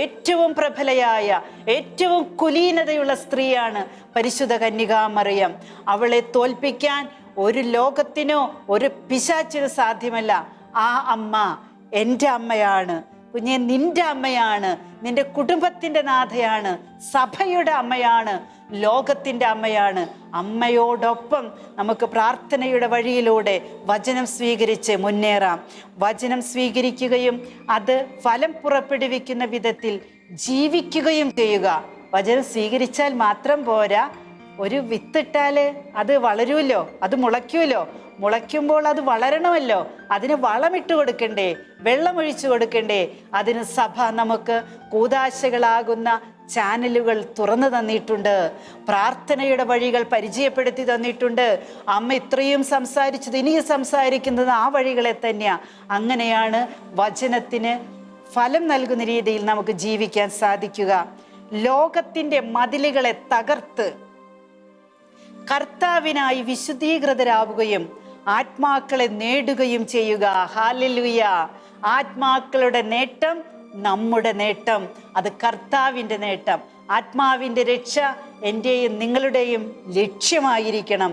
Speaker 3: ഏറ്റവും പ്രബലയായ, ഏറ്റവും കുലീനതയുള്ള സ്ത്രീയാണ് പരിശുദ്ധ കന്യകാമറിയം. അവളെ തോൽപ്പിക്കാൻ ഒരു ലോകത്തിനോ ഒരു പിശാചിനോ സാധ്യമല്ല. ആ അമ്മ എൻ്റെ അമ്മയാണ് കുഞ്ഞെ, നിന്റെ അമ്മയാണ്, നിന്റെ കുടുംബത്തിൻ്റെ നാഥയാണ്, സഭയുടെ അമ്മയാണ്, ലോകത്തിൻ്റെ അമ്മയാണ്. അമ്മയോടൊപ്പം നമുക്ക് പ്രാർത്ഥനയുടെ വഴിയിലൂടെ വചനം സ്വീകരിച്ച് മുന്നേറാം. വചനം സ്വീകരിക്കുകയും അത് ഫലം പുറപ്പെടുവിക്കുന്ന വിധത്തിൽ ജീവിക്കുകയും ചെയ്യുക. വചനം സ്വീകരിച്ചാൽ മാത്രം പോരാ, ഒരു വിത്തിട്ടാൽ അത് വളരുമല്ലോ, അത് മുളയ്ക്കുമല്ലോ. മുളയ്ക്കുമ്പോൾ അത് വളരണമല്ലോ, അതിന് വളമിട്ട് കൊടുക്കണ്ടേ, വെള്ളമൊഴിച്ചു കൊടുക്കണ്ടേ. അതിന് സഭ നമുക്ക് കൂദാശകളാകുന്ന ചാനലുകൾ തുറന്നു തന്നിട്ടുണ്ട്, പ്രാർത്ഥനയുടെ വഴികൾ പരിചയപ്പെടുത്തി തന്നിട്ടുണ്ട്. അമ്മ ഇത്രയും സംസാരിച്ചത് ഇനിയും സംസാരിക്കുന്നത് ആ വഴികളെ തന്നെയാണ്. അങ്ങനെയാണ് വചനത്തിന് ഫലം നൽകുന്ന രീതിയിൽ നമുക്ക് ജീവിക്കാൻ സാധിക്കുക. ലോകത്തിൻ്റെ മതിലുകളെ തകർത്ത് കർത്താവിനായി വിശുദ്ധീകൃതരാവുകയും ആത്മാക്കളെ നേടുകയും ചെയ്യുക. ഹല്ലേലൂയ! ആത്മാക്കളുടെ നേട്ടം നമ്മുടെ നേട്ടം, അത് കർത്താവിൻ്റെ നേട്ടം. ആത്മാവിൻ്റെ രക്ഷ എൻ്റെയും നിങ്ങളുടെയും ലക്ഷ്യമായിരിക്കണം.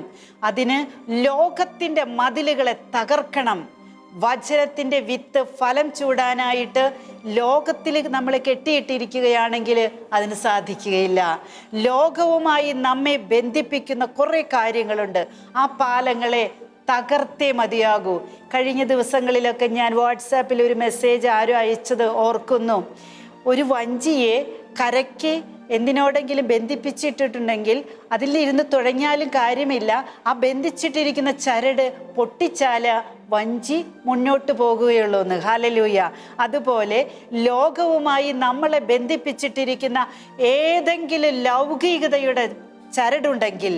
Speaker 3: അതിന് ലോകത്തിൻ്റെ മതിലുകളെ തകർക്കണം. വചനത്തിൻ്റെ വിത്ത് ഫലം ചൂടാനായിട്ട് ലോകത്തിൽ നമ്മൾ കെട്ടിയിട്ടിരിക്കുകയാണെങ്കിൽ അതിന് സാധിക്കുകയില്ല. ലോകവുമായി നമ്മെ ബന്ധിപ്പിക്കുന്ന കുറേ കാര്യങ്ങളുണ്ട്. ആ പാലങ്ങളെ തകർത്തേ മതിയാകൂ. കഴിഞ്ഞ ദിവസങ്ങളിലൊക്കെ ഞാൻ വാട്സാപ്പിൽ ഒരു മെസ്സേജ് ആരും അയച്ചത് ഓർക്കുന്നു. ഒരു വഞ്ചിയെ കരയ്ക്ക് എന്തിനോടെങ്കിലും ബന്ധിപ്പിച്ചിട്ടിട്ടുണ്ടെങ്കിൽ അതിലിരുന്ന് തുഴഞ്ഞാലും കാര്യമില്ല, ആ ബന്ധിച്ചിട്ടിരിക്കുന്ന ചരട് പൊട്ടിച്ചാൽ വഞ്ചി മുന്നോട്ട് പോകുകയുള്ളൂ എന്ന്. ഹല്ലേലൂയ! അതുപോലെ ലോകവുമായി നമ്മളെ ബന്ധിപ്പിച്ചിട്ടിരിക്കുന്ന ഏതെങ്കിലും ലൗകികതയുടെ ചരടുണ്ടെങ്കിൽ,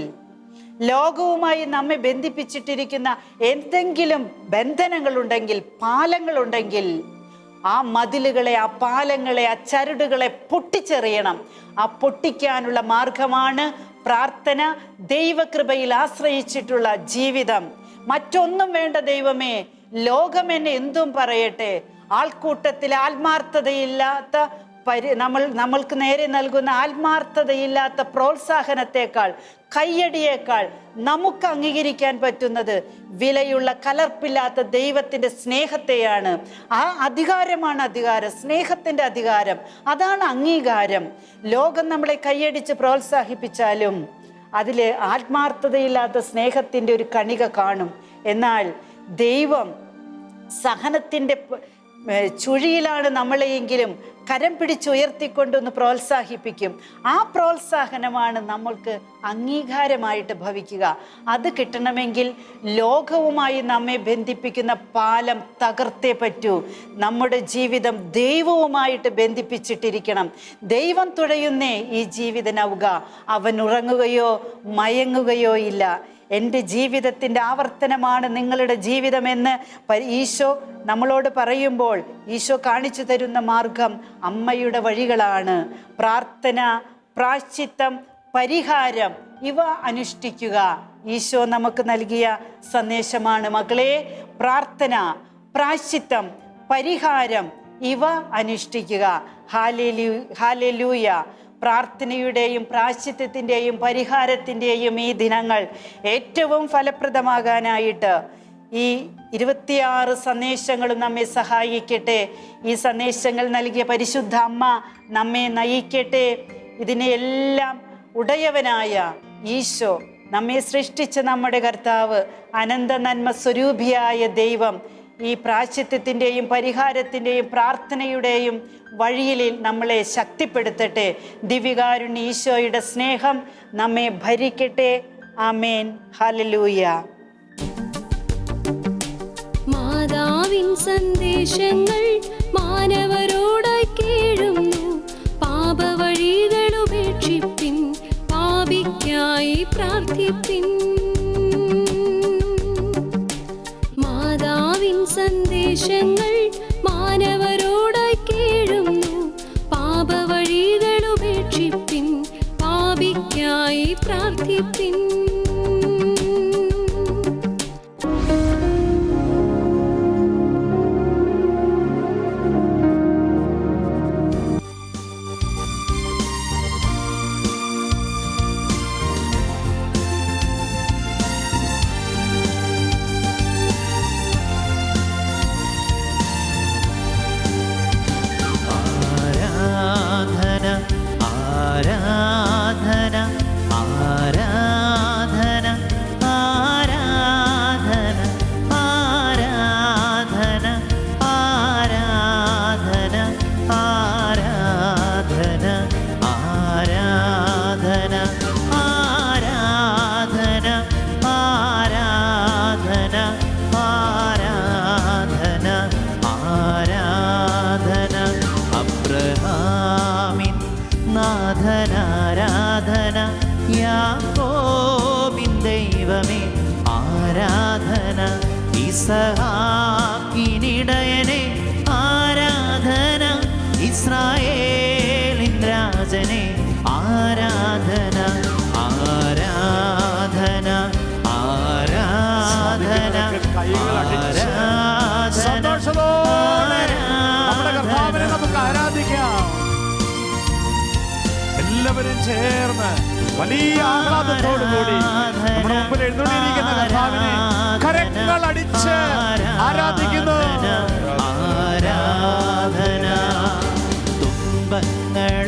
Speaker 3: ലോകവുമായി നമ്മെ ബന്ധിപ്പിച്ചിട്ടിരിക്കുന്ന എന്തെങ്കിലും ബന്ധനങ്ങളുണ്ടെങ്കിൽ, പാലങ്ങളുണ്ടെങ്കിൽ, ആ മതിലുകളെ, ആ പാലങ്ങളെ, ആ ചരടുകളെ പൊട്ടിച്ചെറിയണം. ആ പൊട്ടിക്കാനുള്ള മാർഗമാണ് പ്രാർത്ഥന, ദൈവകൃപയിൽ ആശ്രയിച്ചിട്ടുള്ള ജീവിതം. മറ്റൊന്നും വേണ്ട ദൈവമേ, ലോകം എന്നെ എന്തും പറയട്ടെ, ആൾക്കൂട്ടത്തിൽ ആത്മാർത്ഥതയില്ലാത്ത നമ്മൾക്ക് നേരെ നൽകുന്ന ആത്മാർത്ഥതയില്ലാത്ത പ്രോത്സാഹനത്തെക്കാൾ, കയ്യടിയേക്കാൾ നമുക്ക് അംഗീകരിക്കാൻ പറ്റുന്നത് വിലയുള്ള കലർപ്പില്ലാത്ത ദൈവത്തിൻ്റെ സ്നേഹത്തെയാണ്. ആ അധികാരമാണ് അധികാരം, സ്നേഹത്തിൻ്റെ അധികാരം. അതാണ് അംഗീകാരം. ലോകം നമ്മളെ കയ്യടിച്ച് പ്രോത്സാഹിപ്പിച്ചാലും അതിൽ ആത്മാർത്ഥതയില്ലാത്ത സ്നേഹത്തിൻ്റെ ഒരു കണിക കാണും. എന്നാൽ ദൈവം സഹനത്തിൻ്റെ ചുഴിയിലാണ് നമ്മളെയെങ്കിലും കരം പിടിച്ചുയർത്തിക്കൊണ്ടൊന്ന് പ്രോത്സാഹിപ്പിക്കും. ആ പ്രോത്സാഹനമാണ് നമ്മൾക്ക് അംഗീകാരമായിട്ട് ഭവിക്കുക. അത് കിട്ടണമെങ്കിൽ ലോകവുമായി നമ്മെ ബന്ധിപ്പിക്കുന്ന പാലം തകർത്തേ പറ്റൂ. നമ്മുടെ ജീവിതം ദൈവവുമായിട്ട് ബന്ധിപ്പിച്ചിട്ടിരിക്കണം. ദൈവം തുഴയുന്നേ ഈ ജീവിത നൗക, അവൻ ഉറങ്ങുകയോ മയങ്ങുകയോ ഇല്ല. എൻ്റെ ജീവിതത്തിൻ്റെ ആവർത്തനമാണ് നിങ്ങളുടെ ജീവിതമെന്ന് ഈശോ നമ്മളോട് പറയുമ്പോൾ ഈശോ കാണിച്ചു തരുന്ന മാർഗം അമ്മയുടെ വഴികളാണ്. പ്രാർത്ഥന, പ്രാശ്ചിത്തം, പരിഹാരം ഇവ അനുഷ്ഠിക്കുക ഈശോ നമുക്ക് നൽകിയ സന്ദേശമാണ്. മക്കളെ, പ്രാർത്ഥന, പ്രാശ്ചിത്തം, പരിഹാരം ഇവ അനുഷ്ഠിക്കുക. ഹല്ലേലൂയ! പ്രാർത്ഥനയുടെയും പ്രാശ്ചിത്തത്തിൻ്റെയും പരിഹാരത്തിൻ്റെയും ഈ ദിനങ്ങൾ ഏറ്റവും ഫലപ്രദമാകാനായിട്ട് ഈ 26 സന്ദേശങ്ങളും നമ്മെ സഹായിക്കട്ടെ. ഈ സന്ദേശങ്ങൾ നൽകിയ പരിശുദ്ധ അമ്മ നമ്മെ നയിക്കട്ടെ. ഇതിനെല്ലാം ഉടയവനായ ഈശോ, നമ്മെ സൃഷ്ടിച്ച നമ്മുടെ കർത്താവ്, അനന്ത നന്മ സ്വരൂപിയായ ദൈവം ഈ പ്രാശ്ചിത്തത്തിൻ്റെയും പരിഹാരത്തിൻ്റെയും പ്രാർത്ഥനയുടെയും വഴിയിൽ നമ്മളെ ശക്തിപ്പെടുത്തട്ടെ. ദിവ്യകാരുണ്യ ഈശോയുടെ സ്നേഹം നമ്മെ ഭരിക്കട്ടെ. ആമേൻ. ഹല്ലേലൂയ.
Speaker 4: മാതാവിൻ സന്ദേശങ്ങൾ മാനവരോടായി കേഴുന്നു. പാപവഴികൾ ഉപേക്ഷിപ്പിൻ, പാപിക്കായി പ്രാർത്ഥിപ്പിൻ. മാതാവിൻ സന്ദേശങ്ങൾ മാനവരോടായി കേഴുന്നു. പാപവഴികൾ ഉപേക്ഷിപ്പിൻ, പാപിക്കായി പ്രാർത്ഥിപ്പിൻ.
Speaker 2: ഇസഹാക്കിനിടയനെ ആരാധന, ഇസ്രായേലിൻ രാജനെ ആരാധന, ആരാധന, ആരാധന,
Speaker 1: സന്തോഷത്തോടെ നമ്മുടെ കർത്താവിനെ നമുക്ക് ആരാധിക്കാം. എല്ലാവരും ചേർന്ന് വലിയ ആഹ്ലാദത്തോടുകൂടി നമ്മുടെ മുമ്പിൽ എഴുന്നള്ളിയിരിക്കുന്ന കർത്താവിനെ കരങ്ങൾ അടിച്ച് ആരാധിക്കുന്നു.
Speaker 2: ആരാധന, തുമ്പങ്ങളെല്ലാം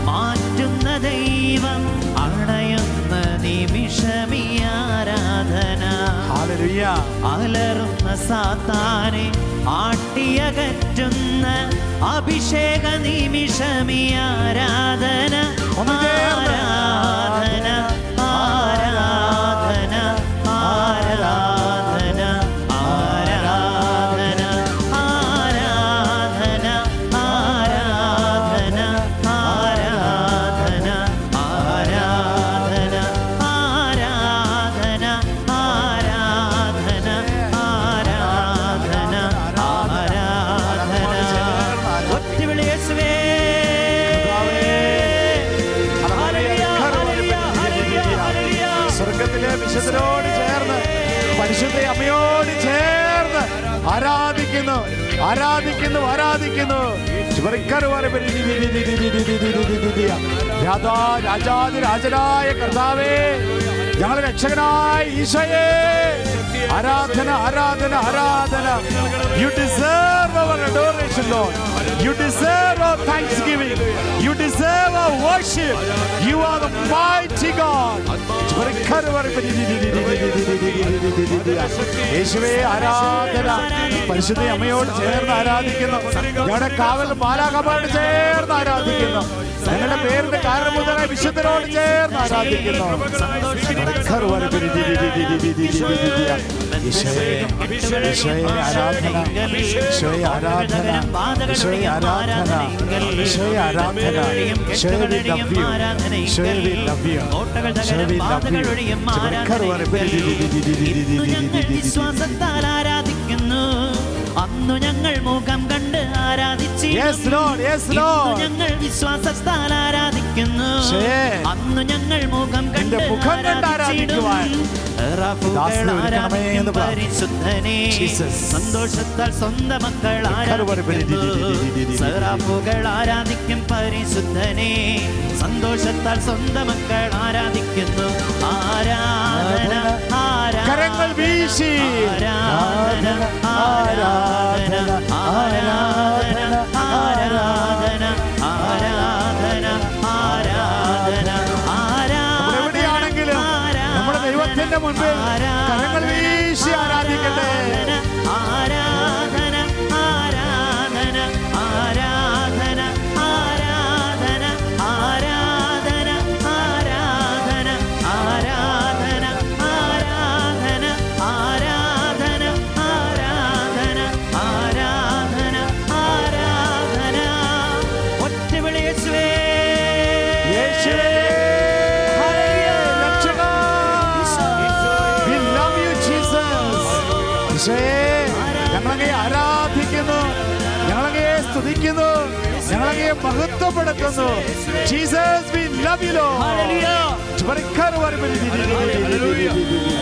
Speaker 2: മാറ്റുന്ന ദൈവം അണയുന്ന നിമിഷമീ ആരാധന.
Speaker 1: ഹല്ലേലൂയ.
Speaker 2: അലറുന്ന സാത്താനെ ആട്ടിയകറ്റുന്ന അഭിഷേക നിമിഷമീ ആരാധന. ആരാധന, ആരാധന, ആരാധന, ആരാധന, ആരാധന, ആരാധന, ആരാധന, ആരാധന, ആരാധന, ആരാധന, ആരാധന, ആരാധന. ഒറ്റവിളി യേശുവേ.
Speaker 1: സ്വർഗത്തിലെ വിശുദ്ധരോട് ചേർന്ന് പരിശുദ്ധ അമ്മയോട് ചേർന്ന് ആരാധിക്കുന്നു, ആരാധിക്കുന്നു, ആരാധിക്കുന്നു. രാജാതിരാജനായ കർത്താവേ, ഞങ്ങളുടെ രക്ഷകനായ ഈശോയേ, ആരാധന, ആരാധന, ആരാധന. You deserve our adoration, Lord. You deserve our thanksgiving. You deserve our worship. You are the mighty God. യേശുവേ ആരാധന. പരിശുദ്ധ അമ്മയോട് ചേർന്ന് ആരാധിക്കുന്നു. ഞങ്ങളുടെ കാവൽ മാലാഖമാരോട് ചേർന്ന് ആരാധിക്കുന്നു. ഞങ്ങളുടെ പേരിന്റെ കാരണഭൂതനായ വിശുദ്ധരോട് ചേർന്ന് ആരാധിക്കുന്നു. ഈശോയെ, ഈശോയെ ആരാധന, ഈശോയെ ആരാധന, ഈശോയെ ആരാധന, ഈശോയെ ആരാധന. ഈശോയെ we love you. ഈശോയെ we love you. ഈശോയെ we love you.
Speaker 2: വിശ്വാസത്താൽ ആരാധിക്കുന്നു. അന്നു ഞങ്ങൾ മുഖം കണ്ട് ആരാധിച്ചു.
Speaker 1: Yes Lord, yes Lord.
Speaker 2: ഞങ്ങൾ വിശ്വാസത്താൽ ആരാധിക്കുന്നു. അന്നു ഞങ്ങൾ മുഖം കണ്ട് ആരാധിക്കുവാൻ പരിശുദ്ധനെ. സന്തോഷത്താൽ സ്വന്തം മക്കൾ ആരാധിക്കുന്നു. സറാഫുകൾ ആരാധിക്കും പരിശുദ്ധനെ. സന്തോഷത്താൽ സ്വന്തം മക്കൾ ആരാധിക്കുന്നു. ആരാധന,
Speaker 1: കരങ്ങൾ വീശി
Speaker 2: ആരാധന, ആരാധന, ആരാധന, ആരാധന, ആരാധന, ആരാധന, ആരാധന.
Speaker 1: എവിടെയാണെങ്കിലും നമ്മുടെ ദൈവത്തിന്റെ മുൻപിൽ കരങ്ങൾ വീശി ആരാധിക്കട്ടെ.
Speaker 2: ആരാധന, ആരാധന, ആരാധന, ആരാധന, ആരാധന, ആരാധന, ആരാധന, ആരാധന, ആരാധന, ആരാധന, ആരാധന, ആരാധന. ഒറ്റവിളി യേശുവേ.
Speaker 1: യേശുവേ, രക്ഷകാ. We love you, Jesus. ഈശോയെ, ഞങ്ങളങ്ങേ ആരാധിക്കുന്നു, ഞങ്ങളങ്ങേ സ്തുതിക്കുന്നു, ഞങ്ങളങ്ങേ മഹത്വപ്പെടുത്തുന്നു. Jesus, we love you, Lord.
Speaker 2: ഹല്ലേലൂയ.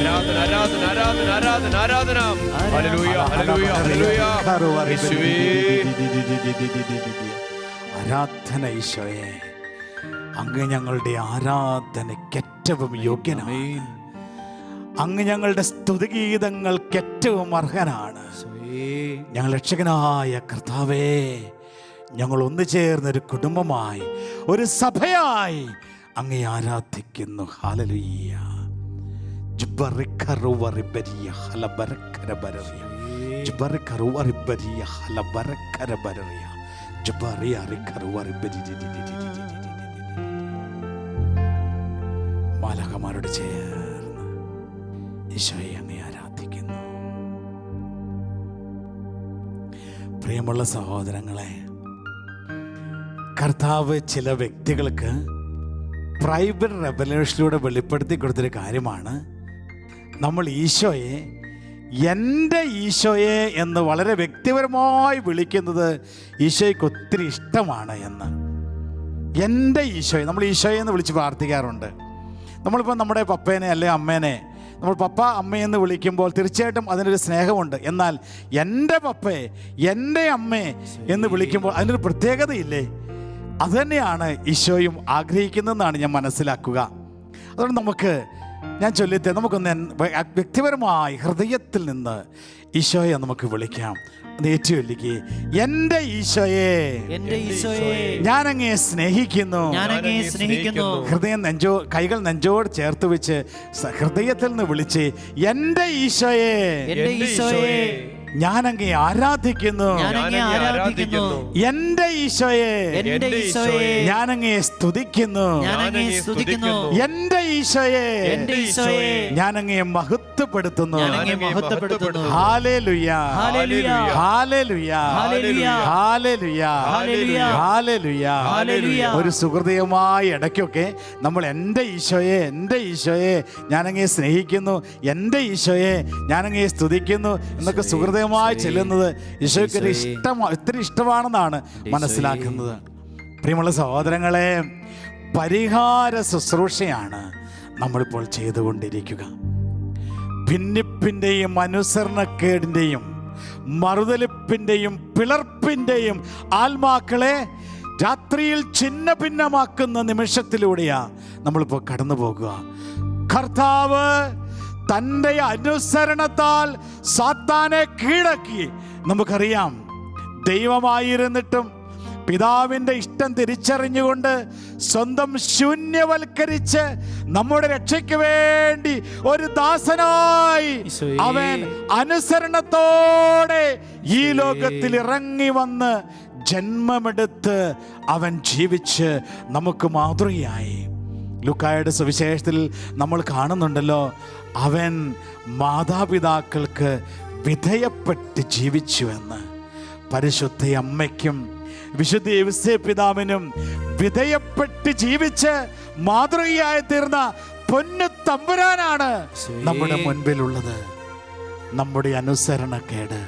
Speaker 5: ആരാധന, ആരാധന, ആരാധന, ആരാധന, ആരാധന. ഹല്ലേലൂയ, ഹല്ലേലൂയ, ഹല്ലേലൂയ. യേശുവേ.
Speaker 1: ആരാധന ഈശോയെ, അങ്ങ് ഞങ്ങളുടെ ആരാധനയ്ക്കേറ്റവും യോഗ്യനാണ്. അങ്ങ് ഞങ്ങളുടെ സ്തുതിഗീതങ്ങൾക്കേറ്റവും അർഹനാണ്. ഞങ്ങൾ രക്ഷകനായ കർത്താവേ, ഞങ്ങൾ ഒന്നു ചേർന്നൊരു കുടുംബമായി, ഒരു സഭയായി അങ്ങേ ആരാധിക്കുന്നു. ഹല്ലേലൂയ. ജുബറിഖറുവറിബരിയ ഹലബരഖരബരറിയ. ജുബറിഖറുവറിബരിയ ഹലബരഖരബരറിയ. ജുബറിയറിഖറുവറിബരിയ. മാലാഖമാരോട് ചേർന്ന് ഈശോയെ അങ്ങേ ആരാധിക്കുന്നു. പ്രിയമുള്ള സഹോദരങ്ങളെ, കർത്താവ് ചില വ്യക്തികൾക്ക് പ്രൈവറ്റ് റെവലേഷനിലൂടെ വെളിപ്പെടുത്തി കൊടുത്തൊരു കാര്യമാണ്, നമ്മൾ ഈശോയെ എൻ്റെ ഈശോയെ എന്ന് വളരെ വ്യക്തിപരമായി വിളിക്കുന്നത് ഈശോയ്ക്ക് ഒത്തിരി ഇഷ്ടമാണ് എന്ന്. എൻ്റെ ഈശോയെ, നമ്മൾ ഈശോയെ എന്ന് വിളിച്ച് പ്രാർത്ഥിക്കാറുണ്ട്. നമ്മളിപ്പോൾ നമ്മുടെ പപ്പേനെ അല്ലെങ്കിൽ അമ്മേനെ നമ്മൾ പപ്പ അമ്മയെന്ന് വിളിക്കുമ്പോൾ തീർച്ചയായിട്ടും അതിനൊരു സ്നേഹമുണ്ട്. എന്നാൽ എൻ്റെ പപ്പയെ, എൻ്റെ അമ്മയെ എന്ന് വിളിക്കുമ്പോൾ അതിനൊരു പ്രത്യേകതയില്ലേ? അതുതന്നെയാണ് ഈശോയും ആഗ്രഹിക്കുന്നതെന്നാണ് ഞാൻ മനസ്സിലാക്കുക. അതുകൊണ്ട് ഞാൻ ചൊല്ലിത്തെ നമുക്കൊന്ന് വ്യക്തിപരമായി ഹൃദയത്തിൽ നിന്ന് ഈശോയെ നമുക്ക് വിളിക്കാം. ഏറ്റുചൊല്ലിക്ക്, എൻ്റെ ഈശോയെ, ഞാനങ്ങയെ സ്നേഹിക്കുന്നു. ഹൃദയം കൈകൾ നെഞ്ചോട് ചേർത്ത് വെച്ച് ഹൃദയത്തിൽ നിന്ന് വിളിച്ച്, എൻ്റെ ഈശോയെ, ഞാനങ്ങയെ ആരാധിക്കുന്നു. എൻ്റെ ഈശോയെ, ഞാനങ്ങയെ സ്തുതിക്കുന്നു. എൻ്റെ ഈശോയെ, ഞാനങ്ങയെ മഹത്വപ്പെടുത്തുന്നു. ഹല്ലേലൂയ, ഹല്ലേലൂയ, ഹല്ലേലൂയ, ഹല്ലേലൂയ. ഒരു സുഹൃതയുമായി ഇടയ്ക്കൊക്കെ നമ്മൾ എൻ്റെ ഈശോയെ, എൻ്റെ ഈശോയെ, ഞാനങ്ങയെ സ്നേഹിക്കുന്നു, എൻ്റെ ഈശോയെ, ഞാനങ്ങയെ സ്തുതിക്കുന്നു എന്നൊക്കെ സുഹൃതമായി ചെല്ലുന്നത് ഈശോയ്ക്ക് ഒത്തിരി ഇഷ്ടമാണെന്നാണ് മനസ്സിലാക്കുന്നത്. പ്രിയമുള്ള സഹോദരങ്ങളെ, പരിഹാര ശുശ്രൂഷയാണ് നമ്മളിപ്പോൾ ചെയ്തുകൊണ്ടിരിക്കുക. ഭിന്നിപ്പിൻ്റെയും അനുസരണക്കേടിൻ്റെയും മറുതലിപ്പിൻ്റെയും പിളർപ്പിൻ്റെയും ആത്മാക്കളെ രാത്രിയിൽ ഛിന്ന ഭിന്നമാക്കുന്ന നിമിഷത്തിലൂടെയാ നമ്മളിപ്പോൾ കടന്നു പോകുക. കർത്താവ് തൻ്റെ അനുസരണത്താൽ സാത്താനെ കീഴടക്കി. നമുക്കറിയാം, ദൈവമായിരുന്നിട്ടും പിതാവിൻ്റെ ഇഷ്ടം തിരിച്ചറിഞ്ഞുകൊണ്ട് സ്വന്തം ശൂന്യവൽക്കരിച്ച് നമ്മുടെ രക്ഷയ്ക്ക് വേണ്ടി ഒരു ദാസനായി അവൻ അനുസരണത്തോടെ ഈ ലോകത്തിൽ ഇറങ്ങി വന്ന് ജന്മമെടുത്ത് അവൻ ജീവിച്ച് നമുക്ക് മാതൃകയായി. ലൂക്കായുടെ സുവിശേഷത്തിൽ നമ്മൾ കാണുന്നുണ്ടല്ലോ, അവൻ മാതാപിതാക്കൾക്ക് വിധേയപ്പെട്ട് ജീവിച്ചുവെന്ന്. പരിശുദ്ധ അമ്മയ്ക്കും വിശുദ്ധ യൗസേപ്പിതാവിനും വിധേയപ്പെട്ട് ജീവിച്ച് മാതൃകയായി തീർന്ന പൊന്നു തമ്പുരാനാണ് നമ്മുടെ മുൻപിലുള്ളത്. നമ്മുടെ അനുസരണക്കേട്,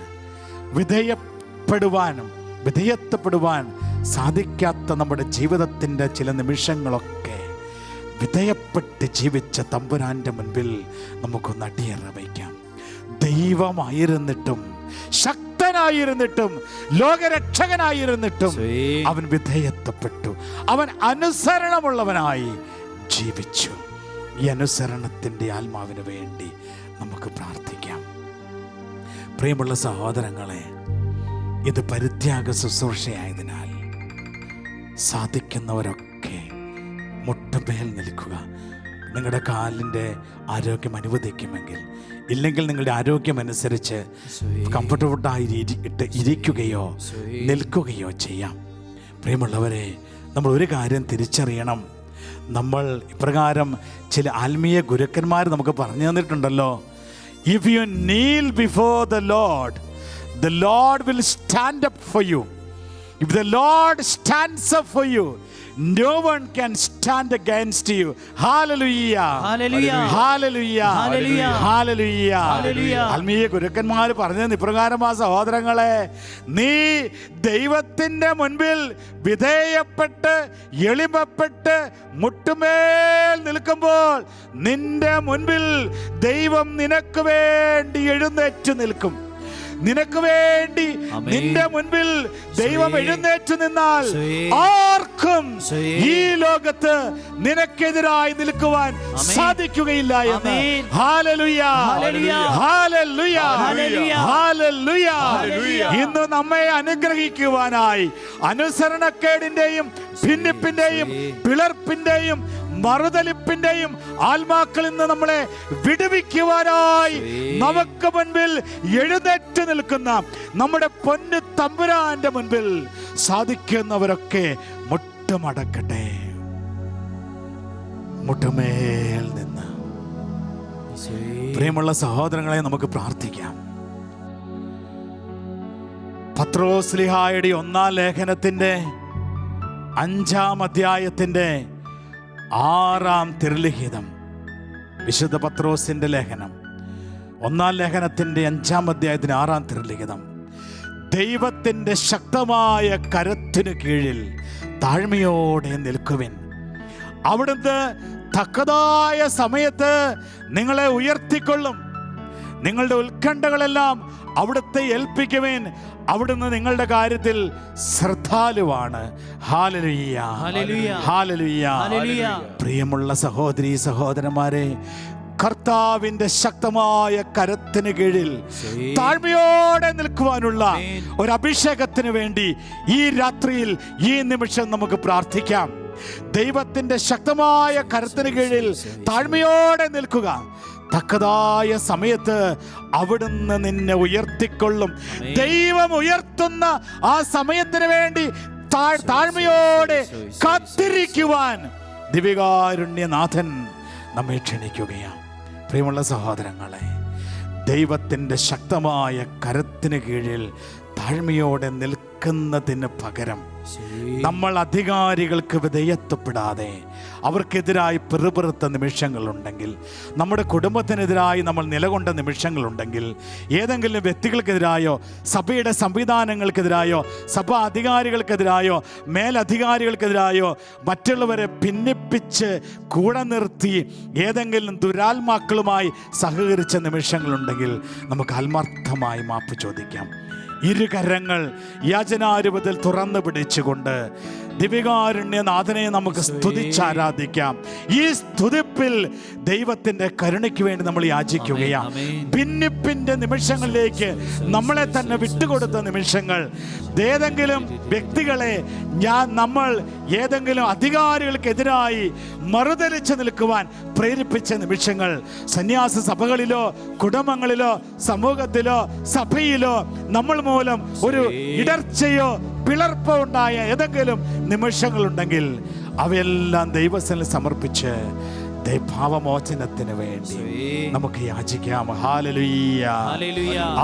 Speaker 1: വിധേയത്വപ്പെടുവാൻ സാധിക്കാത്ത നമ്മുടെ ജീവിതത്തിൻ്റെ ചില നിമിഷങ്ങളൊക്കെ വിധേയപ്പെട്ട് ജീവിച്ച തമ്പുരാൻ്റെ മുൻപിൽ നമുക്കൊന്ന് അടിയറ വയ്ക്കാം. ദൈവമായിരുന്നിട്ടും ശക്തനായിരുന്നിട്ടും ലോകരക്ഷകനായിരുന്നിട്ടും അവൻ വിധേയത്വപ്പെട്ടു. അവൻ അനുസരണമുള്ളവനായി ജീവിച്ചു. ഈ അനുസരണത്തിൻ്റെ ആത്മാവിന് വേണ്ടി നമുക്ക് പ്രാർത്ഥിക്കാം. പ്രിയമുള്ള സഹോദരങ്ങളെ, ഇത് പരിത്യാഗ ശുശ്രൂഷയായതിനാൽ സാധിക്കുന്നവരൊക്കെ മുട്ടുമേൽ നിൽക്കുക. നിങ്ങളുടെ കാലിൻ്റെ ആരോഗ്യം അനുവദിക്കുമെങ്കിൽ, ഇല്ലെങ്കിൽ നിങ്ങളുടെ ആരോഗ്യമനുസരിച്ച് കംഫർട്ടബിളായി ഇരിക്കുകയോ നിൽക്കുകയോ ചെയ്യാം. പ്രിയമുള്ളവരെ, നമ്മൾ ഒരു കാര്യം തിരിച്ചറിയണം. നമ്മൾ ഇപ്രകാരം ചില ആത്മീയ ഗുരുക്കന്മാർ നമുക്ക് പറഞ്ഞു തന്നിട്ടുണ്ടല്ലോ, if you kneel before the Lord will stand up for you. If the Lord stands up for you, no one can stand against you. Hallelujah, hallelujah, hallelujah, hallelujah, hallelujah. ആത്മീയ ഗുരുക്കന്മാർ പറഞ്ഞത് ഇപ്രകാരമാ, സഹോദരങ്ങളെ, നീ ദൈവത്തിൻ്റെ മുൻപിൽ വിധേയപ്പെട്ട് എളിമപ്പെട്ട് മുട്ടുമേൽ നിൽക്കുമ്പോൾ നിന്റെ മുൻപിൽ ദൈവം നിനക്ക് വേണ്ടി എഴുന്നേറ്റ് നിൽക്കും. നിനക്ക് വേണ്ടി നിന്റെ മുൻപിൽ ദൈവം എഴുന്നേറ്റ് നിന്നാൽ ആർക്കും ഈ ലോകത്ത് നിനക്കെതിരായി നിൽക്കുവാൻ സാധിക്കുകയില്ല എന്ന്. ഹല്ലേലൂയ, ഹല്ലേലൂയ, ഹല്ലേലൂയ. ഇന്ന് നമ്മെ അനുഗ്രഹിക്കുവാനായി അനുസരണക്കേടിന്റെയും ഭിന്നിപ്പിന്റെയും പിളർപ്പിന്റെയും മറുതലിപ്പിന്റെയും ആത്മാക്കളിൽ നിന്ന് നമ്മളെ വിടുവിക്കുവാനായി നമുക്ക് മുൻപിൽ എഴുന്നേറ്റ് നിൽക്കുന്ന നമ്മുടെ പൊന്നു തമ്പുരാന്റെ മുൻപിൽ സാധിക്കുന്നവരൊക്കെ മുട്ടുമടക്കട്ടെ. മുട്ടുമേൽ നിന്ന് പ്രിയമുള്ള സഹോദരങ്ങളെ, നമുക്ക് പ്രാർത്ഥിക്കാം. പത്രോസ്ലിഹായുടെ 1-ാം ലേഖനത്തിന്റെ 5-ാം അധ്യായത്തിന്റെ 6-ാം തിരുലിഖിതം, വിശുദ്ധ പത്രോസിന്റെ ലേഖനം 1 ലേഖനത്തിൻ്റെ 5-ാം അധ്യായത്തിന് 6-ാം തിരുലിഖിതം. ദൈവത്തിൻ്റെ ശക്തമായ കരത്തിന് കീഴിൽ താഴ്മയോടെ നിൽക്കുവിൻ. അവിടുന്ന് തക്കതായ സമയത്ത് നിങ്ങളെ ഉയർത്തിക്കൊള്ളും. നിങ്ങളുടെ ഉത്കണ്ഠകളെല്ലാം അവിടുത്തെ ഏൽപ്പിക്കുവിൻ. അവിടുന്ന് നിങ്ങളുടെ കാര്യത്തിൽ ശ്രദ്ധാലുവാണ്. Hallelujah, hallelujah. പ്രിയമുള്ള സഹോദരീ സഹോദരന്മാരെ, കർത്താവിന്റെ ശക്തമായ കരത്തിന് കീഴിൽ താഴ്മയോടെ നിൽക്കുവാനുള്ള ഒരു അഭിഷേകത്തിന് വേണ്ടി ഈ രാത്രിയിൽ, ഈ നിമിഷം നമുക്ക് പ്രാർത്ഥിക്കാം. ദൈവത്തിന്റെ ശക്തമായ കരത്തിന് കീഴിൽ താഴ്മയോടെ നിൽക്കുക. തക്കതായ സമയത്ത് അവിടുന്ന് നിന്നെ ഉയർത്തിക്കൊള്ളും. ദൈവം ഉയർത്തുന്ന ആ സമയത്തിന് വേണ്ടി താഴ്മയോടെ കാത്തിരിക്കുവാൻ ദിവ്യകാരുണ്യനാഥൻ നമ്മെ ക്ഷണിക്കുകയാണ്. പ്രിയമുള്ള സഹോദരങ്ങളെ, ദൈവത്തിൻ്റെ ശക്തമായ കരത്തിന് കീഴിൽ താഴ്മയോടെ നിൽക്കുന്നതിന് പകരം നമ്മൾ അധികാരികൾക്ക് വിധേയത്വപ്പെടാതെ അവർക്കെതിരായി പിറുപിറുത്ത നിമിഷങ്ങളുണ്ടെങ്കിൽ, നമ്മുടെ കുടുംബത്തിനെതിരായി നമ്മൾ നിലകൊണ്ട നിമിഷങ്ങളുണ്ടെങ്കിൽ, ഏതെങ്കിലും വ്യക്തികൾക്കെതിരായോ സഭയുടെ സംവിധാനങ്ങൾക്കെതിരായോ സഭാ അധികാരികൾക്കെതിരായോ മേലധികാരികൾക്കെതിരായോ മറ്റുള്ളവരെ ഭിന്നിപ്പിച്ച് കൂടെ നിർത്തി ഏതെങ്കിലും ദുരാത്മാക്കളുമായി സഹകരിച്ച നിമിഷങ്ങളുണ്ടെങ്കിൽ നമുക്ക് ആത്മാർത്ഥമായി മാപ്പ് ചോദിക്കാം. ഇരുകരങ്ങൾ യാചനാരൂപത്തിൽ തുറന്നു പിടിച്ചുകൊണ്ട് ദിവ്യകാരുണ്യനാഥനെ നമുക്ക് സ്തുതിച്ചാരാധിക്കാം. ഈ സ്തുതിപ്പിൽ ദൈവത്തിന്റെ കരുണയ്ക്ക് വേണ്ടി നമ്മൾ യാചിക്കുകയാണ്. ഭിന്നിപ്പിന്റെ നിമിഷങ്ങളിലേക്ക് നമ്മളെ തന്നെ വിട്ടുകൊടുത്ത നിമിഷങ്ങൾ, ഏതെങ്കിലും വ്യക്തികളെ നമ്മൾ ഏതെങ്കിലും അധികാരികൾക്കെതിരായി മറുതലിച്ച് നിൽക്കുവാൻ പ്രേരിപ്പിച്ച നിമിഷങ്ങൾ, സന്യാസ സഭകളിലോ കുടുംബങ്ങളിലോ സമൂഹത്തിലോ സഭയിലോ നമ്മൾ മൂലം ഒരു ഇടർച്ചയോ പിളർപ്പോ ഉണ്ടായ ഏതെങ്കിലും നിമിഷങ്ങളുണ്ടെങ്കിൽ അവയെല്ലാം ദൈവസന്നിധിയിൽ സമർപ്പിച്ച് പാപമോചനത്തിന് വേണ്ടി നമുക്ക് യാചിക്കാം. ഹല്ലേലൂയ.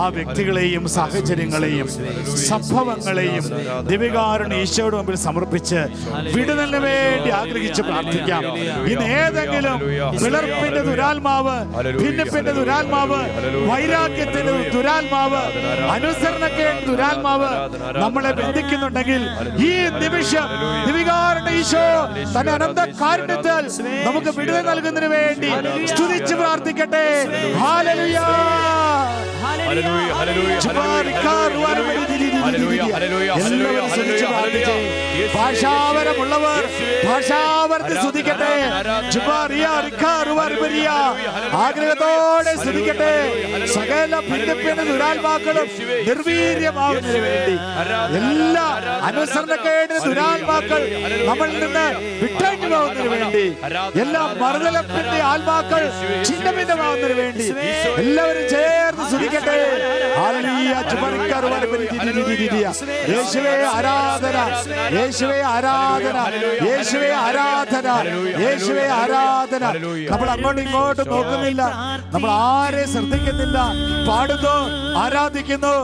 Speaker 1: ആ വ്യക്തികളെയും സാഹചര്യങ്ങളെയും സംഭവങ്ങളെയും ദിവ്യകാരുണ്യ ഈശോയുടെ മുമ്പിൽ സമർപ്പിച്ച് വിടുതലിന് വേണ്ടി ആഗ്രഹിച്ച് പ്രാർത്ഥിക്കാം. ഇന്ന് ഏതെങ്കിലും പിളർപ്പിന്റെ ദുരാത്മാവ്, ഭിന്നിപ്പിന്റെ ദുരാത്മാവ്, വൈരാഗ്യത്തിന്റെ ദുരാത്മാവ്, അനുസരണക്കേട് ദുരാത്മാവ് നമ്മളെ ബന്ധിക്കുന്നുണ്ടെങ്കിൽ ഈ നിമിഷം ദിവ്യകാരുണ്യ ഈശോ തന്റെ അനന്ത കാരുണ്യത്താൽ നമുക്ക് വിടുതൽ നൽകുന്നതിന് വേണ്ടി സ്തുതിച്ച് പ്രാർത്ഥിക്കട്ടെ. ഹല്ലേലൂയ,
Speaker 5: ഹല്ലേലൂയ, ഹല്ലേലൂയ,
Speaker 1: ഭാഷാവരമുള്ളവർ ഭാഷാവരത്തിൽ സ്തുതിക്കട്ടെ. ആഗ്രഹത്തോടെ സ്തുതിക്കട്ടെ. സകല ഭിന്നിപ്പിന്റെ ദുരാത്മാക്കളും നിർവീര്യമാവുന്നതിന് വേണ്ടി, എല്ലാ അനുസരണക്കേടിന് ദുരാത്മാക്കൾ നമ്മളിൽ നിന്ന് വിട്ടേക്ക് പോകുന്നതിന് വേണ്ടി, എല്ലാ മറുതലപ്പിന്റെ ആത്മാക്കൾ ചിഹ്നഭിന്നമാവുന്നതിന് വേണ്ടി എല്ലാവരും ചേർന്ന് സ്തുതിക്കട്ടെ. യേശുവേ ആരാധന, യേശുവേ ആരാധന, യേശുവേ ആരാധന, യേശുവേ ആരാധന. നമ്മൾ അങ്ങോട്ടും ഇങ്ങോട്ടും നോക്കുന്നില്ല, നമ്മൾ ആരെ ശ്രദ്ധിക്കുന്നില്ല. പാടുന്നു, ആരാധിക്കുന്നു,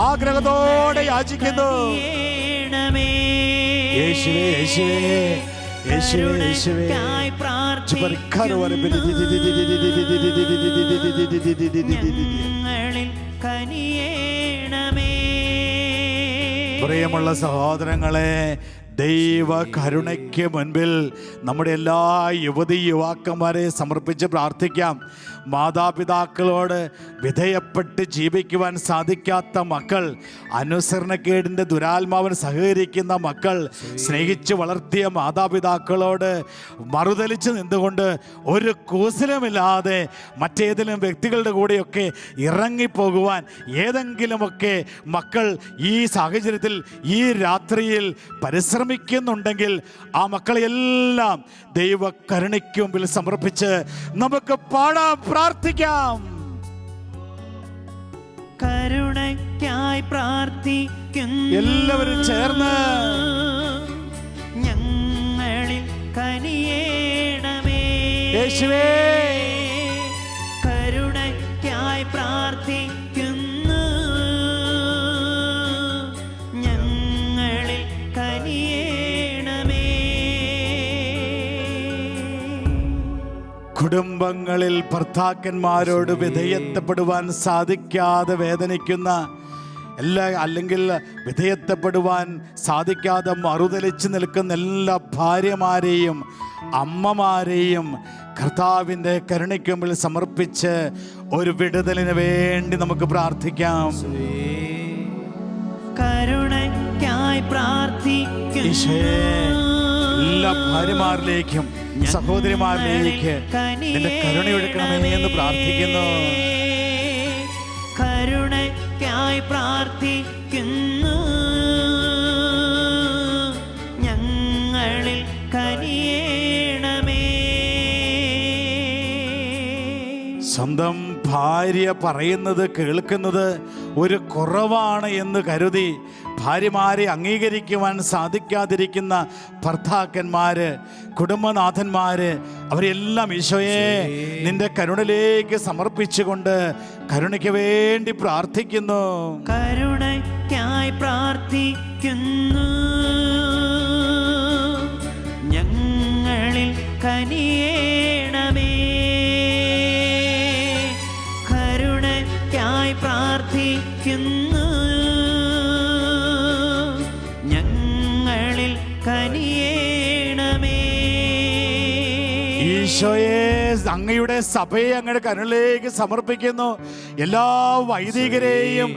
Speaker 1: ആഗ്രഹത്തോടെ യാചിക്കുന്നു. യേശുവേ യേശുവേ യേശുവേ യേശുവേ പ്രിയമുള്ള സഹോദരങ്ങളെ, ദൈവ കരുണയ്ക്ക് മുൻപിൽ നമ്മുടെ എല്ലാ യുവതി യുവാക്കന്മാരെ സമർപ്പിച്ച് പ്രാർത്ഥിക്കാം. മാതാപിതാക്കളോട് വിധേയപ്പെട്ട് ജീവിക്കുവാൻ സാധിക്കാത്ത മക്കൾ, അനുസരണക്കേടിൻ്റെ ദുരാത്മാവിന് സഹകരിക്കുന്ന മക്കൾ, സ്നേഹിച്ച് വളർത്തിയ മാതാപിതാക്കളോട് മറുതലിച്ച് നിന്നുകൊണ്ട് ഒരു കൂസലുമില്ലാതെ മറ്റേതെങ്കിലും വ്യക്തികളുടെ കൂടെയൊക്കെ ഇറങ്ങിപ്പോകുവാൻ ഏതെങ്കിലുമൊക്കെ മക്കൾ ഈ സാഹചര്യത്തിൽ ഈ രാത്രിയിൽ പരിശ്രമിക്കുന്നുണ്ടെങ്കിൽ ആ മക്കളെയെല്ലാം ദൈവ കരുണയ്ക്ക് മുമ്പിൽ സമർപ്പിച്ച് നമുക്ക് പാടാം, പ്രാർത്ഥിക്കാം.
Speaker 2: കരുണയ്ക്കായി പ്രാർത്ഥിക്കുന്നു
Speaker 1: എല്ലാവരും ചേർന്ന്.
Speaker 2: ഞങ്ങളിൽ കനിയേണമേ
Speaker 1: യേശുവേ,
Speaker 2: കരുണയ്ക്കായി പ്രാർത്ഥിക്കുന്നു ഞങ്ങളിൽ കനിയേണമേ.
Speaker 1: കുടുംബ കുടുംബങ്ങളിൽ ഭർത്താക്കന്മാരോട് വിധേയത്വപ്പെടുവാൻ സാധിക്കാതെ വേദനിക്കുന്ന അല്ലെങ്കിൽ വിധേയത്വപ്പെടുവാൻ സാധിക്കാതെ മറുതലിച്ച് നിൽക്കുന്ന എല്ലാ ഭാര്യമാരെയും അമ്മമാരെയും കർത്താവിൻ്റെ കരുണയ്ക്ക് മുമ്പിൽ സമർപ്പിച്ച് ഒരു വിടുതലിന് വേണ്ടി നമുക്ക് പ്രാർത്ഥിക്കാം.
Speaker 2: കരുണയ്ക്കായി പ്രാർത്ഥിക്കുന്നു.
Speaker 1: ഈശോയെ, എല്ലാ ഭാര്യമാരിലേക്കും സഹോദരിമാരിലേക്ക് നിന്റെ കരുണയൊഴുക്കണമേ എന്ന് പ്രാർത്ഥിക്കുന്നു.
Speaker 2: കരുണയ്ക്കായി പ്രാർത്ഥിക്കുന്നു. ഞങ്ങളിൽ കനിയേണമേ.
Speaker 1: സ്വന്തം ഭാര്യ പറയുന്നത് കേൾക്കുന്നത് ഒരു കുറവാണ് എന്ന് കരുതി ഭാര്യമാരെ അംഗീകരിക്കുവാൻ സാധിക്കാതിരിക്കുന്ന ഭർത്താക്കന്മാര്, കുടുംബനാഥന്മാര്, അവരെല്ലാം ഈശോയെ നിന്റെ കരുണയിലേക്ക് സമർപ്പിച്ചുകൊണ്ട് കരുണയ്ക്ക് വേണ്ടി പ്രാർത്ഥിക്കുന്നു.
Speaker 2: കരുണയ്ക്കായി പ്രാർത്ഥിക്കുന്നു. ഞങ്ങളിൽ കനിയേണമേ. കരുണയ്ക്കായി പ്രാർത്ഥിക്കുന്നു. ഞങ്ങളിൽ കനിയേണമേ.
Speaker 1: ഈശോയെ, അങ്ങയുടെ സഭയെ അങ്ങയുടെ കരുണയിലേക്ക് സമർപ്പിക്കുന്നു. എല്ലാ വൈദികരെയും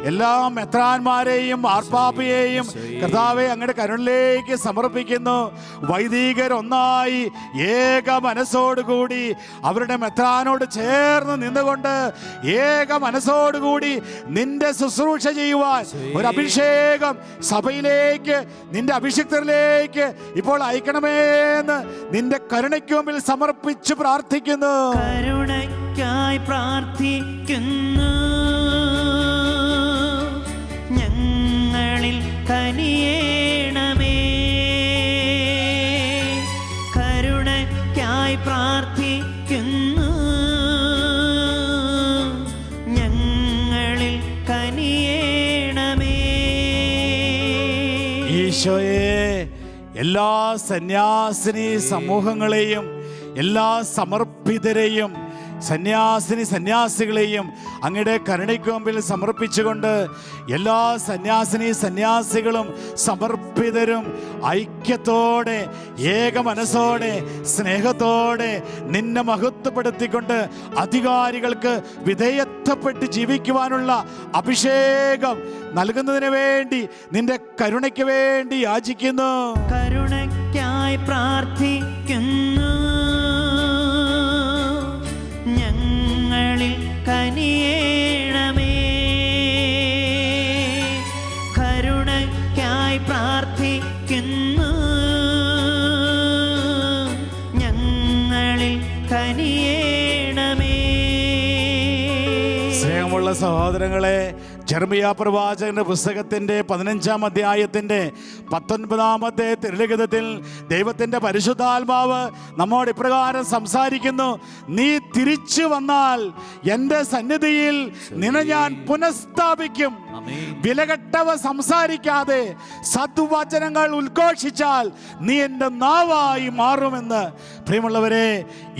Speaker 1: എല്ലാ മെത്രാന്മാരെയും മാർപ്പാപ്പയെയും കർത്താവെ അങ്ങയുടെ കരുണയിലേക്ക് സമർപ്പിക്കുന്നു. വൈദികർ ഒന്നായി ഏക മനസ്സോടുകൂടി അവരുടെ മെത്രാനോട് ചേർന്ന് നിന്നുകൊണ്ട് ഏക മനസ്സോടുകൂടി നിന്റെ ശുശ്രൂഷ ചെയ്യുവാൻ ഒരു അഭിഷേകം സഭയിലേക്ക്, നിന്റെ അഭിഷിക്തരിലേക്ക് ഇപ്പോൾ അയക്കണമേന്ന് നിന്റെ കരുണയ്ക്ക് മുമ്പിൽ സമർപ്പിച്ച് പ്രാർത്ഥിക്കുന്നു.
Speaker 2: കരുണയ്ക്കായി പ്രാർത്ഥിക്കുന്നു. ഞങ്ങളിൽ കനിയേണമേ. കരുണയ്ക്കായി പ്രാർത്ഥിക്കുന്നു. ഞങ്ങളിൽ കനിയേണമേ.
Speaker 1: ഈശോയെ, എല്ലാ സന്യാസിനി സമൂഹങ്ങളെയും എല്ലാ സമർപ്പിതരെയും സന്യാസികളെയും അങ്ങയുടെ കരുണയ്ക്ക് മുമ്പിൽ സമർപ്പിച്ചുകൊണ്ട് എല്ലാ സന്യാസികളും സമർപ്പിതരും ഐക്യത്തോടെ ഏക മനസ്സോടെ സ്നേഹത്തോടെ നിന്നെ മഹത്വപ്പെടുത്തിക്കൊണ്ട് അധികാരികൾക്ക് വിധേയത്വപ്പെട്ട് ജീവിക്കുവാനുള്ള അഭിഷേകം നൽകുന്നതിന് വേണ്ടി നിന്റെ കരുണയ്ക്ക് വേണ്ടി യാചിക്കുന്നു.
Speaker 2: കരുണയ്ക്കായി പ്രാർത്ഥിക്കുന്നു. ഞങ്ങളിൽ കനിയേണമേ. കരുണയ്ക്കായി പ്രാർത്ഥിക്കുന്നു. ഞങ്ങളിൽ കനിയേണമേ.
Speaker 1: സ്നേഹമുള്ള സഹോദരങ്ങളെ, ജെറമിയ പ്രവാചകന്റെ പുസ്തകത്തിന്റെ 15-ാം അധ്യായത്തിന്റെ 19-ാമത്തെ തിരുലിഖിതത്തിൽ ദൈവത്തിന്റെ പരിശുദ്ധാത്മാവ് നമ്മോട് ഇപ്രകാരം സംസാരിക്കുന്നു. നീ തിരിച്ചു വന്നാൽ എൻ്റെ സന്നിധിയിൽ നിന്നെ ഞാൻ പുനഃസ്ഥാപിക്കും. വിലകെട്ടവ സംസാരിക്കാതെ സദ്വചനങ്ങൾ ഉദ്ഘോഷിച്ചാൽ നീ എൻ്റെ നാവായി മാറുമെന്ന്. പ്രിയമുള്ളവരെ,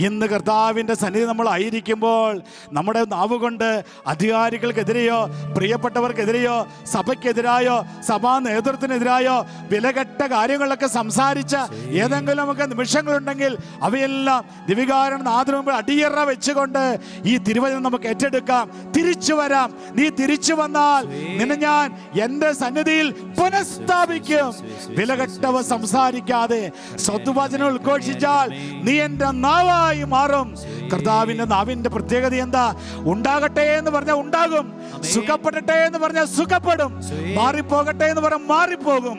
Speaker 1: ഇന്ന് കർത്താവിൻ്റെ സന്നിധി നമ്മൾ ആയിരിക്കുമ്പോൾ നമ്മുടെ നാവ് കൊണ്ട് അധികാരികൾക്കെതിരെയോ പ്രിയപ്പെട്ടവർക്കെതിരെയോ സഭയ്ക്കെതിരായോ സഭാ നേതൃത്വത്തിനെതിരായോ വിലകെട്ട കാര്യങ്ങളൊക്കെ സംസാരിച്ച ഏതെങ്കിലുമൊക്കെ നിമിഷങ്ങളുണ്ടെങ്കിൽ അവയെല്ലാം ദിവികാരനാഥന് മുമ്പിൽ അടിയറ വെച്ചുകൊണ്ട് ഈ തിരുവചനം നമുക്ക് ഏറ്റെടുക്കാം. തിരിച്ചു വരാം. നീ തിരിച്ചു വന്നാൽ നിന്നെ ഞാൻ എൻ്റെ സന്നിധിയിൽ പുനഃസ്ഥാപിക്കും. വിലകെട്ടവ സംസാരിക്കാതെ സദ്വചനം ഉദ്ഘോഷിച്ചാൽ നീ എൻ്റെ നാവായി മാറും. കർത്താവിൻ്റെ നാവിൻ്റെ പ്രത്യേകത എന്താ? ഉണ്ടാകട്ടെ എന്ന് പറഞ്ഞാൽ ഉണ്ടാകും, സുഖപ്പെടട്ടെ എന്ന് പറഞ്ഞാൽ സുഖപ്പെടും, മാറിപ്പോകട്ടെ എന്ന് പറഞ്ഞാൽ മാറിപ്പോകും.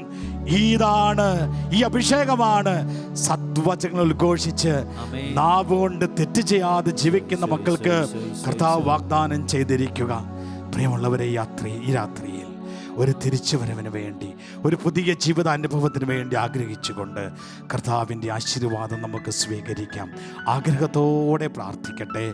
Speaker 1: ഇതാണ്, ഈ അഭിഷേകമാണ് സദ്വചനങ്ങൾ ഉദ്ഘോഷിച്ച് നാവ് കൊണ്ട് തെറ്റ് ചെയ്യാതെ ജീവിക്കുന്ന മക്കൾക്ക് കർത്താവ് വാഗ്ദാനം ചെയ്തിരിക്കുക. പ്രിയമുള്ളവരെ, ഈ രാത്രിയിൽ ഒരു തിരിച്ചുവരവിന് വേണ്ടി, ഒരു പുതിയ ജീവിതാനുഭവത്തിന് വേണ്ടി ആഗ്രഹിച്ചുകൊണ്ട് കർത്താവിൻ്റെ ആശീർവാദം നമുക്ക് സ്വീകരിക്കാം. ആഗ്രഹത്തോടെ പ്രാർത്ഥിക്കട്ടെ.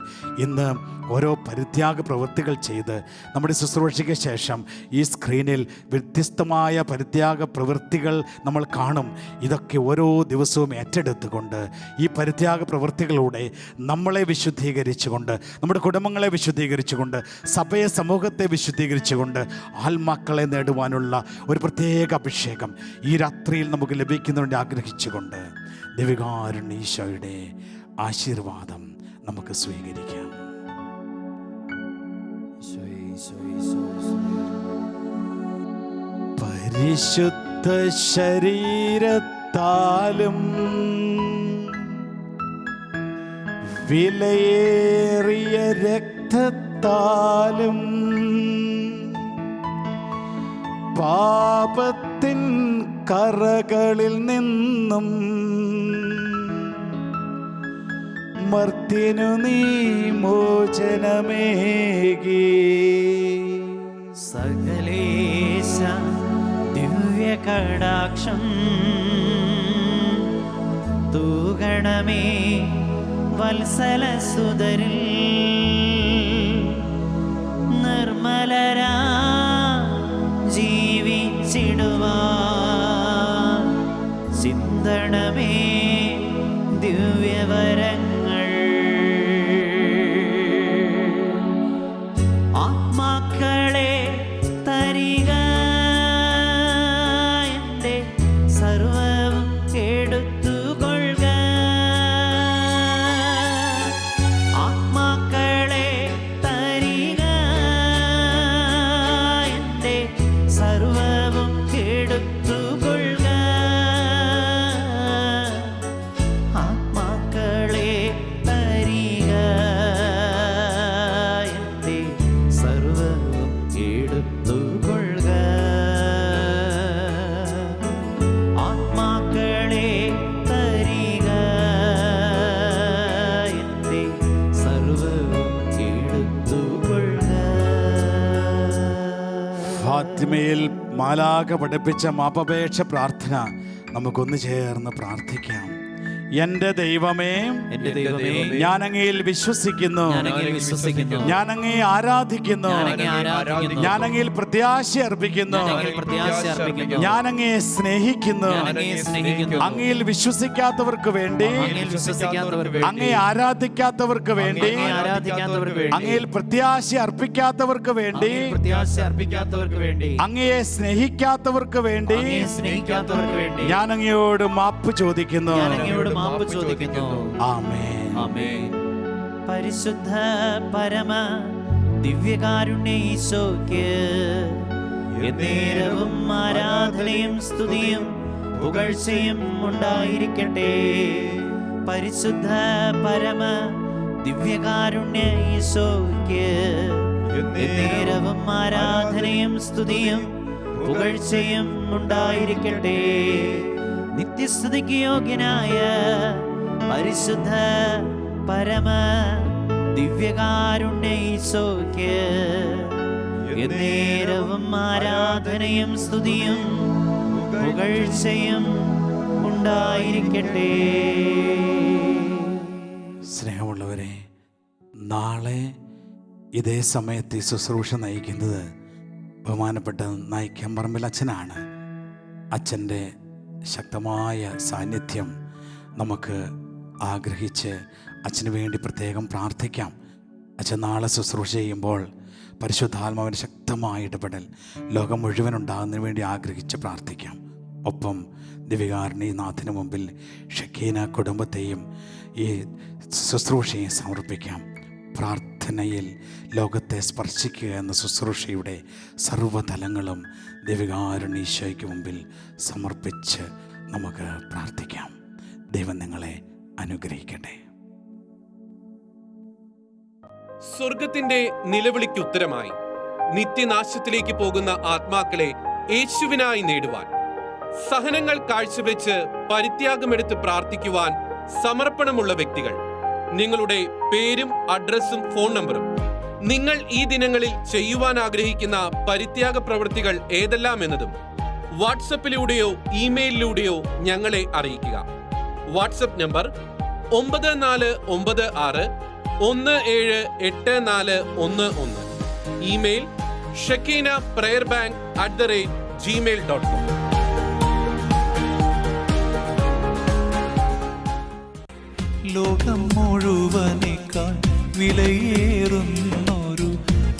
Speaker 1: ഇന്ന് ഓരോ പരിത്യാഗ പ്രവൃത്തികൾ ചെയ്ത് നമ്മുടെ ശുശ്രൂഷയ്ക്ക് ശേഷം ഈ സ്ക്രീനിൽ വ്യത്യസ്തമായ പരിത്യാഗ പ്രവൃത്തികൾ നമ്മൾ കാണും. ഇതൊക്കെ ഓരോ ദിവസവും ഏറ്റെടുത്തുകൊണ്ട് ഈ പരിത്യാഗ പ്രവൃത്തികളിലൂടെ നമ്മളെ വിശുദ്ധീകരിച്ചുകൊണ്ട്, നമ്മുടെ കുടുംബങ്ങളെ വിശുദ്ധീകരിച്ചുകൊണ്ട്, സഭയെ, സമൂഹത്തെ വിശുദ്ധീകരിച്ചുകൊണ്ട് ആത്മാക്കളെ നേടുവാനുള്ള ഒരു പ്രത്യേക അഭിഷേകം ഈ രാത്രിയിൽ നമുക്ക് ലഭിക്കുന്നതിന് ആഗ്രഹിച്ചുകൊണ്ട് ദൈവികാരുണ്യ ഈശോയുടെ ആശീർവാദം നമുക്ക് സ്വീകരിക്കാം. പരിശുദ്ധ ശരീരത്താലും വിലയേറിയ രക്തത്താലും പാപത്തിൻ കറകളിൽ നിന്നും മർത്യനു നീ മോചനമേകി.
Speaker 2: സകലേശ ദിവ്യകടാക്ഷം തൂഗണമേ വത്സലസുതരിൽ. നിർമ്മലരാ ജീവിച്ചിടുവാൻ ചിന്തണമേ ദിവ്യവരങ്ങൾ. ആത്മാക്കളെ തരിക, എൻ്റെ സർവവും എടുത്തുകൊള്ളുക. ആത്മാക്കളെ തരിക, എൻ്റെ സർവവും എടുത്തുകൊള്ളുക. ആത്മാക്കളെ തരിക, എൻ്റെ സർവവും എടുത്തുകൊള്ളുക. ആത്മാക്കളെ തരിക, എൻ്റെ സർവവും എടുത്തുകൊള്ളുക.
Speaker 1: ഫാത്തിമയിൽ മാലാഖ പഠിപ്പിച്ച മാപ്പപേക്ഷ പ്രാർത്ഥന നമുക്കൊന്ന് ചേർന്ന് പ്രാർത്ഥിക്കാം. എൻ്റെ ദൈവമേ,
Speaker 2: എൻ്റെ ദൈവമേ,
Speaker 1: ഞാൻ അങ്ങയിൽ വിശ്വസിക്കുന്നു,
Speaker 2: ഞാൻ അങ്ങയിൽ വിശ്വസിക്കുന്നു.
Speaker 1: ഞാൻ അങ്ങയെ ആരാധിക്കുന്നു,
Speaker 2: ഞാൻ അങ്ങയെ ആരാധിക്കുന്നു.
Speaker 1: ഞാൻ അങ്ങയിൽ പ്രത്യാശ അർപ്പിക്കുന്നു,
Speaker 2: ഞാൻ അങ്ങയിൽ പ്രത്യാശ അർപ്പിക്കുന്നു.
Speaker 1: ഞാൻ അങ്ങയെ സ്നേഹിക്കുന്നു.
Speaker 2: ഞാൻ അങ്ങയെ സ്നേഹിക്കുന്നു.
Speaker 1: അങ്ങയിൽ വിശ്വസിക്കാത്തവർക്ക് വേണ്ടി,
Speaker 2: അങ്ങയിൽ വിശ്വസിക്കാത്തവർക്ക് വേണ്ടി,
Speaker 1: അങ്ങയെ ആരാധിക്കാത്തവർക്ക് വേണ്ടി,
Speaker 2: അങ്ങയെ ആരാധിക്കാത്തവർക്ക് വേണ്ടി,
Speaker 1: അങ്ങയിൽ പ്രത്യാശ അർപ്പിക്കാത്തവർക്ക് വേണ്ടി,
Speaker 2: അങ്ങയിൽ പ്രത്യാശ അർപ്പിക്കാത്തവർക്ക് വേണ്ടി,
Speaker 1: അങ്ങയെ സ്നേഹിക്കാത്തവർക്ക് വേണ്ടി
Speaker 2: അങ്ങയെ സ്നേഹിക്കാത്തവർക്ക് വേണ്ടി
Speaker 1: ഞാൻ അങ്ങയോട് മാപ്പ് ചോദിക്കുന്നു.
Speaker 2: ഞാൻ അങ്ങയോട് മാപ്പ് ചോദിക്കുന്നു.
Speaker 1: ആമേൻ.
Speaker 2: ആമേൻ. പരിശുദ്ധ പരമ ദിവ്യകാരുണ്യ ഈശോയ്ക്ക് എന്നേരവും ആരാധനയും സ്തുതിയും പുകഴ്ചയും ഉണ്ടായിരിക്കട്ടെ. പരിശുദ്ധ പരമ ദിവ്യകാരുണ്യ ഈശോയ്ക്ക് എന്നേരവും ആരാധനയും സ്തുതിയും പുകഴ്ചയും ഉണ്ടായിരിക്കട്ടെ. നിത്യസ്തുതിക്ക് യോഗ്യനായ പരിശുദ്ധ പരമ ദിവ്യകാരുണ്യ ഈശോയ്ക്ക് എന്നേരവും ആരാധനയും സ്തുതിയും പുകഴ്ചയും ഉണ്ടായിരിക്കട്ടെ.
Speaker 1: സ്നേഹമുള്ളവരെ, നാളെ ഇതേ സമയത്ത് ഈ ശുശ്രൂഷ നയിക്കുന്നത് ബഹുമാനപ്പെട്ട നായിക്കമ്പറമ്പിൽ അച്ഛനാണ്. അച്ഛൻ്റെ ശക്തമായ സാന്നിധ്യം നമുക്ക് ആഗ്രഹിച്ച് അച്ഛന് വേണ്ടി പ്രത്യേകം പ്രാർത്ഥിക്കാം. അച്ഛൻ നാളെ ശുശ്രൂഷ ചെയ്യുമ്പോൾ പരിശുദ്ധാത്മാവിൻ്റെ ശക്തമായ ഇടപെടൽ ലോകം മുഴുവൻ ഉണ്ടാകുന്നതിന് വേണ്ടി ആഗ്രഹിച്ച് പ്രാർത്ഥിക്കാം. ഒപ്പം ദിവികാരുണ്യനാഥിന് മുമ്പിൽ ഷക്കീന കുടുംബത്തെയും ഈ ശുശ്രൂഷയെ സമർപ്പിക്കാം. പ്രാർത്ഥനയിൽ ലോകത്തെ സ്പർശിക്കുക എന്ന ശുശ്രൂഷയുടെ സർവ്വതലങ്ങളും ദിവികാരുണ്യീശോയ്ക്ക് മുമ്പിൽ സമർപ്പിച്ച് നമുക്ക് പ്രാർത്ഥിക്കാം. ദൈവം നിങ്ങളെ അനുഗ്രഹിക്കട്ടെ.
Speaker 6: സ്വർഗത്തിന്റെ നിലവിളിക്ക് ഉത്തരമായി നിത്യനാശത്തിലേക്ക് പോകുന്ന ആത്മാക്കളെ യേശുവിനായി നേടുവാൻ, സഹനങ്ങൾ കാഴ്ചവെച്ച് പരിത്യാഗമെടുത്ത് പ്രാർത്ഥിക്കുവാൻ സമർപ്പണമുള്ള വ്യക്തികൾ നിങ്ങളുടെ പേരും അഡ്രസ്സും ഫോൺ നമ്പറും നിങ്ങൾ ഈ ദിനങ്ങളിൽ ചെയ്യുവാൻ ആഗ്രഹിക്കുന്ന പരിത്യാഗ പ്രവൃത്തികൾ ഏതെല്ലാം എന്നതും വാട്സപ്പിലൂടെയോ ഇമെയിലിലൂടെയോ ഞങ്ങളെ അറിയിക്കുക. WhatsApp number 9496178411. Email shekinaprayerbank@gmail.com.
Speaker 7: ലോകം മുഴുവനേക്കാൾ വിലയേറുന്നൊരു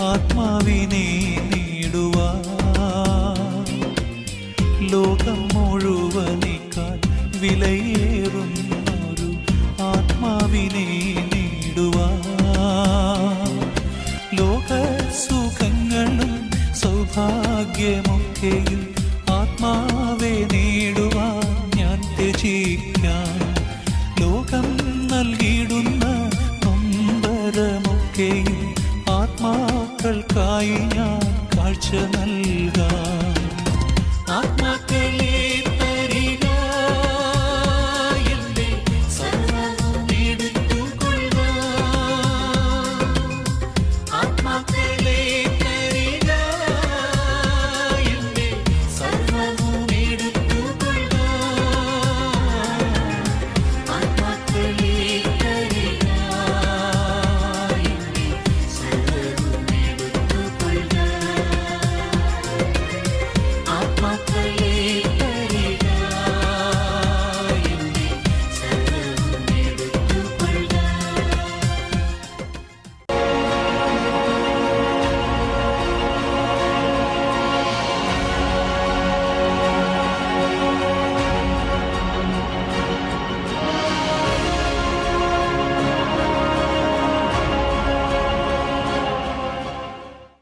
Speaker 7: ആത്മാവിനെ നേടുവാൻ, ലോകം മുഴുവനേക്കാൾ വിലയേറുന്നൊരു ആത്മാവിനെ നേടുവാൻ, ലോക സുഖങ്ങളും സൗഭാഗ്യമൊക്കെയും ആത്മാവെ നേടുവാൻ ഞാൻ ത്യജിക്കാം. ലോകം നൽകിയിടുന്ന നൊമ്പരമൊക്കെയും ആത്മാക്കൾക്കായി ഞാൻ കാഴ്ച നൽകാം.